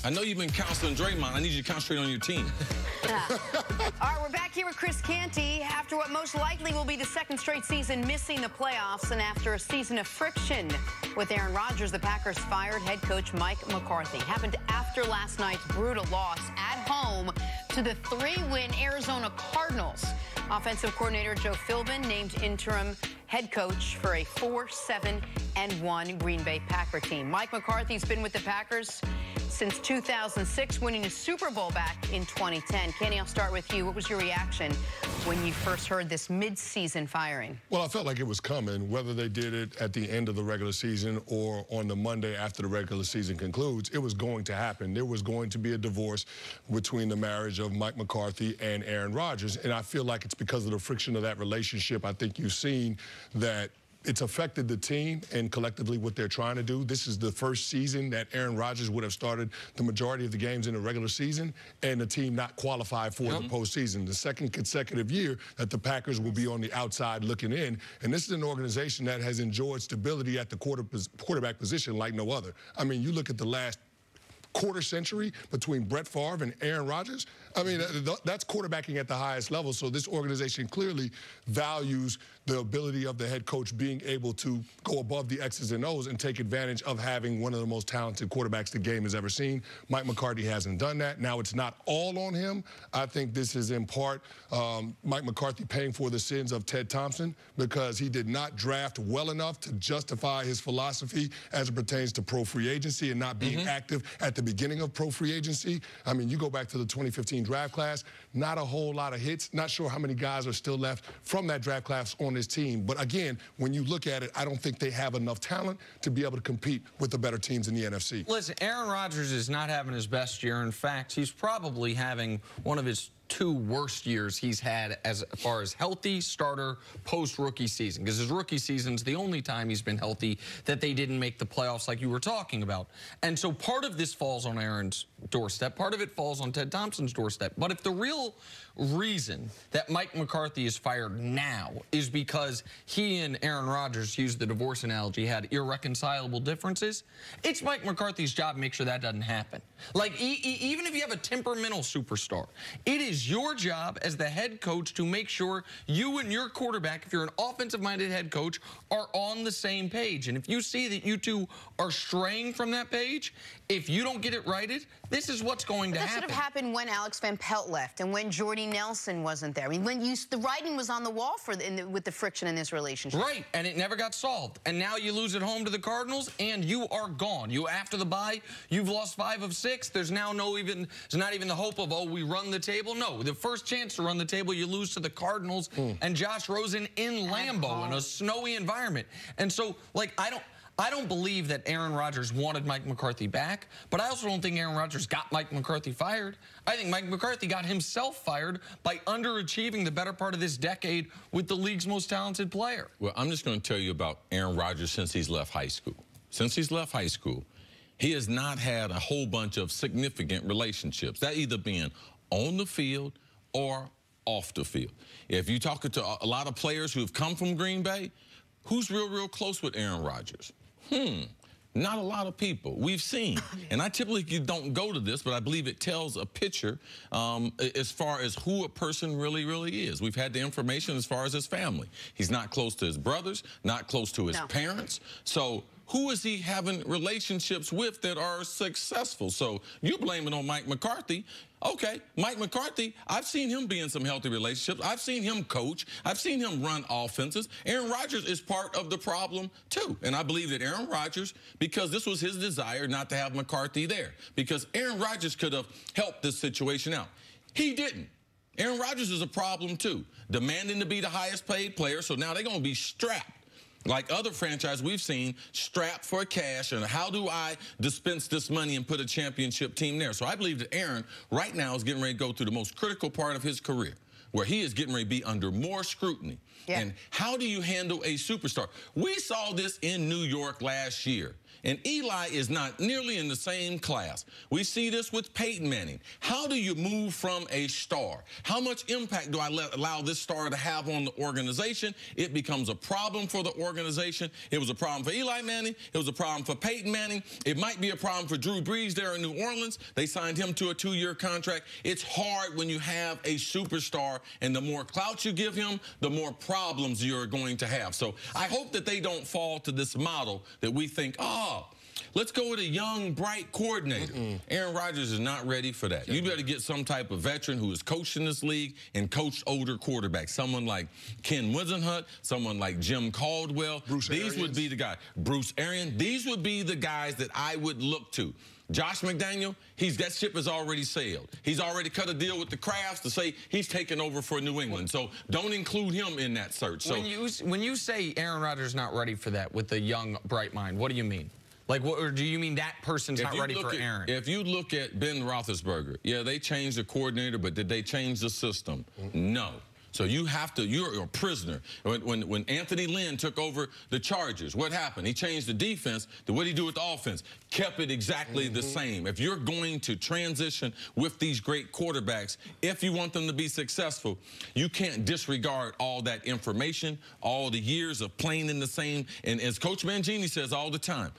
S1: I know you've been counseling Draymond. I need you to concentrate on your team.
S2: All right, we're back here with Chris Canty after what most likely will be the second straight season missing the playoffs, and after a season of friction with Aaron Rodgers, the Packers fired head coach Mike McCarthy. Happened after last night's brutal loss at home to the 3-win Arizona Cardinals. Offensive coordinator Joe Philbin named interim head coach for a 4-7-1 Green Bay Packer team. Mike McCarthy's been with the Packers since 2006, winning a Super Bowl back in 2010. Kenny, I'll start with you. What was your reaction when you first heard this mid-season firing?
S35: Well, I felt like it was coming, whether they did it at the end of the regular season or on the Monday after the regular season concludes. It was going to happen. There was going to be a divorce between the marriage of Mike McCarthy and Aaron Rodgers, and I feel like it's because of the friction of that relationship. I think you've seen that it's affected the team and collectively what they're trying to do. This is the first season that Aaron Rodgers would have started the majority of the games in the regular season and the team not qualified for the postseason. The second consecutive year that the Packers will be on the outside looking in. And this is an organization that has enjoyed stability at the quarterback position like no other. I mean, you look at the last quarter century between Brett Favre and Aaron Rodgers. I mean, that's quarterbacking at the highest level. So this organization clearly values the ability of the head coach being able to go above the X's and O's and take advantage of having one of the most talented quarterbacks the game has ever seen. Mike McCarthy hasn't done that. Now, it's not all on him. I think this is in part Mike McCarthy paying for the sins of Ted Thompson because he did not draft well enough to justify his philosophy as it pertains to pro free agency and not being active at the beginning of pro free agency. I mean, you go back to the 2015 draft class, not a whole lot of hits. Not sure how many guys are still left from that draft class on this team. But again, when you look at it, I don't think they have enough talent to be able to compete with the better teams in the NFC.
S3: Listen, Aaron Rodgers is not having his best year. In fact, he's probably having one of his 2 worst years he's had as far as healthy starter post-rookie season, because his rookie season's the only time he's been healthy that they didn't make the playoffs like you were talking about. And so part of this falls on Aaron's doorstep. Part of it falls on Ted Thompson's doorstep. But if the real reason that Mike McCarthy is fired now is because he and Aaron Rodgers, used the divorce analogy, had irreconcilable differences, it's Mike McCarthy's job to make sure that doesn't happen. Like, even if you have a temperamental superstar, it is your job as the head coach to make sure you and your quarterback, if you're an offensive-minded head coach, are on the same page. And if you see that you two are straying from that page, if you don't get it righted, this is what's going to happen.
S2: That should have happened when Alex Van Pelt left and when Jordy Nelson wasn't there. I mean, when the writing was on the wall with the friction in this relationship.
S3: Right, and it never got solved. And now you lose at home to the Cardinals, and you are gone. After the bye, you've lost 5 of 6. There's now there's not even the hope of, oh, we run the table. No, the first chance to run the table, you lose to the Cardinals and Josh Rosen in Lambeau in a snowy environment. And so, like, I don't believe that Aaron Rodgers wanted Mike McCarthy back, but I also don't think Aaron Rodgers got Mike McCarthy fired. I think Mike McCarthy got himself fired by underachieving the better part of this decade with the league's most talented player.
S1: Well, I'm just going to tell you about Aaron Rodgers since he's left high school. Since he's left high school, he has not had a whole bunch of significant relationships, that either being on the field or off the field. If you're talking to a lot of players who have come from Green Bay, who's real close with Aaron Rodgers? Not a lot of people. We've seen, and I typically don't go to this, but I believe it tells a picture as far as who a person really is. We've had the information as far as his family. He's not close to his brothers, not close to his parents. So who is he having relationships with that are successful? So you blame it on Mike McCarthy. Okay, Mike McCarthy, I've seen him be in some healthy relationships. I've seen him coach. I've seen him run offenses. Aaron Rodgers is part of the problem, too. And I believe that Aaron Rodgers, because this was his desire not to have McCarthy there, because Aaron Rodgers could have helped this situation out. He didn't. Aaron Rodgers is a problem, too, demanding to be the highest paid player, so now they're going to be strapped. Like other franchises we've seen, strapped for cash, and how do I dispense this money and put a championship team there? So I believe that Aaron right now is getting ready to go through the most critical part of his career, where he is getting ready to be under more scrutiny. And how do you handle a superstar? We saw this in New York last year. And Eli is not nearly in the same class. We see this with Peyton Manning. How do you move from a star? How much impact do I allow this star to have on the organization? It becomes a problem for the organization. It was a problem for Eli Manning. It was a problem for Peyton Manning. It might be a problem for Drew Brees there in New Orleans. They signed him to a 2-year contract. It's hard when you have a superstar, and the more clout you give him, the more problems you're going to have. So I hope that they don't fall to this model that we think, let's go with a young, bright coordinator. Aaron Rodgers is not ready for that. You better get some type of veteran who has coached in this league and coached older quarterbacks. Someone like Ken Wisenhunt, someone like Jim Caldwell. These would be the guys. Bruce Arians. These would be the guys that I would look to. Josh McDaniel, that ship has already sailed. He's already cut a deal with the Crafts to say he's taking over for New England. So don't include him in that search. So
S3: when you say Aaron Rodgers is not ready for that with a young, bright mind, what do you mean? Like, or do you mean that person's not ready for Aaron?
S1: If you look at Ben Roethlisberger, yeah, they changed the coordinator, but did they change the system? No. So you're a prisoner. When Anthony Lynn took over the Chargers, what happened? He changed the defense. What did he do with the offense? Kept it exactly the same. If you're going to transition with these great quarterbacks, if you want them to be successful, you can't disregard all that information, all the years of playing in the same. And as Coach Mangini says all the time,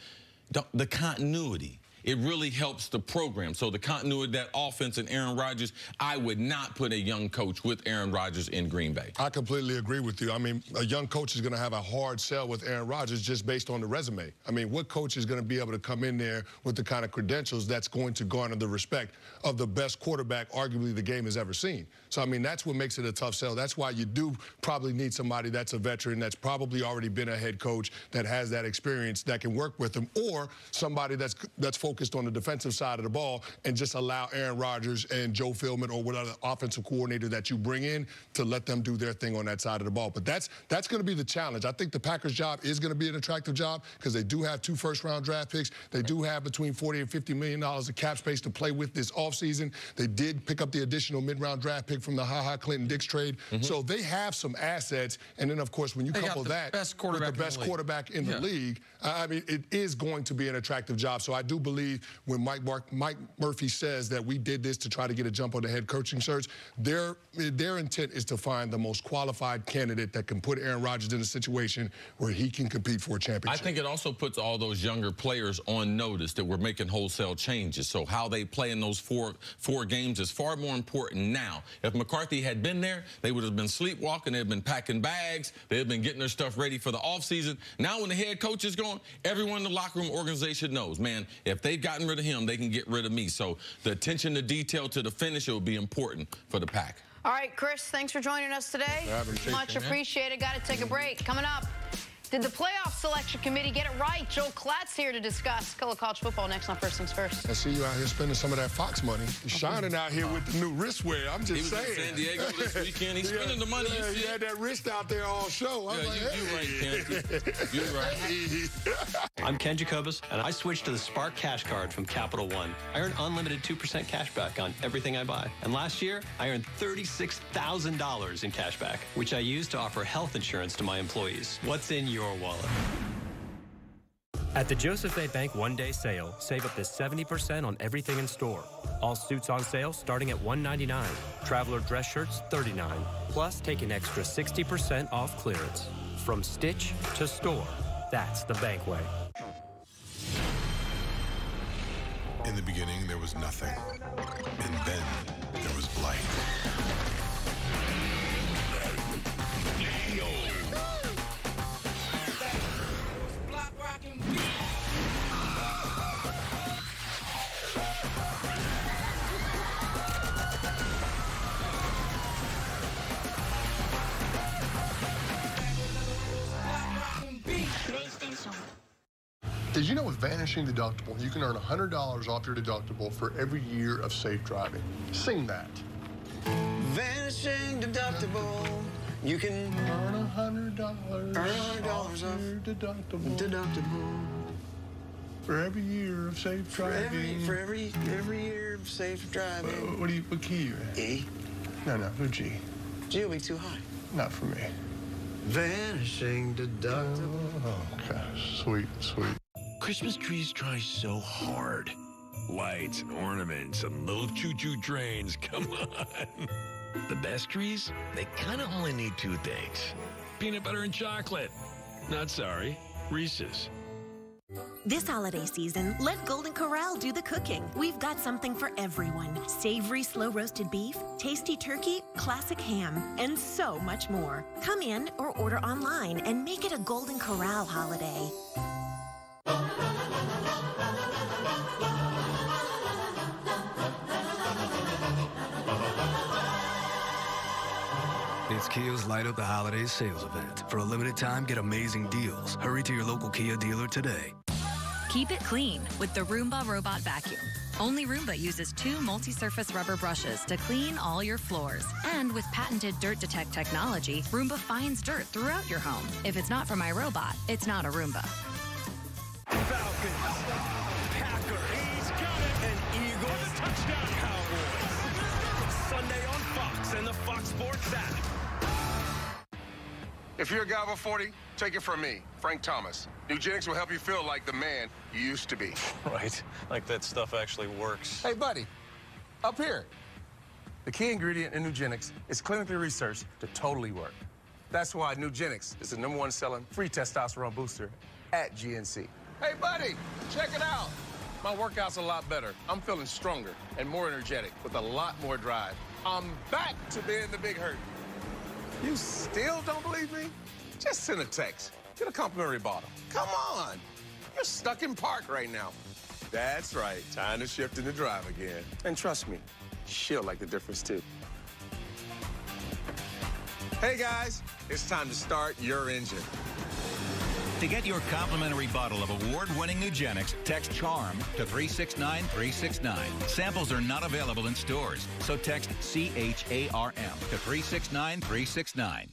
S1: the continuity. it really helps the program. So the continuity of that offense and Aaron Rodgers, I would not put a young coach with Aaron Rodgers in Green Bay.
S35: I completely agree with you. I mean, a young coach is going to have a hard sell with Aaron Rodgers just based on the resume. I mean, what coach is going to be able to come in there with the kind of credentials that's going to garner the respect of the best quarterback arguably the game has ever seen? So, I mean, that's what makes it a tough sell. That's why you do probably need somebody that's a veteran, that's probably already been a head coach, that has that experience, that can work with him, or somebody that's focused on the defensive side of the ball and just allow Aaron Rodgers and Joe Philbin or whatever offensive coordinator that you bring in to let them do their thing on that side of the ball. But that's going to be the challenge. I think the Packers' job is going to be an attractive job because they do have 2 first-round draft picks. They do have between $40 and $50 million of cap space to play with this offseason. They did pick up the additional mid-round draft pick from the Ha-Ha Clinton-Dix trade. So they have some assets. And then, of course, when you couple that with the best quarterback in the league, I mean, it is going to be an attractive job. So I do believe when Mike Murphy says that we did this to try to get a jump on the head coaching search, their intent is to find the most qualified candidate that can put Aaron Rodgers in a situation where he can compete for a championship.
S1: I think it also puts all those younger players on notice that we're making wholesale changes. So how they play in those four games is far more important now. If McCarthy had been there, they would have been sleepwalking. They'd have been packing bags. They'd have been getting their stuff ready for the offseason. Now when the head coach is gone, everyone in the locker room organization knows, man, if they've gotten rid of him, they can get rid of me. So the attention to detail to the finish, it will be important for the Pack.
S2: All right, Chris, thanks for joining us today. Much appreciated. Got to take a break. Coming up, did the playoff selection committee get it right? Joel Klatt's here to discuss color college football next on First Things First.
S35: I see you out here spending some of that Fox money. You're shining out here with the new wristwear. I'm just saying.
S1: He was in San Diego this weekend. He's spending the money.
S35: He had that wrist out there all show. I'm like,
S1: you're right, Kenji. You're right.
S4: I'm Ken Jacobus, and I switched to the Spark Cash Card from Capital One. I earn unlimited 2% cash back on everything I buy. And last year, I earned $36,000 in cash back, which I used to offer health insurance to my employees. What's in your wallet?
S5: At the Joseph A. Bank one-day sale, save up to 70% on everything in store. All suits on sale starting at $199. Traveler dress shirts, $39. Plus, take an extra 60% off clearance. From stitch to store, that's the bank way.
S7: In the beginning, there was nothing. And then there was light.
S8: Did you know with Vanishing Deductible, you can earn $100 off your deductible for every year of safe driving? Sing that.
S11: Vanishing Deductible, you can
S8: earn $100
S11: off
S8: your deductible for every year of safe driving.
S11: For every year of safe driving.
S8: What key are you in?
S11: E.
S8: No, go G.
S11: G will be too high.
S8: Not for me.
S11: Vanishing Deductible.
S8: Oh, okay. Sweet.
S20: Christmas trees try so hard. Lights and ornaments and little choo-choo trains, come on. The best trees, they kind of only need 2 things. Peanut butter and chocolate. Not sorry, Reese's.
S17: This holiday season, let Golden Corral do the cooking. We've got something for everyone. Savory slow-roasted beef, tasty turkey, classic ham, and so much more. Come in or order online and make it a Golden Corral holiday.
S19: It's Kia's Light Up the Holidays sales event. For a limited time, get amazing deals. Hurry to your local Kia dealer today.
S9: Keep it clean with the Roomba Robot Vacuum. Only Roomba uses 2 multi-surface rubber brushes to clean all your floors. And with patented Dirt Detect technology, Roomba finds dirt throughout your home. If it's not for my robot, it's not a Roomba.
S14: Falcons, Packer, he's got it, and Eagles, touchdown Cowboys. Sunday on Fox and the Fox Sports app.
S22: If you're a guy over 40, take it from me, Frank Thomas. Nugenics will help you feel like the man you used to be.
S23: Right, like that stuff actually works.
S22: Hey, buddy, up here. The key ingredient in Nugenics is clinically researched to totally work. That's why Nugenics is the #1 selling free testosterone booster at GNC. Hey, buddy, check it out. My workout's a lot better. I'm feeling stronger and more energetic with a lot more drive. I'm back to being the big hurt. You still don't believe me? Just send a text. Get a complimentary bottle. Come on. You're stuck in park right now. That's right. Time to shift into drive again. And trust me, she'll like the difference too. Hey guys, it's time to start your engine.
S6: To get your complimentary bottle of award-winning Nugenix, text CHARM to 369-369. Samples are not available in stores, so text CHARM to 369-369.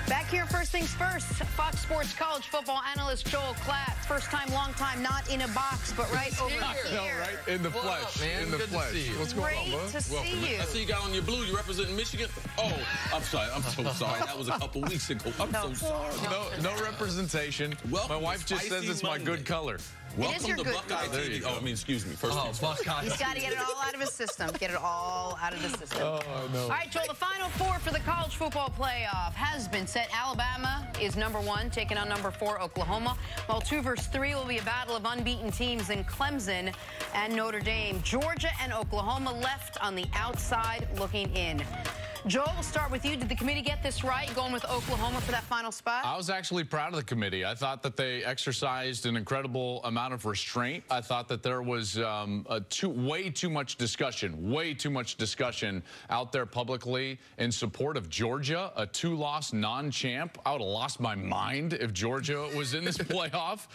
S2: Back here, first things first, Fox Sports college football analyst Joel Klatt. First time, long time, not in a box, but right over here.
S22: No, right? In the flesh.
S3: Man?
S22: In the
S3: Good
S22: flesh.
S3: to see you.
S22: What's going on, bud?
S2: Great to see you.
S1: I see you got on your blue. You representing Michigan? Oh, I'm sorry. I'm so sorry. That was a couple weeks ago. I'm so sorry.
S22: No representation.
S1: Welcome
S22: My wife just says it's my good color.
S1: Welcome
S2: your
S1: to
S2: good
S1: Buckeye
S2: color.
S1: TV. Oh, I mean, excuse me. First things first.
S2: He's got to get it all out of his system. Get it all out of the system.
S22: Oh, no.
S2: All right, Joel, the Final Four for the college football playoff has been set. Alabama is #1, taking on #4 Oklahoma, while 2 versus 3 will be a battle of unbeaten teams in Clemson and Notre Dame. Georgia and Oklahoma left on the outside looking in. Joel, we'll start with you. Did the committee get this right, going with Oklahoma for that final spot?
S10: I was actually proud of the committee. I thought that they exercised an incredible amount of restraint. I thought that there was way too much discussion out there publicly in support of Georgia, a 2-loss non-champ. I would have lost my mind if Georgia was in this playoff.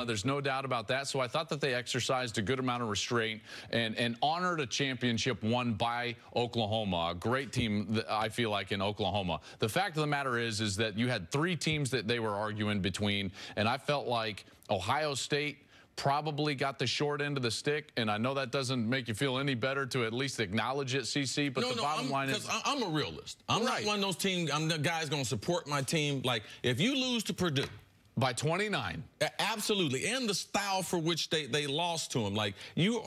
S10: There's no doubt about that. So I thought that they exercised a good amount of restraint and honored a championship won by Oklahoma, a great team, I feel like, in Oklahoma. The fact of the matter is that you had 3 teams that they were arguing between, and I felt like Ohio State probably got the short end of the stick, and I know that doesn't make you feel any better to at least acknowledge it, CC, but the bottom line is...
S1: I'm a realist. I'm not one of those teams, I'm the guy's going to support my team. Like, if you lose to Purdue...
S10: By 29.
S1: Absolutely. And the style for which they lost to him. Like, you've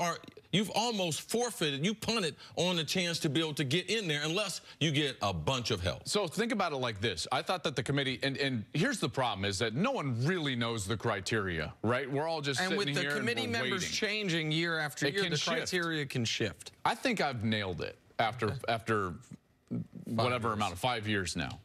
S1: almost forfeited, you punted on the chance to be able to get in there unless you get a bunch of help.
S10: So think about it like this. I thought that the committee, and here's the problem, is that no one really knows the criteria, right? We're all just sitting here and
S3: with the committee members changing year after year, the criteria can shift.
S10: I think I've nailed it after whatever amount of 5 years now.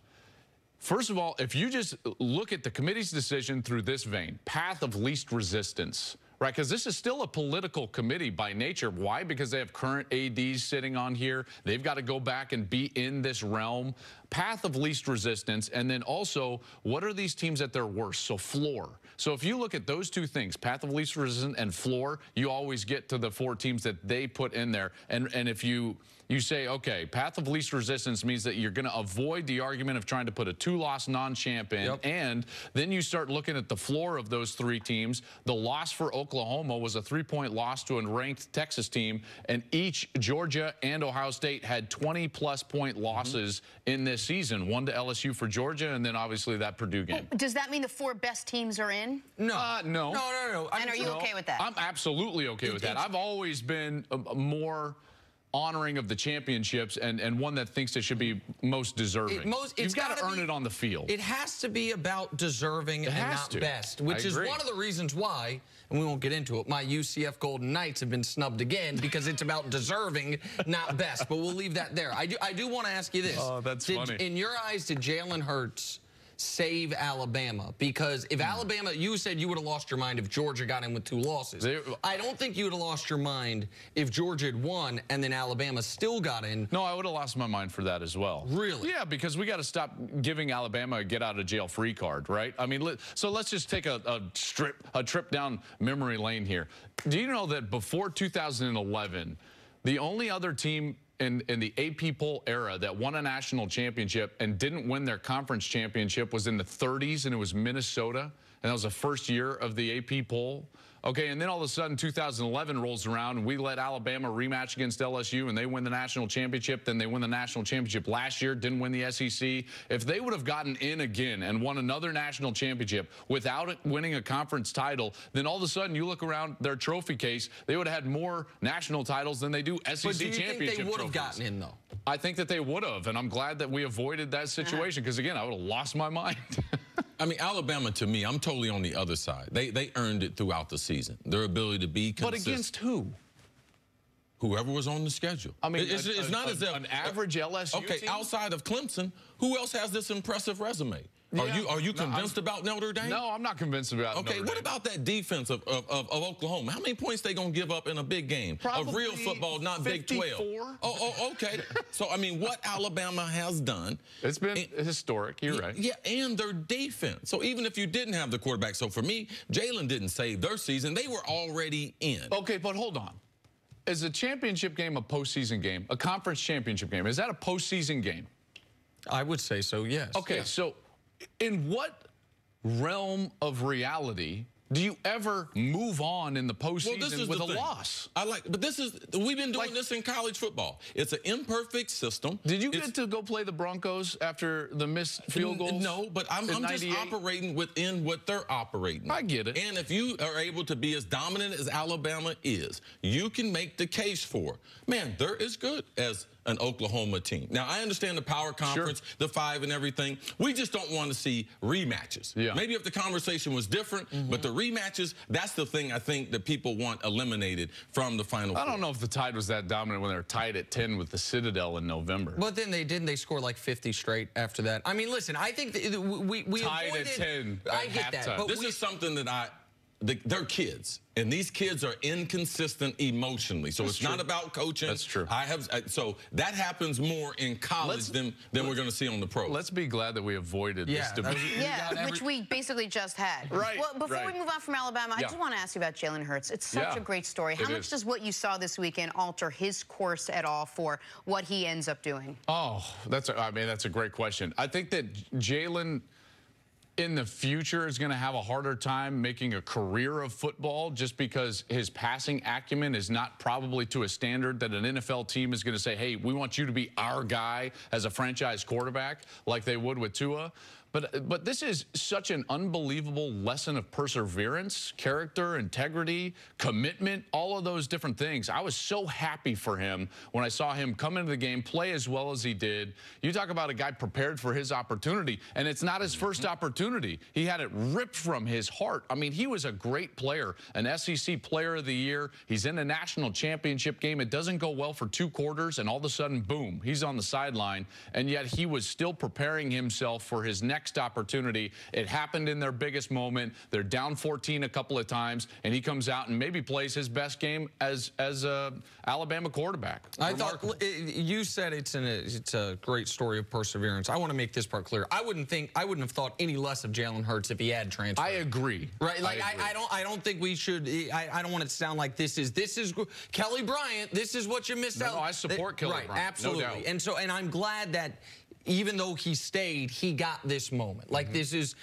S10: First of all, if you just look at the committee's decision through this vein, path of least resistance, right? Because this is still a political committee by nature. Why? Because they have current ADs sitting on here. They've got to go back and be in this realm. Path of least resistance. And then also, what are these teams at their worst? So floor. So if you look at those 2 things, path of least resistance and floor, you always get to the 4 teams that they put in there. And if you say, okay, path of least resistance means that you're going to avoid the argument of trying to put a 2-loss non-champ in. And then you start looking at the floor of those 3 teams. The loss for Oklahoma was a 3-point loss to a ranked Texas team. And each Georgia and Ohio State had 20-plus point losses in this season. 1 to LSU for Georgia, and then obviously that Purdue game.
S2: Does that mean the 4 best teams are in?
S10: No.
S2: No. And are you okay with that?
S10: I'm absolutely okay with that. I've always been more honoring of the championships and one that thinks it should be most deserving. You've got to earn it on the field.
S3: It has to be about deserving and not best, which is one of the reasons why, and we won't get into it, my UCF Golden Knights have been snubbed again because it's about deserving, not best. But we'll leave that there. I do want to ask you this.
S10: Oh, that's funny.
S3: In your eyes, did Jalen Hurts save Alabama? Because if Alabama, you said you would have lost your mind if Georgia got in with 2 losses. I don't think you would have lost your mind if Georgia had won and then Alabama still got in.
S10: No, I would have lost my mind for that as well.
S3: Really?
S10: Yeah, because we got to stop giving Alabama a get-out-of-jail-free card, right? I mean, so let's just take a trip down memory lane here. Do you know that before 2011, the only other team in the AP poll era that won a national championship and didn't win their conference championship was in the 30s, and it was Minnesota, and that was the first year of the AP poll. Okay, and then all of a sudden 2011 rolls around and we let Alabama rematch against LSU and they win the national championship. Then they win the national championship last year, didn't win the SEC. If they would have gotten in again and won another national championship without winning a conference title, then all of a sudden you look around their trophy case, they would have had more national titles than they do SEC
S3: but do you
S10: championship
S3: think they would have
S10: trophies.
S3: gotten in, though?
S10: I think that they would have, and I'm glad that we avoided that situation because, again, I would have lost my mind.
S1: I mean, Alabama, to me, I'm totally on the other side. They earned it throughout the season. Their ability to be consistent.
S10: But against who?
S1: Whoever was on the schedule.
S10: I mean,
S1: it's not as if
S10: an average LSU
S1: okay,
S10: team?
S1: outside of Clemson, who else has this impressive resume?
S10: Yeah.
S1: Are you convinced about Notre Dame?
S10: No, I'm not convinced about Notre Dame.
S1: Okay, what about that defense of Oklahoma? How many points they going to give up in a big game?
S10: Probably
S1: of real football, not
S10: 54.
S1: Big 12. Oh, okay. So, I mean, what Alabama has done.
S10: It's been historic. You're right.
S1: Yeah, and their defense. So even if you didn't have the quarterback. So for me, Jalen didn't save their season. They were already in.
S10: Okay, but hold on. Is a championship game a postseason game? A conference championship game? Is that a postseason game?
S3: I would say so, yes.
S10: Okay, so in what realm of reality do you ever move on in the postseason with a loss?
S1: But we've been doing this in college football. It's an imperfect system.
S10: Did you get to go play the Broncos after the missed field goals?
S1: No, but I'm just operating within what they're operating.
S10: I get it.
S1: And if you are able to be as dominant as Alabama is, you can make the case for, man, they're as good as an Oklahoma team. Now, I understand the power conference, the 5 and everything. We just don't want to see rematches.
S10: Yeah.
S1: Maybe if the conversation was different, but the rematches, that's the thing I think that people want eliminated from the Final Four.
S10: I don't know if the Tide was that dominant when they were tied at 10 with the Citadel in November.
S3: But then they scored like 50 straight after that. I mean, listen, I think we
S10: tied
S3: avoided,
S10: at 10
S3: I
S10: at
S3: get
S10: halftime.
S3: that. But
S1: this is something that they're kids, and these kids are inconsistent emotionally. So it's not about coaching.
S10: That's true.
S1: So that happens more in college than we're going to see on the pros.
S10: Let's be glad that we avoided this debate.
S2: Which we basically just had.
S10: Right.
S2: Well, before we move on from Alabama, I just want to ask you about Jalen Hurts. It's such a great story. How much does what you saw this weekend alter his course at all for what he ends up doing?
S10: Oh, that's a great question. I think that Jalen in the future is going to have a harder time making a career of football just because his passing acumen is not probably to a standard that an NFL team is going to say, hey, we want you to be our guy as a franchise quarterback like they would with Tua. But this is such an unbelievable lesson of perseverance, character, integrity, commitment, all of those different things. I was so happy for him when I saw him come into the game, play as well as he did. You talk about a guy prepared for his opportunity, and it's not his first opportunity. He had it ripped from his heart. I mean, he was a great player, an SEC Player of the Year. He's in a national championship game. It doesn't go well for 2 quarters, and all of a sudden, boom, he's on the sideline, and yet he was still preparing himself for his next opportunity. It happened in their biggest moment. They're down 14 a couple of times, and he comes out and maybe plays his best game as a Alabama quarterback.
S3: I thought you said it's a great story of perseverance. I want to make this part clear. I wouldn't have thought any less of Jalen Hurts if he had transferred.
S10: I agree.
S3: Right? Like I don't think we should. I don't want it to sound like this is Kelly Bryant. This is what you missed out.
S10: No, I support Kelly Bryant.
S3: Right? Absolutely.
S10: No doubt.
S3: And I'm glad that even though he stayed, he got this moment. Like this is,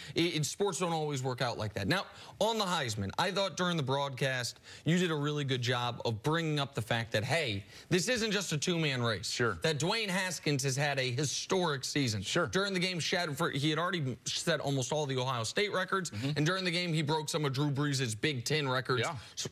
S3: sports don't always work out like that. Now, on the Heisman, I thought during the broadcast, you did a really good job of bringing up the fact that, hey, this isn't just a 2-man race.
S10: Sure.
S3: That Dwayne Haskins has had a historic season. Sure. During the game, he had already set almost all the Ohio State records, and during the game, he broke some of Drew Brees' Big Ten records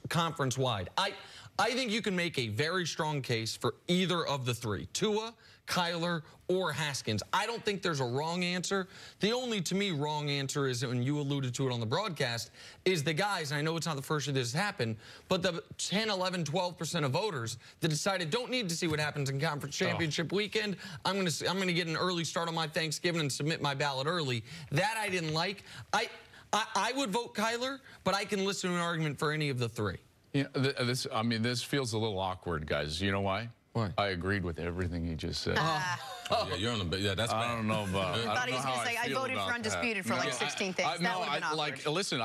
S3: conference-wide. I think you can make a very strong case for either of the 3, Tua, Kyler, or Haskins. I don't think there's a wrong answer. The only, to me, wrong answer is, when you alluded to it on the broadcast, is the guys, and I know it's not the first year this has happened, but the 10, 11, 12% of voters that decided don't need to see what happens in conference championship weekend. I'm going to get an early start on my Thanksgiving and submit my ballot early. That I didn't like. I would vote Kyler, but I can listen to an argument for any of the 3.
S10: Yeah, this feels a little awkward, guys. You know why?
S3: Why?
S10: I agreed with everything he just said.
S1: Yeah, you're on the. Yeah, that's.
S10: I don't know about.
S2: I thought he was going to say I voted for undisputed for like 16 things. That would have been awkward.
S10: Like, listen,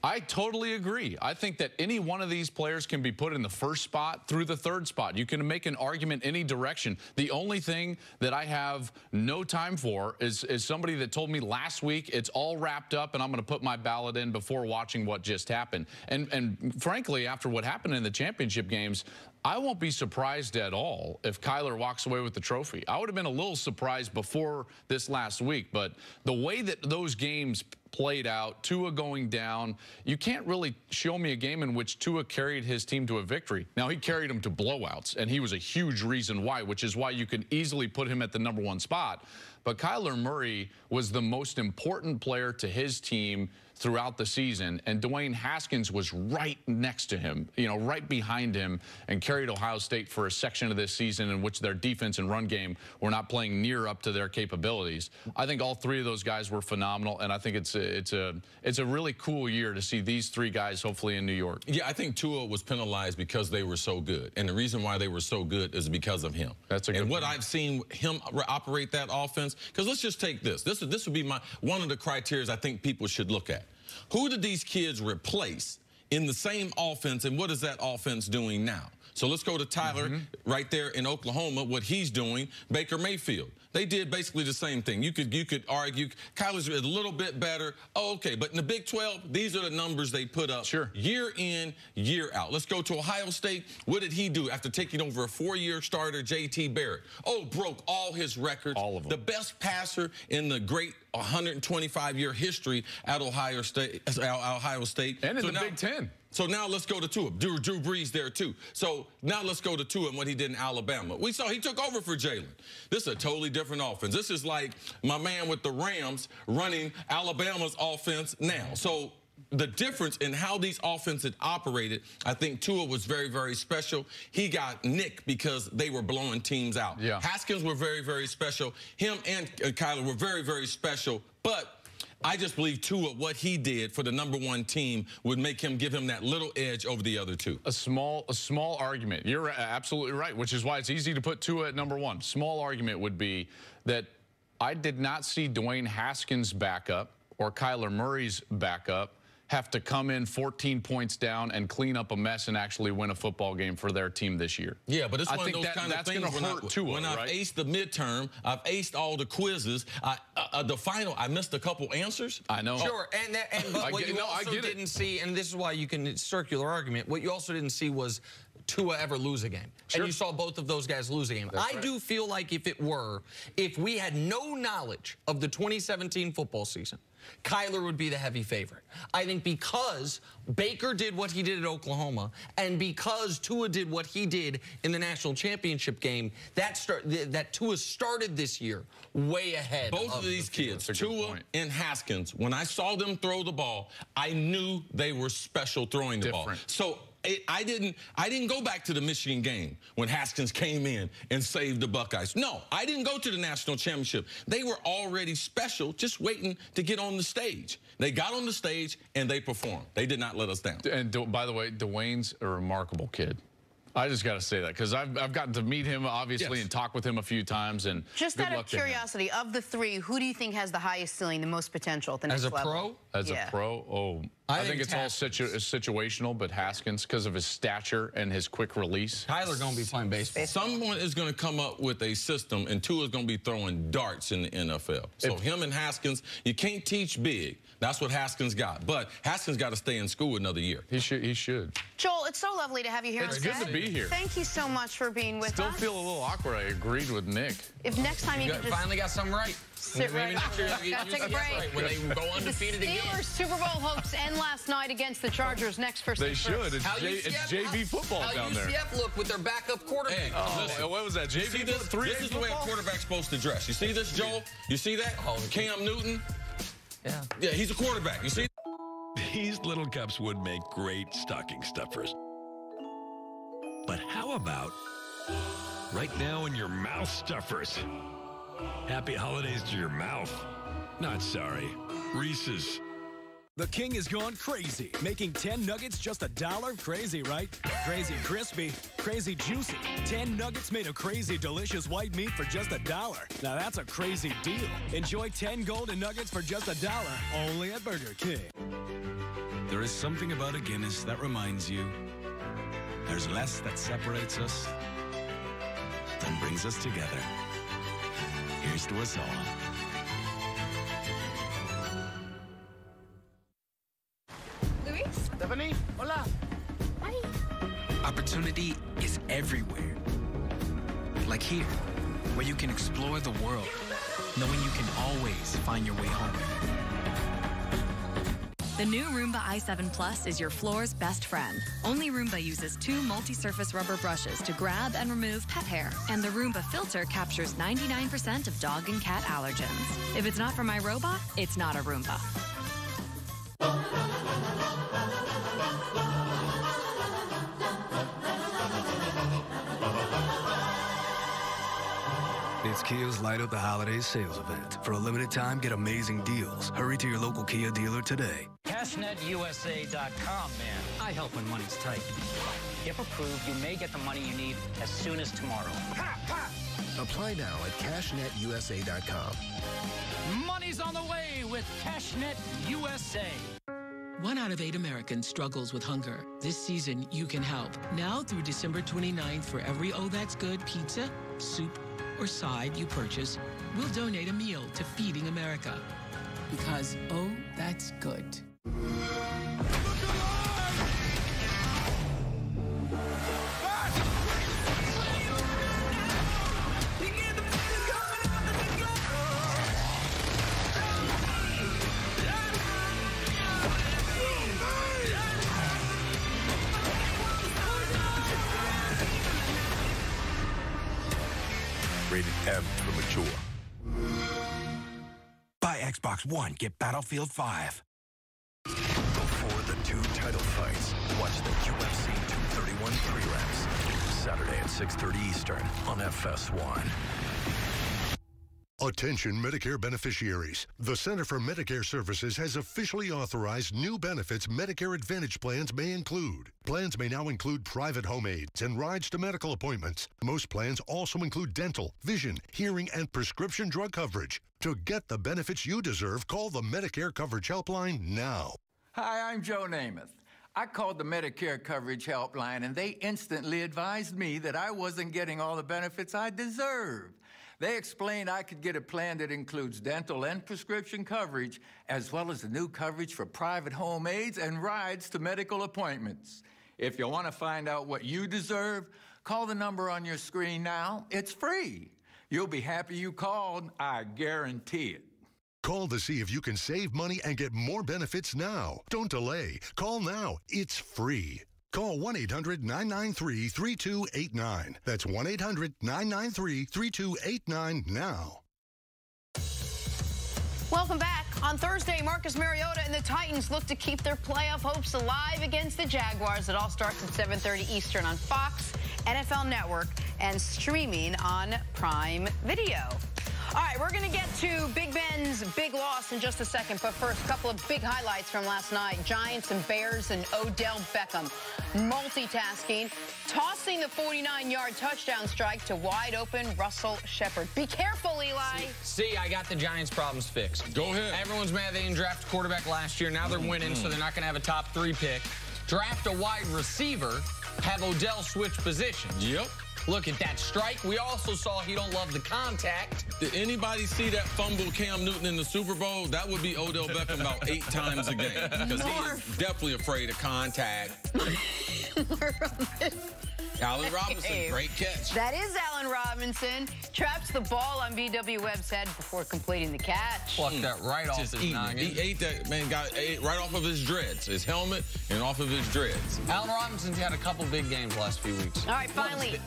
S10: I totally agree. I think that any one of these players can be put in the first spot through the third spot. You can make an argument any direction. The only thing that I have no time for is somebody that told me last week it's all wrapped up and I'm going to put my ballot in before watching what just happened. And frankly, after what happened in the championship games, I won't be surprised at all if Kyler walks away with the trophy. I would have been a little surprised before this last week, but the way that those games played out, Tua going down, you can't really show me a game in which Tua carried his team to a victory. Now, he carried them to blowouts, and he was a huge reason why, which is why you can easily put him at the #1 spot. But Kyler Murray was the most important player to his team throughout the season, and Dwayne Haskins was right next to him, you know, right behind him, and carried Ohio State for a section of this season in which their defense and run game were not playing near up to their capabilities. I think all three of those guys were phenomenal, and I think it's a really cool year to see these three guys hopefully in New York.
S1: Yeah, I think Tua was penalized because they were so good, and the reason why they were so good is because of him.
S10: That's a good
S1: And what
S10: point.
S1: I've seen him operate that offense, because let's just take this. This would be one of the criteria I think people should look at. Who did these kids replace in the same offense, and what is that offense doing now? So let's go to Tyler right there in Oklahoma, what he's doing, Baker Mayfield. They did basically the same thing. You could argue Kyler's a little bit better. Oh, okay, but in the Big 12, these are the numbers they put up year in, year out. Let's go to Ohio State. What did he do after taking over a 4-year starter, J.T. Barrett? Oh, broke all his records. All of them. The best passer in the great 125-year history at Ohio State.
S10: And in the Big 10.
S1: So now let's go to Tua. Drew Brees there, too. So now let's go to Tua and what he did in Alabama. We saw he took over for Jalen. This is a totally different offense. This is like my man with the Rams running Alabama's offense now. So the difference in how these offenses operated, I think Tua was very, very special. He got nicked because they were blowing teams out.
S10: Yeah.
S1: Haskins were very, very special. Him and Kyler were very, very special. But I just believe Tua, what he did for the #1 team would make him, give him that little edge over the other two.
S10: A small argument. You're absolutely right, which is why it's easy to put Tua at #1. Small argument would be that I did not see Dwayne Haskins' backup or Kyler Murray's backup have to come in 14 points down and clean up a mess and actually win a football game for their team this year.
S1: Yeah, but it's one of those kind of things when I've aced the midterm, I've aced all the quizzes, the final, I missed a couple answers.
S3: I know. Sure, but what you also didn't see, and this is why you can circular argument, what you also didn't see was Tua ever lose a game. Sure. And you saw both of those guys lose a game. I do feel like if we had no knowledge of the 2017 football season, Kyler would be the heavy favorite. I think because Baker did what he did at Oklahoma, and because Tua did what he did in the national championship game, that Tua started this year way ahead.
S1: Both of these kids, Tua and Haskins, when I saw them throw the ball, I knew they were special throwing the ball. So I didn't go back to the Michigan game when Haskins came in and saved the Buckeyes. No, I didn't go to the national championship. They were already special, just waiting to get on the stage. They got on the stage and they performed. They did not let us down.
S10: And by the way, Dwayne's a remarkable kid. I just got to say that because I've gotten to meet him, obviously, and talk with him a few times. And
S2: just out of curiosity, of the three, who do you think has the highest ceiling, the most potential at the next level?
S10: As a pro? Oh, I think it's all situational, but Haskins, because of his stature and his quick release.
S3: Tyler going to be playing baseball.
S1: Someone is going to come up with a system, and Tua is going to be throwing darts in the NFL. So him and Haskins, you can't teach big. That's what Haskins got. But Haskins got to stay in school another year.
S10: He should.
S2: Joel, it's so lovely to have you here.
S10: It's good to be here.
S2: Thank you so much for being with us.
S10: Still feel a little awkward. I agreed with Nick.
S2: If next time you could just
S3: finally got something right.
S2: Sit right. Gotta take a break.
S3: When they go undefeated
S2: again. Steelers Super Bowl hopes end last night against the Chargers. Next for
S10: They should. It's JV football down there.
S3: How UCF look with their backup quarterback.
S1: Hey,
S10: what was that? JV?
S1: This is the way a quarterback's supposed to dress. You see this, Joel? You see that? Cam Newton? Yeah, he's a quarterback. You see?
S20: These little cups would make great stocking stuffers. But how about right now in your mouth stuffers? Happy holidays to your mouth. Not sorry. Reese's.
S12: The King has gone crazy, making 10 nuggets just $1. Crazy, right? Crazy crispy, crazy juicy. 10 nuggets made of crazy delicious white meat for just $1. Now that's a crazy deal. Enjoy 10 golden nuggets for just $1, only at Burger King.
S19: There is something about a Guinness that reminds you there's less that separates us than brings us together. Here's to us all.
S13: Stephanie, hola.
S15: Hi. Opportunity is everywhere. Like here, where you can explore the world, knowing you can always find your way home.
S9: The new Roomba i7 Plus is your floor's best friend. Only Roomba uses 2 multi-surface rubber brushes to grab and remove pet hair. And the Roomba filter captures 99% of dog and cat allergens. If it's not for my robot, it's not a Roomba.
S19: It's Kia's Light Up the Holidays sales event. For a limited time, get amazing deals. Hurry to your local Kia dealer today.
S16: CashNetUSA.com, man. I help when money's tight. If approved, you may get the money you need as soon as tomorrow.
S18: Apply now at CashNetUSA.com.
S16: Money's on the way with CashNet USA.
S21: 1 out of 8 Americans struggles with hunger. This season, you can help. Now through December 29th, for every Oh That's Good pizza, soup, or side you purchase, we'll donate a meal to Feeding America. Because, oh, that's good.
S20: Rated M for mature. Buy Xbox One, get Battlefield 5. Before the 2 title fights, watch the UFC 231 prelims. Saturday at 6:30 Eastern on FS1.
S24: Attention Medicare beneficiaries. The Center for Medicare Services has officially authorized new benefits Medicare Advantage plans may include. Plans may now include private home aids and rides to medical appointments. Most plans also include dental, vision, hearing, and prescription drug coverage. To get the benefits you deserve, call the Medicare Coverage Helpline now.
S25: Hi, I'm Joe Namath. I called the Medicare Coverage Helpline, and they instantly advised me that I wasn't getting all the benefits I deserved. They explained I could get a plan that includes dental and prescription coverage, as well as the new coverage for private home aids and rides to medical appointments. If you want to find out what you deserve, call the number on your screen now. It's free. You'll be happy you called, I guarantee it.
S24: Call to see if you can save money and get more benefits now. Don't delay. Call now. It's free. Call 1-800-993-3289. That's 1-800-993-3289 now.
S2: Welcome back. On Thursday, Marcus Mariota and the Titans look to keep their playoff hopes alive against the Jaguars. It all starts at 7:30 Eastern on Fox, NFL Network, and streaming on Prime Video. All right, we're going to get to Big Ben's big loss in just a second. But first, a couple of big highlights from last night. Giants and Bears and Odell Beckham multitasking, tossing the 49-yard touchdown strike to wide-open Russell Shepard. Be careful, Eli.
S3: See, I got the Giants' problems fixed.
S1: Go ahead.
S3: Everyone's mad they didn't draft a quarterback last year. Now they're winning, so they're not going to have a top 3 pick. Draft a wide receiver, have Odell switch positions.
S1: Yep.
S3: Look at that strike. We also saw he don't love the contact.
S1: Did anybody see that fumble Cam Newton in the Super Bowl? That would be Odell Beckham about 8 times a game. Because he is definitely afraid of contact. Allen Robinson, great catch.
S2: That is Allen Robinson. Traps the ball on VW Webb's head before completing the catch.
S3: Plucked that right off his noggin.
S1: He ate that, man, ate right off of his dreads, his helmet, and off of his dreads.
S3: Allen Robinson's had a couple big games the last few weeks.
S2: All right, finally.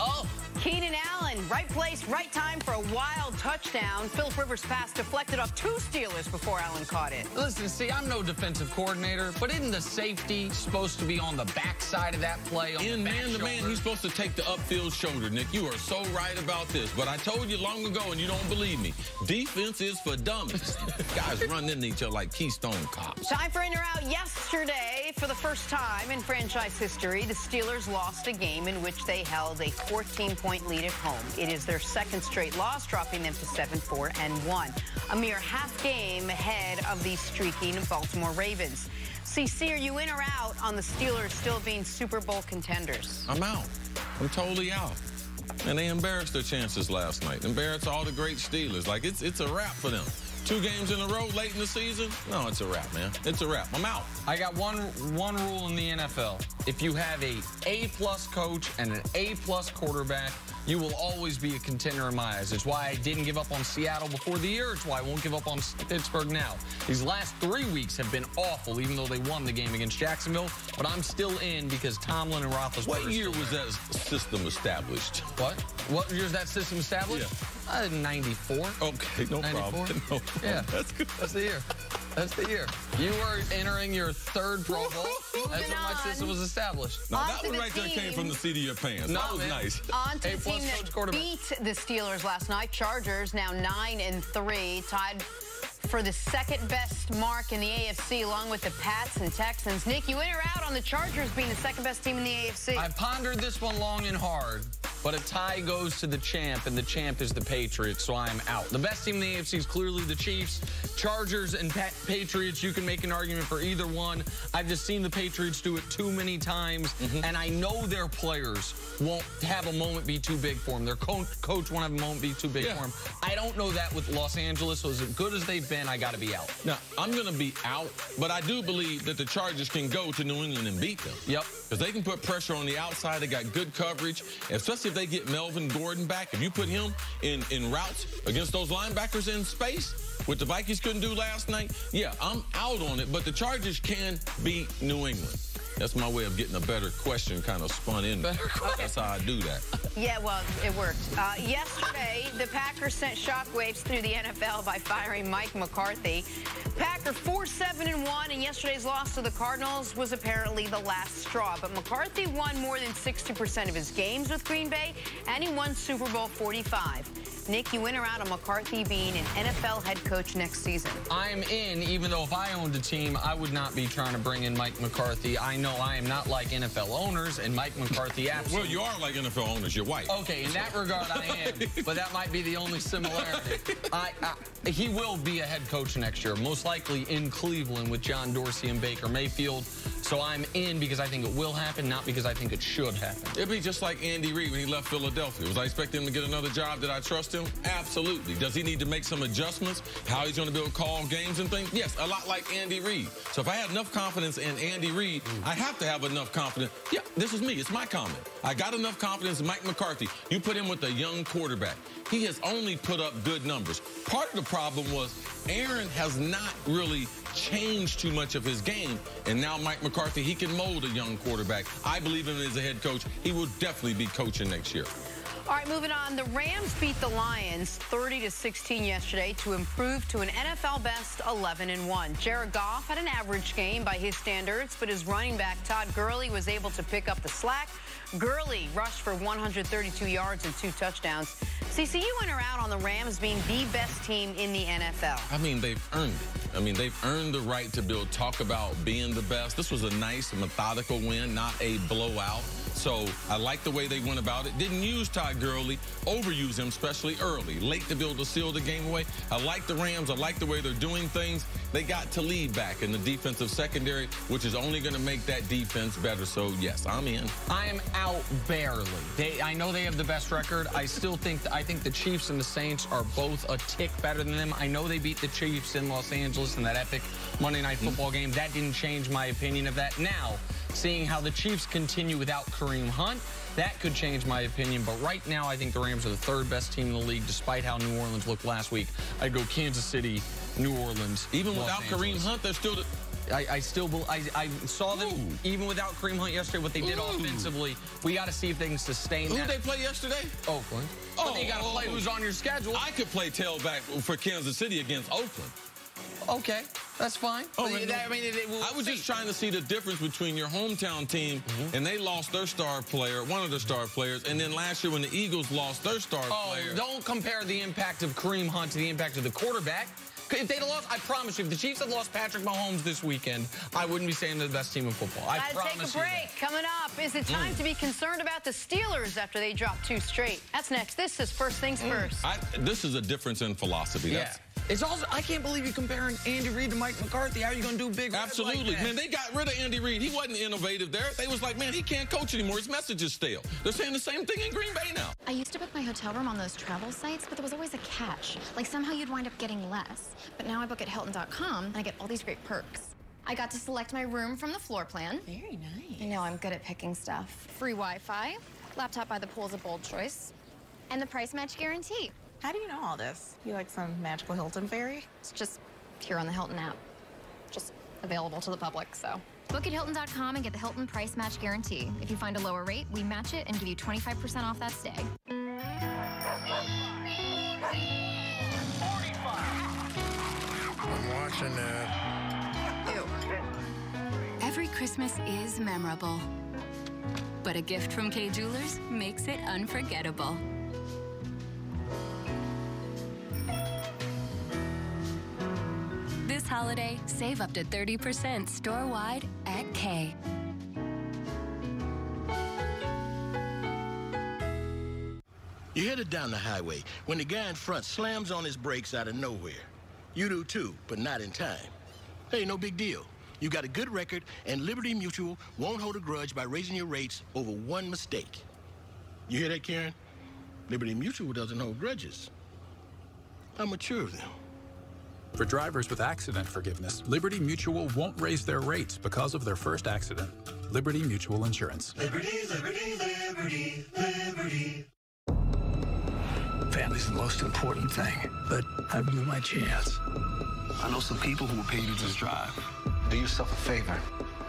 S2: Keenan Allen, right place, right time for a wild touchdown. Philip Rivers' pass deflected off 2 Steelers before Allen caught it.
S3: Listen, see, I'm no defensive coordinator, but isn't the safety supposed to be on the backside of that play? On
S1: in man-to-man, he's supposed to take the upfield shoulder, Nick. You are so right about this. But I told you long ago, and you don't believe me, defense is for dummies. Guys running into each other like Keystone Cops.
S2: Time for In or Out. Yesterday, for the first time in franchise history, the Steelers lost a game in which they held a 14-point lead at home. It is their second straight loss, dropping them to 7-4-1. A mere half game ahead of the streaking Baltimore Ravens. CC, are you in or out on the Steelers still being Super Bowl contenders?
S1: I'm out. I'm totally out. And they embarrassed their chances last night. Embarrassed all the great Steelers. Like, it's a wrap for them. 2 games in a row late in the season? No, it's a wrap, man. It's a wrap. I'm out.
S3: I got one rule in the NFL. If you have a A-plus coach and an A-plus quarterback, you will always be a contender in my eyes. It's why I didn't give up on Seattle before the year. It's why I won't give up on Pittsburgh now. These last 3 weeks have been awful, even though they won the game against Jacksonville. But I'm still in because Tomlin and Roethlisberger.
S1: What year was that system established?
S3: What? What year is that system established? Yeah. 94.
S1: Okay, no
S3: 94?
S1: problem. No problem.
S3: Yeah,
S1: that's good.
S3: That's the year. That's the year. You were entering your 3rd Pro Bowl. That's when my system was established.
S1: Now, that one right there came from the seat of your pants. That was nice.
S2: On to the team that beat the Steelers last night. Chargers now 9-3, tied for the second best mark in the AFC, along with the Pats and Texans. Nick, you in or out on the Chargers being the second best team in the AFC?
S3: I pondered this one long and hard, but a tie goes to the champ, and the champ is the Patriots, so I'm out. The best team in the AFC is clearly the Chiefs. Chargers and Patriots, you can make an argument for either one. I've just seen the Patriots do it too many times, and I know their players won't have a moment be too big for them. Their coach won't have a moment be too big for them. I don't know that with Los Angeles, so as good as they've been, I got to be out.
S1: Now, I'm going to be out, but I do believe that the Chargers can go to New England and beat them.
S3: Yep.
S1: Because they can put pressure on the outside. They got good coverage, especially if they get Melvin Gordon back. If you put him in routes against those linebackers in space, what the Vikings couldn't do last night, yeah, I'm out on it, but the Chargers can beat New England. That's my way of getting a better question kind of spun in. That's how I do that.
S2: Yeah, well, it worked. Yesterday, the Packers sent shockwaves through the NFL by firing Mike McCarthy. Packers 4-7-1, and yesterday's loss to the Cardinals was apparently the last straw. But McCarthy won more than 60% of his games with Green Bay, and he won Super Bowl 45. Nick, you in or out on McCarthy being an NFL head coach next season?
S3: I'm in, even though if I owned a team, I would not be trying to bring in Mike McCarthy. I know I am not like NFL owners, and Mike McCarthy absolutely.
S1: Well, you are like NFL owners. You're white.
S3: Okay, in that regard, I am, but that might be the only similarity. He will be a head coach next year, most likely in Cleveland with John Dorsey and Baker Mayfield. So I'm in because I think it will happen, not because I think it should happen.
S1: It'd be just like Andy Reid when he left Philadelphia. Was I expecting him to get another job? Did I trust him? Absolutely. Does he need to make some adjustments? How he's going to be able to call games and things? Yes, a lot like Andy Reid. So if I had enough confidence in Andy Reid, I have to have enough confidence. Yeah, this is me. It's my comment. I got enough confidence in Mike McCarthy. You put him with a young quarterback. He has only put up good numbers. Part of the problem was Aaron has not really changed too much of his game, and now Mike McCarthy, he can mold a young quarterback. I believe him as a head coach. He will definitely be coaching next year.
S2: All right, moving on. The Rams beat the Lions 30-16 yesterday to improve to an NFL best 11-1. Jared Goff had an average game by his standards, but his running back Todd Gurley was able to pick up the slack. Gurley rushed for 132 yards and 2 touchdowns. CC, you in or out on the Rams being the best team in the NFL?
S1: I mean, they've earned it. I mean, they've earned the right to talk about being the best. This was a nice, methodical win, not a blowout. So I like the way they went about it. Didn't use Todd Gurley, overuse him, especially early. Late to be able to seal the game away. I like the Rams. I like the way they're doing things. They got Talib back in the defensive secondary, which is only going to make that defense better. So, yes, I'm in.
S3: I am out barely. I know they have the best record. I think the Chiefs and the Saints are both a tick better than them. I know they beat the Chiefs in Los Angeles in that epic Monday Night Football game. That didn't change my opinion of that. Now, seeing how the Chiefs continue without Kareem Hunt, that could change my opinion. But right now, I think the Rams are the 3rd best team in the league, despite how New Orleans looked last week. I'd go Kansas City, New Orleans.
S1: Even without Kareem Hunt, they're still...
S3: I saw them, even without Kareem Hunt yesterday, what they did offensively. We got to see if they can sustain that.
S1: Who did they play yesterday?
S3: Oakland. But they got to play who's on your schedule.
S1: I could play tailback for Kansas City against Oakland.
S3: Okay. That's fine.
S1: Oh, I was just trying to see the difference between your hometown team and they lost their star player, one of their star players, and then last year when the Eagles lost their star player.
S3: Don't compare the impact of Kareem Hunt to the impact of the quarterback. If they'd lost, I promise you, if the Chiefs had lost Patrick Mahomes this weekend, I wouldn't be saying they're the best team in football. I promise you.
S2: Gotta take a break. Coming up, is it time to be concerned about the Steelers after they dropped 2 straight? That's next. This is First Things First.
S1: This is a difference in philosophy.
S3: Yeah. It's also, I can't believe you're comparing Andy Reid to Mike McCarthy. How are you going to do big?
S1: Absolutely.
S3: Like
S1: man, they got rid of Andy Reid. He wasn't innovative there. They was like, man, he can't coach anymore. His message is stale. They're saying the same thing in Green Bay now.
S4: I used to book my hotel room on those travel sites, but there was always a catch. Like somehow you'd wind up getting less. But now I book at Hilton.com, and I get all these great perks. I got to select my room from the floor plan. Very nice. I know, I'm good at picking stuff. Free Wi-Fi, laptop by the pool is a bold choice, and the price match guarantee.
S5: How do you know all this? You like some magical Hilton fairy?
S4: It's just here on the Hilton app. Just available to the public, so. Book at Hilton.com and get the Hilton price match guarantee. If you find a lower rate, we match it and give you 25% off that stay.
S18: I'm watching that.
S7: Every Christmas is memorable, but a gift from Kay Jewelers makes it unforgettable. This holiday, save up to 30% store-wide at Kay.
S11: You're headed down the highway when the guy in front slams on his brakes out of nowhere. You do too, but not in time. Hey, no big deal. You got a good record, and Liberty Mutual won't hold a grudge by raising your rates over one mistake. You hear that, Karen? Liberty Mutual doesn't hold grudges. How mature of them.
S13: For drivers with accident forgiveness, Liberty Mutual won't raise their rates because of their first accident. Liberty Mutual Insurance.
S14: Liberty, liberty, liberty, liberty.
S26: Family's the most important thing, but I blew my chance. I know some people who will pay you to just drive. Do yourself a favor.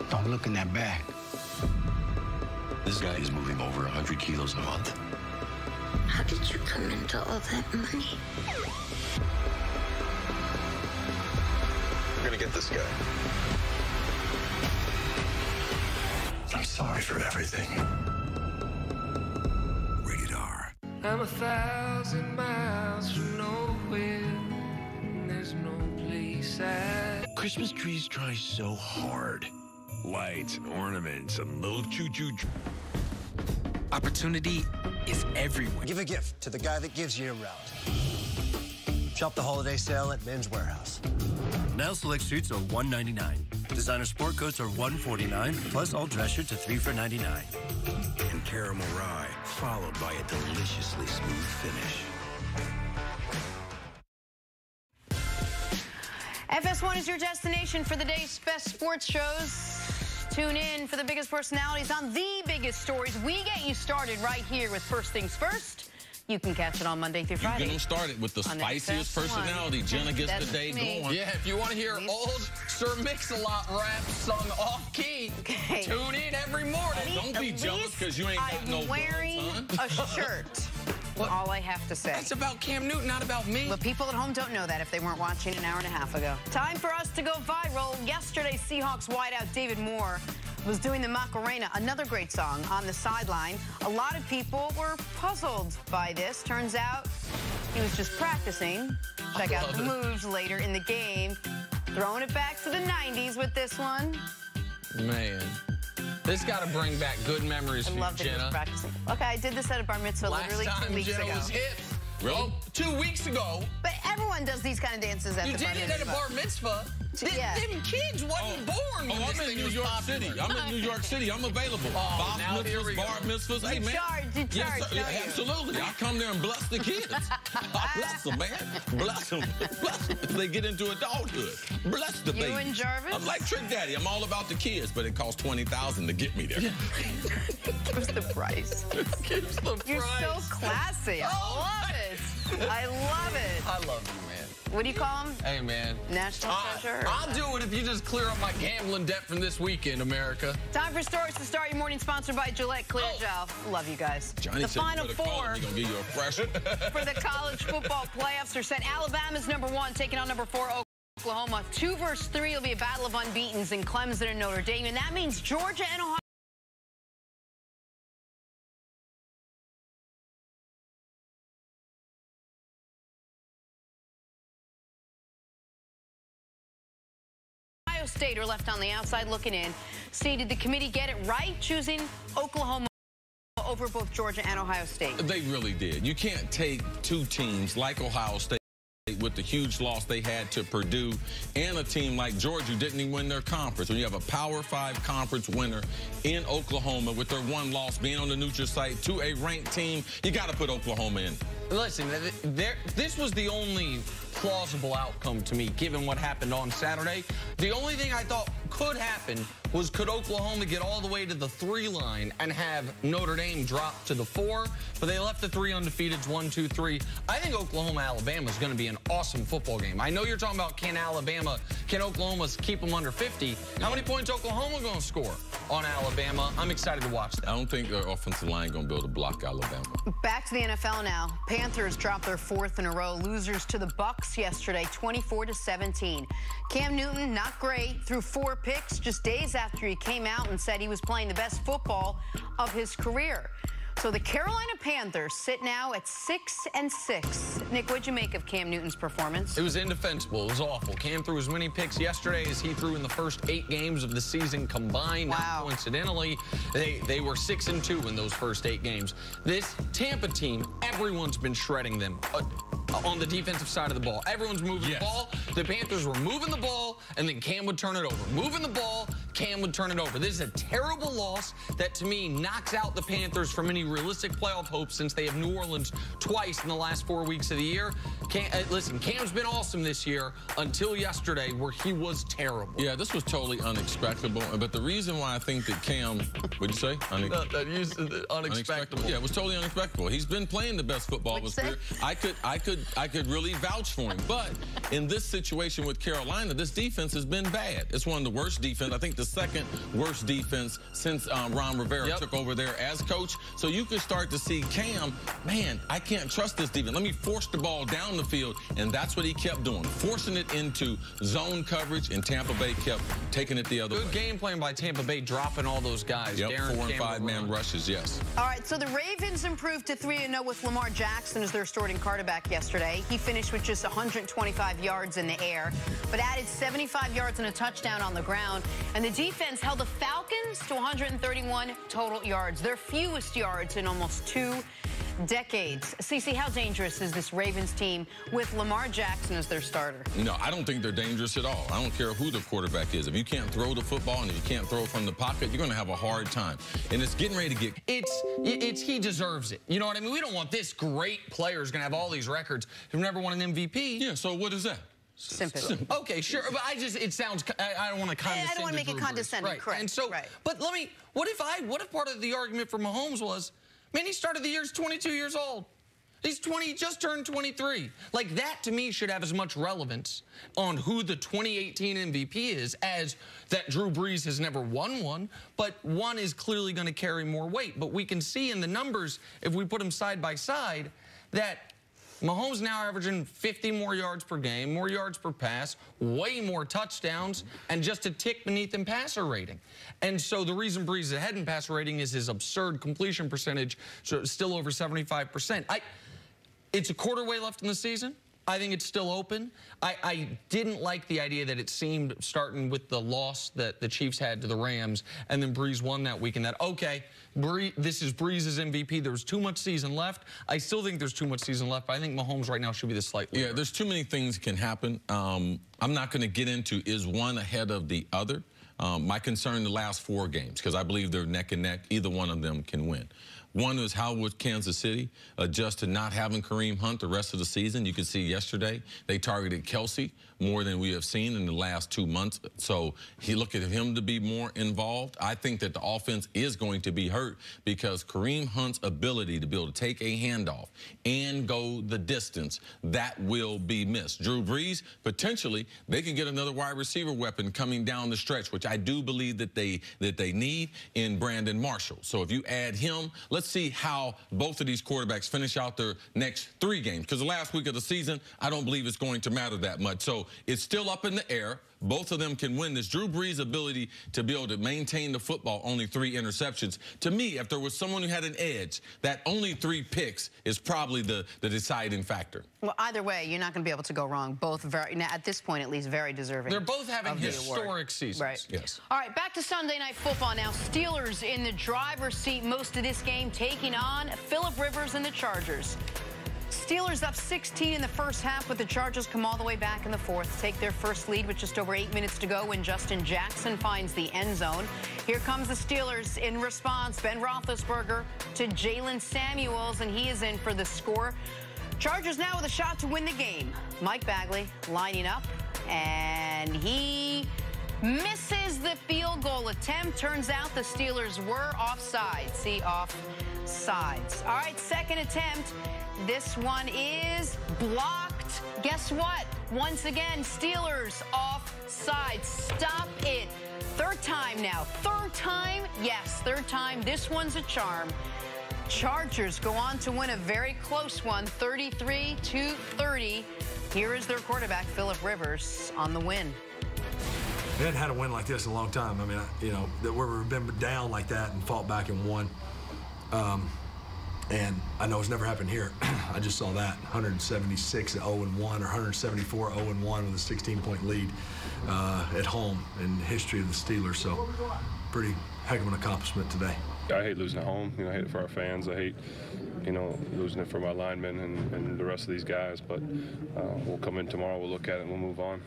S26: Don't look in that bag.
S20: This guy is moving over 100 kilos a month.
S4: How did you come into all that money?
S20: We're gonna get this guy.
S26: I'm sorry for everything.
S14: Rated R.
S27: I'm 1,000 miles from nowhere. There's no place
S20: Christmas trees try so hard. Lights and ornaments and little choo-choo.
S15: Opportunity is everywhere.
S28: Give a gift to the guy that gives you a route. Shop the holiday sale at Men's Warehouse. Now select suits are $199. Designer sport coats are $149, plus all dress shirts are $3 for $99.
S20: And caramel rye, followed by a deliciously smooth finish.
S2: FS1 is your destination for the day's best sports shows. Tune in for the biggest personalities on the biggest stories. We get you started right here with First Things First. You can catch it on Monday through Friday.
S1: You get them started with the spiciest personality. Jenna gets the day going.
S3: Yeah, if you want to hear old Sir Mix-a-Lot rap sung off-key, tune in every morning.
S1: Don't be jealous because you ain't got no
S2: I'm wearing a shirt. All I have to say.
S3: That's about Cam Newton, not about me.
S2: But people at home don't know that if they weren't watching an hour and a half ago. Time for us to go viral. Yesterday, Seahawks wideout David Moore was doing the Macarena, another great song, on the sideline. A lot of people were puzzled by this. Turns out he was just practicing. Check out the moves later in the game. Throwing it back to the 90s with this one.
S3: Man. This got to bring back good memories for you, Jenna.
S2: Practicing. Okay, I did this at a bar mitzvah literally 2 weeks ago.
S3: Last time Jenna was hit. Well, 2 weeks ago.
S2: But everyone does these kind of dances at the bar mitzvah.
S3: You did it at a bar mitzvah. Them kids wasn't born when this
S1: I'm in
S3: thing
S1: New
S3: was
S1: York
S3: popular.
S1: City. I'm in New York City. I'm available. Bar mitzvahs, bar mitzvahs. Hey, man.
S2: You charge,
S1: yes, sir, absolutely. I come there and bless the kids. I bless them, man. Bless them. Bless them. They get into adulthood. Bless the baby.
S2: You and Jarvis?
S1: I'm like Trick Daddy. I'm all about the kids, but it costs $20,000 to get me there.
S2: Gives the price.
S3: Gives the price.
S2: You're so classy. I love it. I love it.
S3: I love you, man.
S2: What do you call him?
S3: Hey, man.
S2: National treasure?
S3: I'll do it if you just clear up my gambling debt from this weekend, America.
S2: Time for stories to start your morning, sponsored by Gillette Clear Gel. Love you guys.
S1: Johnny
S2: the
S1: said
S2: Final Four
S1: he's gonna give you a fresh one.
S2: for the college football playoffs are set. Alabama's #1 taking on #4 Oklahoma. 2 versus 3 will be a battle of unbeatens in Clemson and Notre Dame, and that means Georgia and Ohio State are left on the outside looking in. See, did the committee get it right, choosing Oklahoma over both Georgia and Ohio State?
S1: They really did. You can't take two teams like Ohio State with the huge loss they had to Purdue and a team like Georgia who didn't even win their conference. When you have a Power 5 conference winner in Oklahoma with their one loss being on the neutral site to a ranked team, you got to put Oklahoma in.
S3: Listen, this was the only plausible outcome to me, given what happened on Saturday. The only thing I thought could happen was, could Oklahoma get all the way to the 3 line and have Notre Dame drop to the 4? But they left the 3 undefeateds, 1, 2, 3. I think Oklahoma-Alabama is going to be an awesome football game. I know you're talking about can Oklahoma keep them under 50? How many points Oklahoma going to score on Alabama? I'm excited to watch that.
S1: I don't think their offensive line going to be able to block Alabama.
S2: Back to the NFL now. Panthers dropped their 4th in a row. Losers to the Bucs yesterday, 24-17. Cam Newton, not great, threw 4 picks just days after he came out and said he was playing the best football of his career. So the Carolina Panthers sit now at 6-6. Nick, what'd you make of Cam Newton's performance?
S3: It was indefensible. It was awful. Cam threw as many picks yesterday as he threw in the first 8 games of the season combined. Wow. Not coincidentally, they were 6-2 in those first 8 games. This Tampa team, everyone's been shredding them on the defensive side of the ball. Everyone's moving the ball. The Panthers were moving the ball, and then Cam would turn it over. Moving the ball, Cam would turn it over. This is a terrible loss that, to me, knocks out the Panthers from any realistic playoff hopes, since they have New Orleans twice in the last 4 weeks of the year. Listen, Cam's been awesome this year until yesterday, where he was terrible.
S1: Yeah, this was totally unexpected. But the reason why I think that Cam, what'd you say?
S3: Unexpected.
S1: Yeah, it was totally unexpected. He's been playing the best football of his career. I could really vouch for him. But in this situation with Carolina, this defense has been bad. It's one of the worst defense. I think the 2nd worst defense since Ron Rivera took over there as coach. So you could start to see Cam, man, I can't trust this defense. Let me force the ball down the field. And that's what he kept doing, forcing it into zone coverage, and Tampa Bay kept taking it the other way.
S3: Good game plan by Tampa Bay, dropping all those guys.
S1: Yep, 4- and 5-man rushes, yes.
S2: All right, so the Ravens improved to 3-0 with Lamar Jackson as their starting quarterback yesterday. He finished with just 125 yards in the air, but added 75 yards and a touchdown on the ground. And the defense held the Falcons to 131 total yards, their fewest yards in almost 2 decades. CeCe, how dangerous is this Ravens team with Lamar Jackson as their starter?
S1: No, I don't think they're dangerous at all. I don't care who the quarterback is. If you can't throw the football and if you can't throw from the pocket, you're going to have a hard time. And it's getting ready to get...
S3: He deserves it. You know what I mean? We don't want this great player who's going to have all these records who've never won an MVP.
S1: Yeah, so what is that?
S2: Sympathy.
S3: Okay, sure, but it sounds, I don't want to condescend.
S2: I don't want to make it condescending,
S3: right.
S2: Correct.
S3: And so, but what if part of the argument for Mahomes was, man, he started the year as 22 years old. He's 20, he just turned 23. Like, that to me should have as much relevance on who the 2018 MVP is as that Drew Brees has never won one, but one is clearly going to carry more weight. But we can see in the numbers, if we put them side by side, that Mahomes now averaging 50 more yards per game, more yards per pass, way more touchdowns, and just a tick beneath in passer rating. And so the reason Brees is ahead in passer rating is his absurd completion percentage, so it's still over 75%. It's a quarter way left in the season. I think it's still open. I didn't like the idea that it seemed, starting with the loss that the Chiefs had to the Rams, and then Brees won that weekend, that, okay, this is Brees' MVP. There's too much season left. I still think there's too much season left, but I think Mahomes right now should be the slight leader.
S1: Yeah, there's too many things that can happen. I'm not going to get into is one ahead of the other. My concern the last 4 games, because I believe they're neck and neck. Either one of them can win. One is how would Kansas City adjust to not having Kareem Hunt the rest of the season. You could see yesterday they targeted Kelsey more than we have seen in the last 2 months. So he looked at him to be more involved. I think that the offense is going to be hurt because Kareem Hunt's ability to be able to take a handoff and go the distance, that will be missed. Drew Brees, potentially, they can get another wide receiver weapon coming down the stretch, which I do believe that they need in Brandon Marshall. So if you add him, let's let's see how both of these quarterbacks finish out their next 3 games. Because the last week of the season, I don't believe it's going to matter that much. So it's still up in the air. Both of them can win this. Drew Brees' ability to be able to maintain the football, only 3 interceptions. To me, if there was someone who had an edge, that only 3 picks is probably the deciding factor.
S2: Well, either way, you're not going to be able to go wrong. Both very, now, at this point, at least, very deserving.
S3: They're both having historic seasons.
S2: Right.
S1: Yes.
S2: All right, back to Sunday Night Football now. Steelers in the driver's seat most of this game, taking on Phillip Rivers and the Chargers. Steelers up 16 in the first half, but the Chargers come all the way back in the fourth, take their first lead with just over 8 minutes to go when Justin Jackson finds the end zone. Here comes the Steelers in response. Ben Roethlisberger to Jalen Samuels, and he is in for the score. Chargers now with a shot to win the game. Mike Bagley lining up, and he misses the field goal attempt. Turns out the Steelers were offside. See, offsides. All right, second attempt. This one is blocked. Guess what? Once again, Steelers offside. Stop it. Third time now. Third time? Yes, third time. This one's a charm. Chargers go on to win a very close one, 33-30. Here is their quarterback, Phillip Rivers, on the win.
S6: They hadn't had a win like this in a long time. I mean, you know, that we've been down like that and fought back and won. And I know it's never happened here. I just saw that 176 at 0-1 or 174 0-1 with a 16-point lead at home in the history of the Steelers. So pretty heck of an accomplishment today.
S8: I hate losing at home. You know, I hate it for our fans. I hate, you know, losing it for my linemen and the rest of these guys. But we'll come in tomorrow. We'll look at it and we'll move on.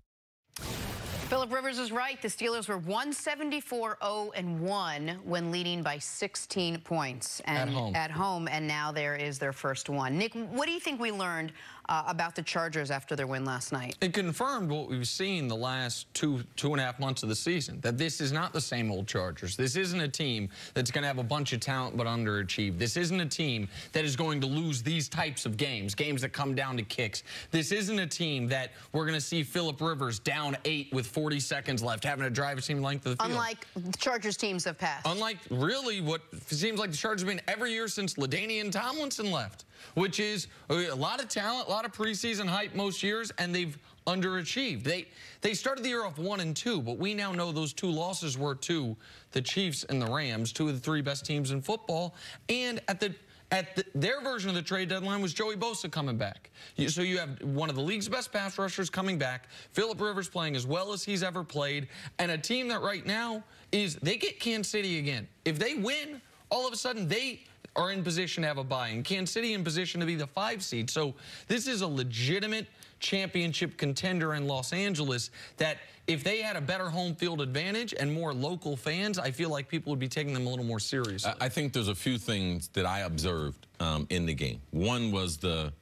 S2: Phillip Rivers is right. The Steelers were 174-0-1 when leading by 16 points and at home, and now there is their first one. Nick, what do you think we learned about the Chargers after their win last night?
S3: It confirmed what we've seen the last two and a half months of the season, that this is not the same old Chargers. This isn't a team that's going to have a bunch of talent but underachieve. This isn't a team that is going to lose these types of games that come down to kicks. This isn't a team that we're going to see Phillip Rivers down 8 with 40 seconds left, having to drive a team length of the field.
S2: Unlike the Chargers teams have passed.
S3: Unlike really what seems like the Chargers have been every year since LaDainian Tomlinson left, which is a lot of talent, a lot of preseason hype most years, and they've underachieved. They started the year off 1-2, but we now know those 2 losses were to the Chiefs and the Rams, 2 of the 3 best teams in football, and their version of the trade deadline was Joey Bosa coming back. So you have one of the league's best pass rushers coming back, Phillip Rivers playing as well as he's ever played, and a team that right now they get Kansas City again. If they win, all of a sudden they are in position to have a bye, and Kansas City in position to be the 5 seed. So this is a legitimate championship contender in Los Angeles that if they had a better home field advantage and more local fans, I feel like people would be taking them a little more seriously.
S1: I think there's a few things that I observed in the game. One was the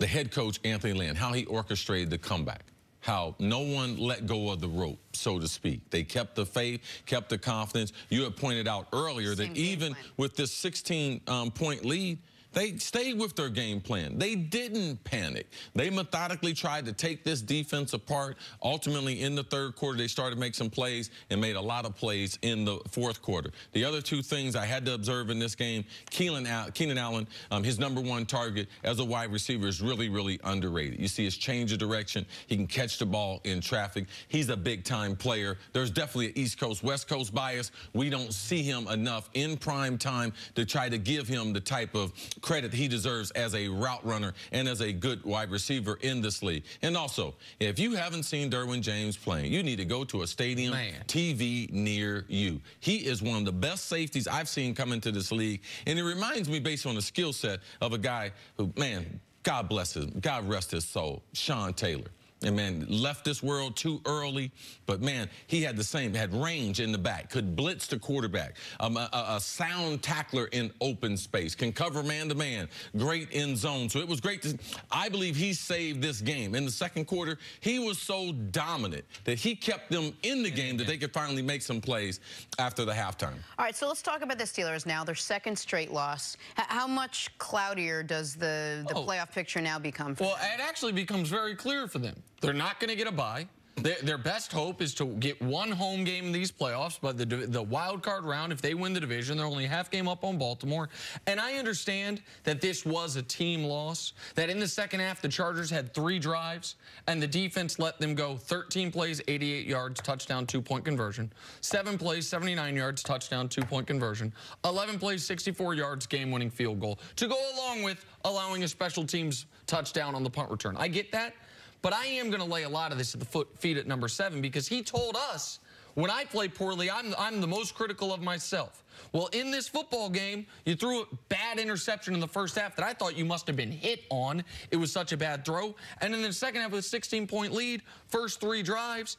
S1: head coach, Anthony Lynn, how he orchestrated the comeback, how no one let go of the rope, so to speak. They kept the faith, kept the confidence. You had pointed out earlier that even with this 16-point lead, they stayed with their game plan. They didn't panic. They methodically tried to take this defense apart. Ultimately, in the third quarter, they started to make some plays and made a lot of plays in the fourth quarter. The other 2 things I had to observe in this game, Keenan Allen, his #1 target as a wide receiver is really, really underrated. You see his change of direction. He can catch the ball in traffic. He's a big-time player. There's definitely an East Coast, West Coast bias. We don't see him enough in prime time to try to give him the type of credit he deserves as a route runner and as a good wide receiver in this league. And also, if you haven't seen Derwin James playing, you need to go to a stadium TV near you. He is one of the best safeties I've seen come into this league, and it reminds me, based on the skill set, of a guy who, man, God bless him, God rest his soul, Sean Taylor. And, man, left this world too early. But, man, he had had range in the back, could blitz the quarterback, a sound tackler in open space, can cover man-to-man, great in zone. So it was great to – I believe he saved this game. In the second quarter, he was so dominant that he kept them in the game that they could finally make some plays after the halftime.
S2: All right, so let's talk about the Steelers now. Their second straight loss. How much cloudier does the playoff picture now become for them?
S3: Well, it actually becomes very clear for them. They're not going to get a bye. Their best hope is to get one home game in these playoffs, but the wild card round, if they win the division, they're only half game up on Baltimore. And I understand that this was a team loss, that in the second half, the Chargers had 3 drives, and the defense let them go 13 plays, 88 yards, touchdown, 2-point conversion. 7 plays, 79 yards, touchdown, 2-point conversion. 11 plays, 64 yards, game-winning field goal, to go along with allowing a special teams touchdown on the punt return. I get that. But I am going to lay a lot of this at the feet at number 7, because he told us, when I play poorly, I'm the most critical of myself. Well, in this football game, you threw a bad interception in the first half that I thought you must have been hit on. It was such a bad throw. And in the second half with a 16-point lead, first 3 drives,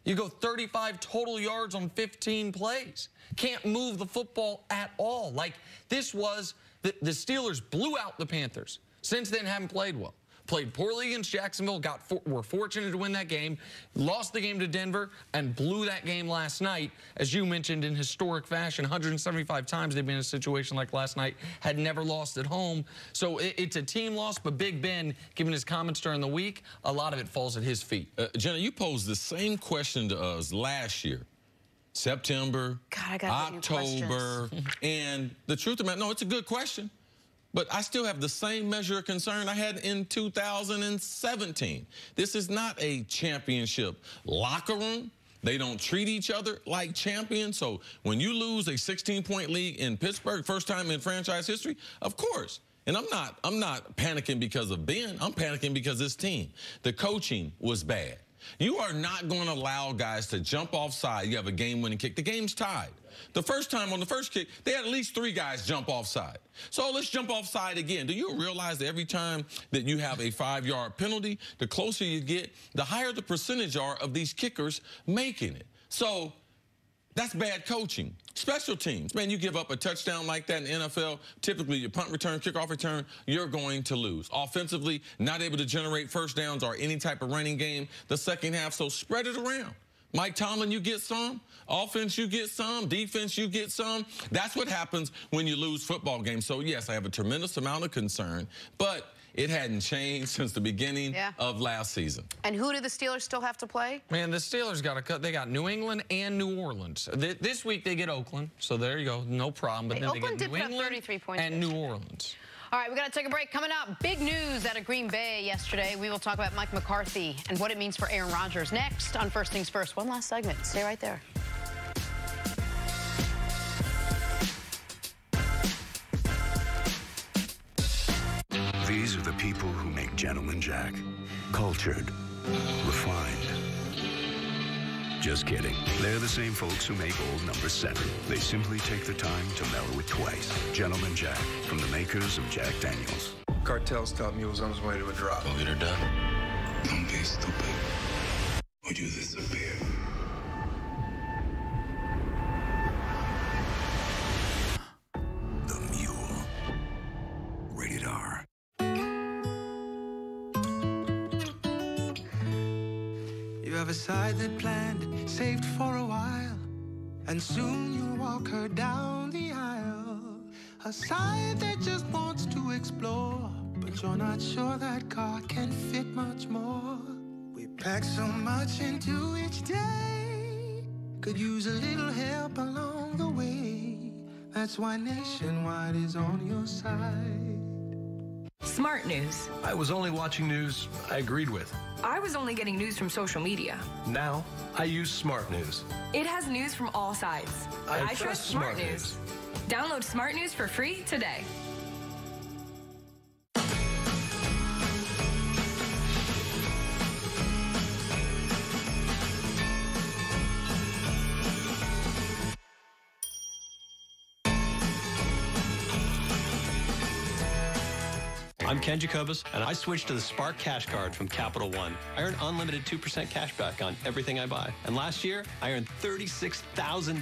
S3: you go 35 total yards on 15 plays. Can't move the football at all. Like, this was, the Steelers blew out the Panthers. Since then, haven't played well. Played poorly against Jacksonville, were fortunate to win that game, lost the game to Denver, and blew that game last night. As you mentioned, in historic fashion, 175 times they've been in a situation like last night, had never lost at home. So it's a team loss, but Big Ben, given his comments during the week, a lot of it falls at his feet.
S1: Jenna, you posed the same question to us last year. September, October, and the truth of the matter, no, it's a good question. But I still have the same measure of concern I had in 2017. This is not a championship locker room. They don't treat each other like champions. So when you lose a 16-point lead in Pittsburgh, first time in franchise history, of course. And I'm not panicking because of Ben. I'm panicking because this team, the coaching was bad. You are not going to allow guys to jump offside. You have a game-winning kick. The game's tied. The first time on the first kick, they had at least 3 guys jump offside. So let's jump offside again. Do you realize that every time that you have a 5-yard penalty, the closer you get, the higher the percentage are of these kickers making it? So that's bad coaching. Special teams. Man, you give up a touchdown like that in the NFL, typically your punt return, kickoff return, you're going to lose. Offensively, not able to generate first downs or any type of running game the second half, so spread it around. Mike Tomlin, you get some. Offense, you get some. Defense, you get some. That's what happens when you lose football games. So, yes, I have a tremendous amount of concern, but it hadn't changed since the beginning of last season.
S2: And who do the Steelers still have to play?
S3: Man, the Steelers got to cut. They got New England and New Orleans. This week they get Oakland, so there you go, no problem. But then
S2: Oakland
S3: they get
S2: did
S3: New
S2: put up
S3: England
S2: 33 points
S3: and New Orleans.
S2: All right, we got to take a break. Coming up, big news out of Green Bay yesterday. We will talk about Mike McCarthy and what it means for Aaron Rodgers next on First Things First. One last segment. Stay right there.
S9: These are the people who make Gentleman Jack. Cultured, refined. Just kidding. They're the same folks who make Old Number 7. They simply take the time to mellow it twice. Gentleman Jack, from the makers of Jack Daniels.
S10: Cartels thought me was on his way to a drop.
S9: Go get her done.
S10: Don't be stupid, or you disappear.
S9: The Mule. Rated R.
S12: You have a side that planned, saved for a while, and soon you'll walk her down the aisle. A side that just wants to explore, but you're not sure that car can fit much more. We pack so much into each day, could use a little help along the way. That's why Nationwide is on your side.
S16: Smart News.
S17: I was only watching news I agreed with.
S16: I was only getting news from social media.
S17: Now, I use Smart News.
S16: It has news from all sides.
S17: I trust Smart News.
S16: Download Smart News for free today.
S19: I'm Ken Jacobus, and I switched to the Spark Cash Card from Capital One. I earn unlimited 2% cash back on everything I buy. And last year, I earned $36,000